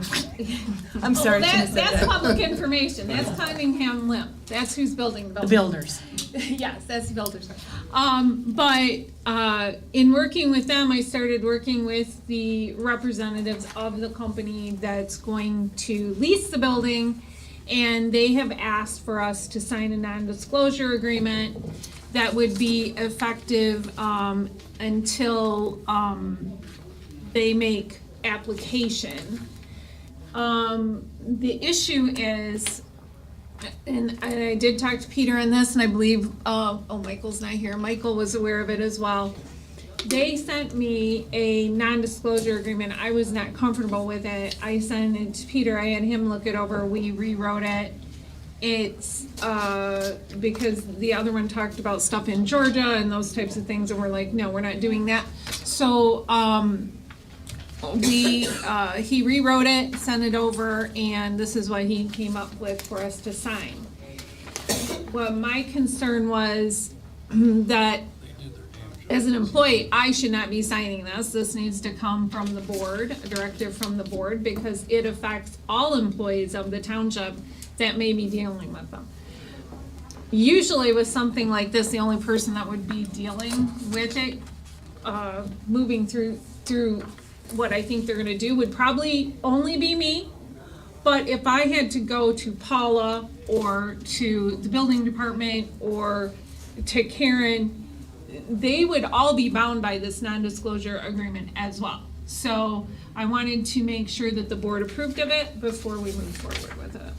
I'm sorry. I shouldn't have said That's that. public information. That's Cunningham Limb. That's who's building the The building. builders. Yes, that's the builders. But in working with them, I started working with the representatives of the company that's going to lease the building, and they have asked for us to sign a non-disclosure agreement that would be effective until they make application. The issue is, and I did talk to Peter on this, and I believe, Michael's not here, Michael was aware of it as well. They sent me a non-disclosure agreement. I was not comfortable with it. I sent it to Peter, I had him look it over, we rewrote it. It's because the other one talked about stuff in Georgia and those types of things, and we're like, no, we're not doing that. So he rewrote it, sent it over, and this is what he came up with for us to sign. Well, my concern was that as an employee, I should not be signing this. This needs to come from the board, a directive from the board, because it affects all employees of the township that may be dealing with them. Usually with something like this, the only person that would be dealing with it, moving through what I think they're gonna do would probably only be me. But if I had to go to Paula or to the building department or to Karen, they would all be bound by this non-disclosure agreement as well. So I wanted to make sure that the board approved of it before we move forward with it.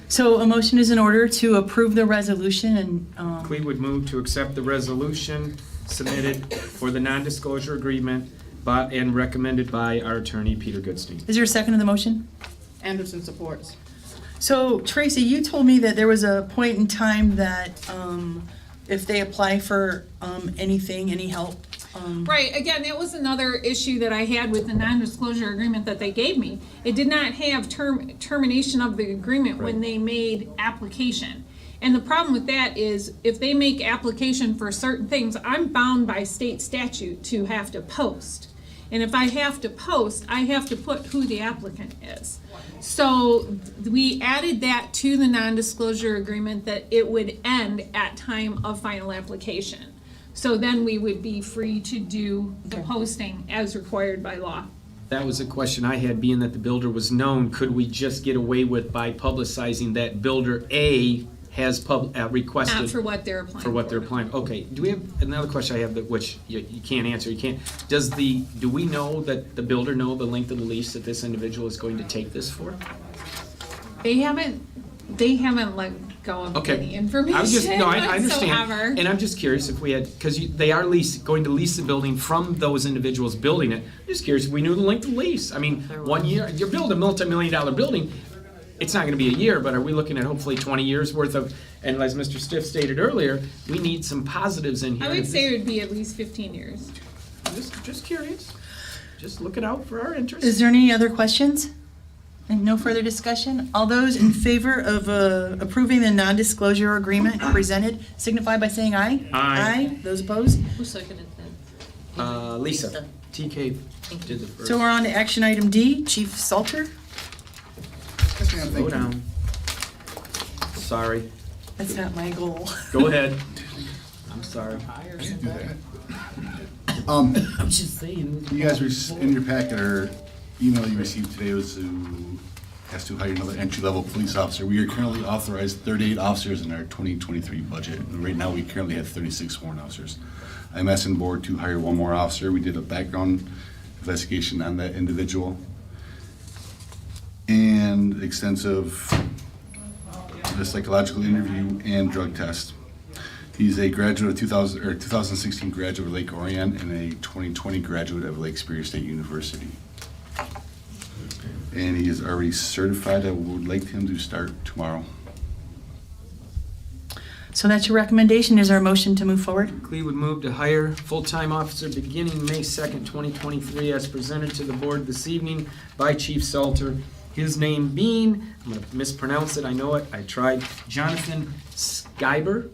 So a motion is in order to approve the resolution and, We would move to accept the resolution submitted for the non-disclosure agreement and recommended by our attorney, Peter Goodstein. is there a second to the motion? Anderson supports. So Tracy, you told me that there was a point in time that if they apply for anything, any help. Right, again, that was another issue that I had with the non-disclosure agreement that they gave me. It did not have termination of the agreement when they made application. And the problem with that is if they make application for certain things, I'm bound by state statute to have to post. And if I have to post, I have to put who the applicant is. So we added that to the non-disclosure agreement that it would end at time of final application. So then we would be free to do the posting as required by law. That was a question I had, being that the builder was known, could we just get away with by publicizing that builder A has requested? Not for what they're applying For what they're applying, okay. Do we have, another question I have that, which you can't answer, do we know that the builder know the length of the lease that this individual is going to take this for? They haven't let go of Okay. any information I understand. whatsoever. And I'm just curious if we had, because they are going to lease the building from those individuals building it. I'm just curious if we knew the length of the lease. I mean, 1 year, you're building a multi-million-dollar building, it's not gonna be a year, but are we looking at hopefully 20 years worth of, and as Mr. Stiff stated earlier, we need some positives in here. I would say it would be at least 15 years. Just curious. Just look it out for our interest. Is there any other questions? And no further discussion? All those in favor of approving the non-disclosure agreement presented signify by saying aye. Aye. Those opposed? Who seconded that? Lisa, TK did the first. So we're on to action item D, Chief Salter. Slow down. Sorry. That's not my goal. Go ahead. I'm sorry. I'm just saying. You guys, in your packet, or email you received today was has to hire another entry-level police officer. We are currently authorized 38 officers in our 2023 budget. And right now, we currently have 36 sworn officers. I'm asking the board to hire one more officer. We did a background investigation on that individual. and extensive psychological interview and drug test. He's a graduate of 2016 graduate of Lake Orion and a 2020 graduate of Lake Superior State University. And he is already certified. I would like him to start tomorrow. So that's your recommendation. Is there a motion to move forward? Cleve would move to hire full-time officer beginning May 2nd, 2023, as presented to the board this evening by Chief Salter. His name being, I'm going to mispronounce it, I know it, I tried, Jonathan Skibber?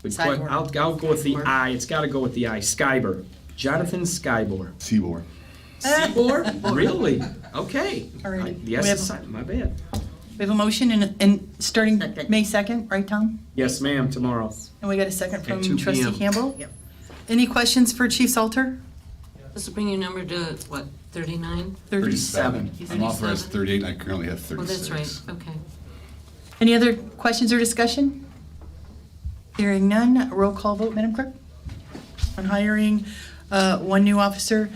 But Skybor. I'll go with the I, it's got to go with the I, Skybor. Jonathan Skybor. Seaboard. Seaboard? Really? Okay. All right. Yes, We have- it's- my bad. We have a motion and starting May 2nd, right, Tom? Yes, ma'am, tomorrow. And we got a second from 2 trustee p.m. Campbell? Yep. Any questions for Chief Salter? This will bring your number to, what, 39? 37. I'm authorized 38. I currently have Oh, 36. that's right, okay. Any other questions or discussion? Hearing none, roll call vote, Madam Clerk? On hiring one new officer,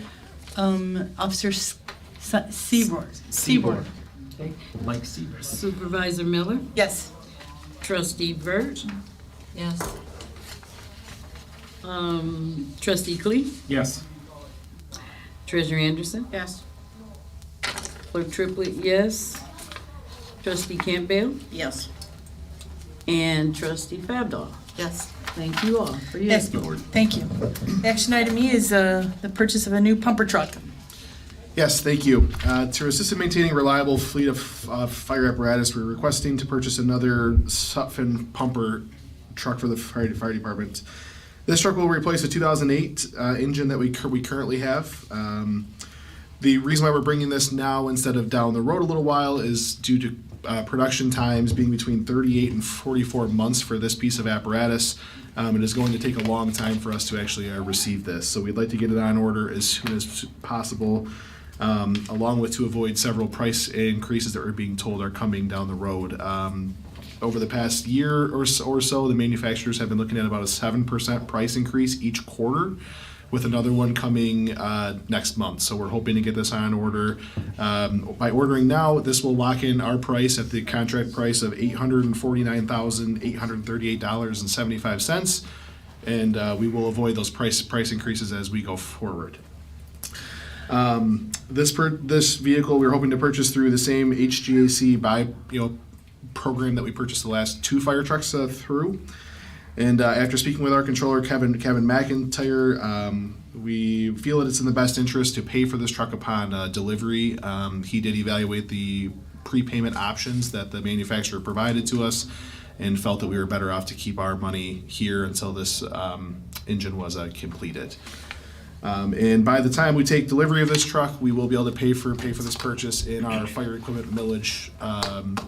Officer Seaboard. Okay. Mike Seaboard. Supervisor Miller? Yes. Trustee Burt? Yes. Trustee Cleve? Yes. Treasurer Anderson? Yes. Clerk Triplett, yes. Trustee Campbell? Yes. And Trustee Fabdal? Yes. Thank you all for your Yes, thank you. Action item E is the purchase of a new pumper truck. Yes, thank you. To assist in maintaining a reliable fleet of fire apparatus, we're requesting to purchase another Sutphen pumper truck for the fire department. This truck will replace a 2008 engine that we currently have. The reason why we're bringing this now instead of down the road a little while is due to production times being between 38 and 44 months for this piece of apparatus. It is going to take a long time for us to actually receive this. So we'd like to get it on order as soon as possible, along with to avoid several price increases that we're being told are coming down the road. Over the past year or so, the manufacturers have been looking at about a 7% price increase each quarter, with another one coming next month. So we're hoping to get this on order. By ordering now, this will lock in our price at the contract price of $849,838.75, and we will avoid those price increases as we go forward. This vehicle we're hoping to purchase through the same HGAC program that we purchased the last 2 fire trucks through. And after speaking with our controller, Kevin McIntyre, we feel that it's in the best interest to pay for this truck upon delivery. He did evaluate the prepayment options that the manufacturer provided to us and felt that we were better off to keep our money here until this engine was completed. And by the time we take delivery of this truck, we will be able to pay for this purchase in our fire equipment millage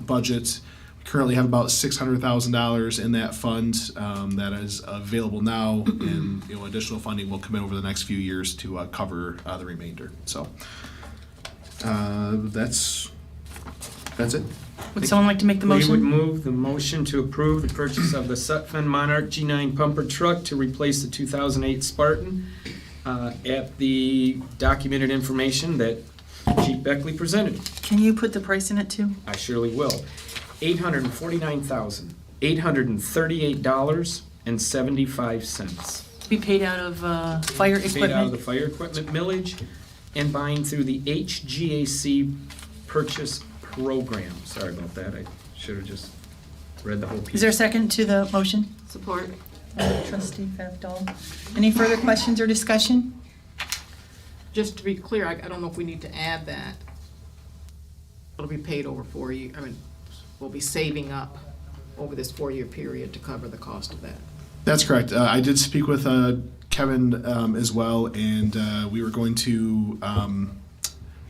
budget. We currently have about $600,000 in that fund that is available now, and additional funding will come in over the next few years to cover the remainder. So that's it. Would someone like to make the We would motion? move the motion to approve the purchase of the Sutphen Monarch G9 pumper truck to replace the 2008 Spartan at the documented information that Chief Beckley presented. Can you put the price in it too? I surely will. $849,838.75. Be paid out of fire Paid out of the equipment? fire equipment millage and buying through the HGAC purchase program. Sorry about that. I should have just read the whole piece. Is there a second to the motion? Support. Trustee Fafdal. Any further questions or discussion? Just to be clear, I don't know if we need to add that. It'll be paid over 4 years, we'll be saving up over this 4-year period to cover the cost of that. That's correct. I did speak with Kevin as well, and we were going to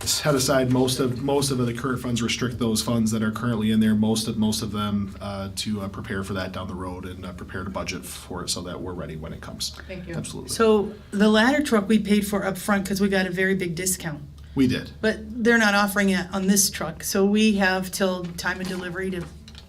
set aside most of the current funds, restrict those funds that are currently in there, most of them to prepare for that down the road and prepare to budget for it so that we're ready when it comes. Thank you. Absolutely. So the ladder truck we paid for up front because we got a very big discount. We did. But they're not offering it on this truck, so we have till time of delivery to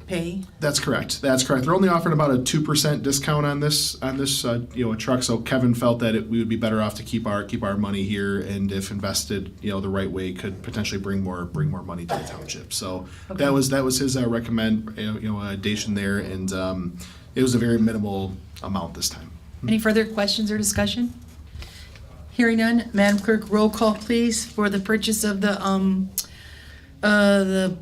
pay. That's correct. That's correct. They're only offering about a 2% discount on this a truck. So Kevin felt that we would be better off to keep our money here, and if invested, the right way, could potentially bring more money to the township. So Okay. that was his recommendation there, and it was a very minimal amount this time. Any further questions or discussion? Hearing none, Madam Clerk, roll call, please, for the purchase of the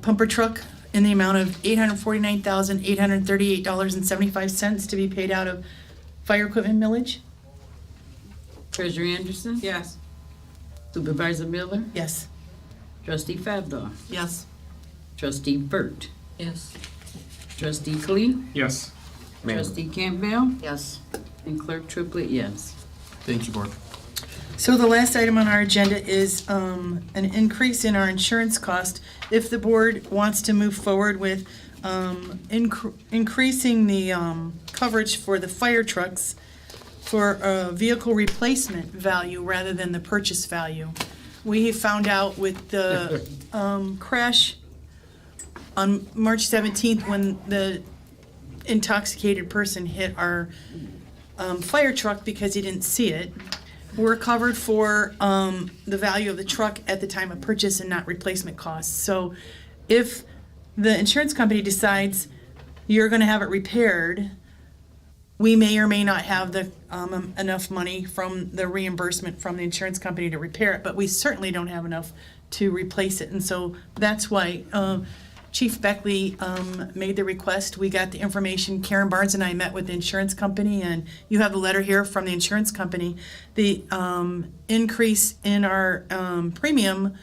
pumper truck in the amount of $849,838.75 to be paid out of fire equipment millage. Treasurer Anderson? Yes. Supervisor Miller? Yes. Trustee Fabdo? Yes. Trustee Burt? Yes. Trustee Klee? Yes. Ma'am. Trustee Campbell? Yes. And Clerk Triplett, yes. Thank you, Board. So the last item on our agenda is an increase in our insurance cost. If the board wants to move forward with increasing the coverage for the fire trucks for a vehicle replacement value rather than the purchase value. We found out with the crash on March 17th when the intoxicated person hit our fire truck because he didn't see it. We're covered for the value of the truck at the time of purchase and not replacement costs. So if the insurance company decides you're going to have it repaired, we may or may not have the enough money from the reimbursement from the insurance company to repair it, but we certainly don't have enough to replace it. And so that's why Chief Beckley made the request. We got the information. Karen Barnes and I met with the insurance company, and you have the letter here from the insurance company. The increase in our premium,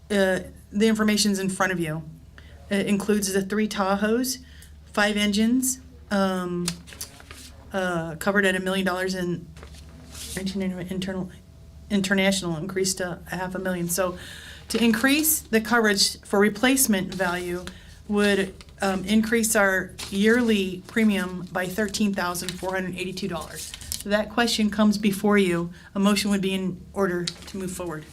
the information's in front of you. It includes the 3 Tahoes, 5 engines, covered at $1 million, and international increased to $500,000. So to increase the coverage for replacement value would increase our yearly premium by $13,482. So that question comes before you. A motion would be in order to move forward.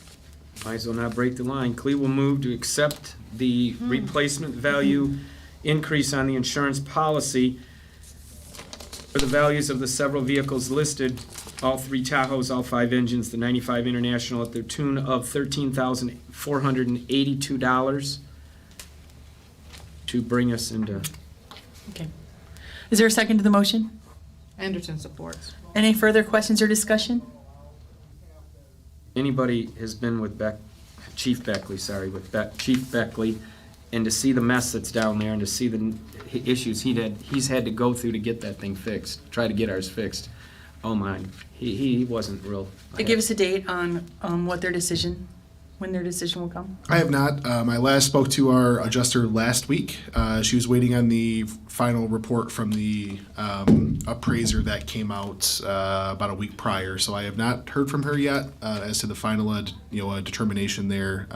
Might as well not break the line. Clee will move to accept the replacement value increase on the insurance policy for the values of the several vehicles listed, all 3 Tahoes, all 5 engines, the 95 International at the tune of $13,482 to bring us into. Okay. Is there a second to the motion? Anderson supports. Any further questions or discussion? Anybody has been with Chief Beckley, Chief Beckley, and to see the mess that's down there and to see the issues he's had to go through to get that thing fixed, try to get ours fixed. Oh my, he wasn't real. Give us a date on when their decision will come. I have not. I last spoke to our adjuster last week. She was waiting on the final report from the appraiser that came out about a week prior. So I have not heard from her yet as to the final determination there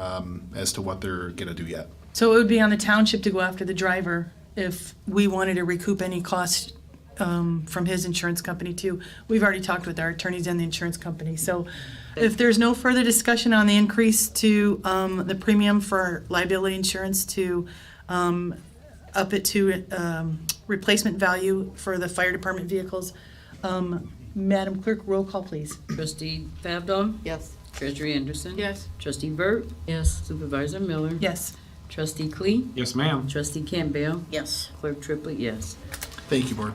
as to what they're gonna do yet. So it would be on the township to go after the driver if we wanted to recoup any costs from his insurance company too. We've already talked with our attorneys and the insurance company. So if there's no further discussion on the increase to the premium for liability insurance to up it to replacement value for the fire department vehicles, Madam Clerk, roll call, please. Trustee Fabdo? Yes. Treasurer Anderson? Yes. Trustee Burt? Yes. Supervisor Miller? Yes. Trustee Klee? Yes, ma'am. Trustee Campbell? Yes. Clerk Triplett, yes. Thank you, Board.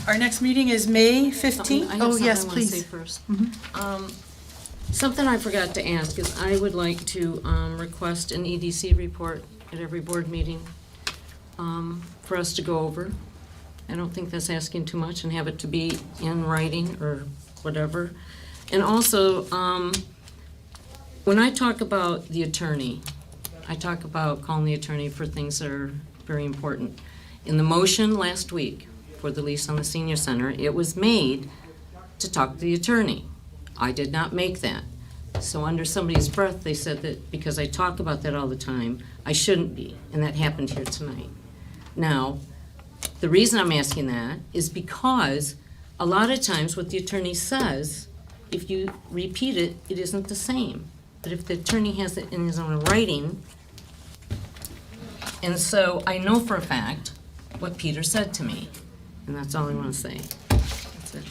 Our next meeting is May 15th. I have Oh, something yes, I wanna please. say first. Something I forgot to ask is I would like to request an EDC report at every board meeting for us to go over. I don't think that's asking too much, and have it to be in writing or whatever. And also, when I talk about the attorney, I talk about calling the attorney for things that are very important. In the motion last week for the lease on the senior center, it was made to talk to the attorney. I did not make that. So under somebody's breath, they said that because I talk about that all the time, I shouldn't be, and that happened here tonight. Now, the reason I'm asking that is because a lot of times what the attorney says, if you repeat it, it isn't the same. But if the attorney has it in his own writing, and so I know for a fact what Peter said to me. And that's all I want to say. That's it.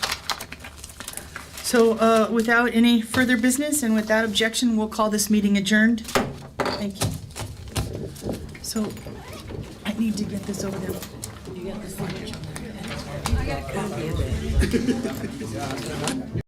So without any further business and without objection, we'll call this meeting adjourned. Thank you. So I need to get this over there. You got the signature. I got a copy of it.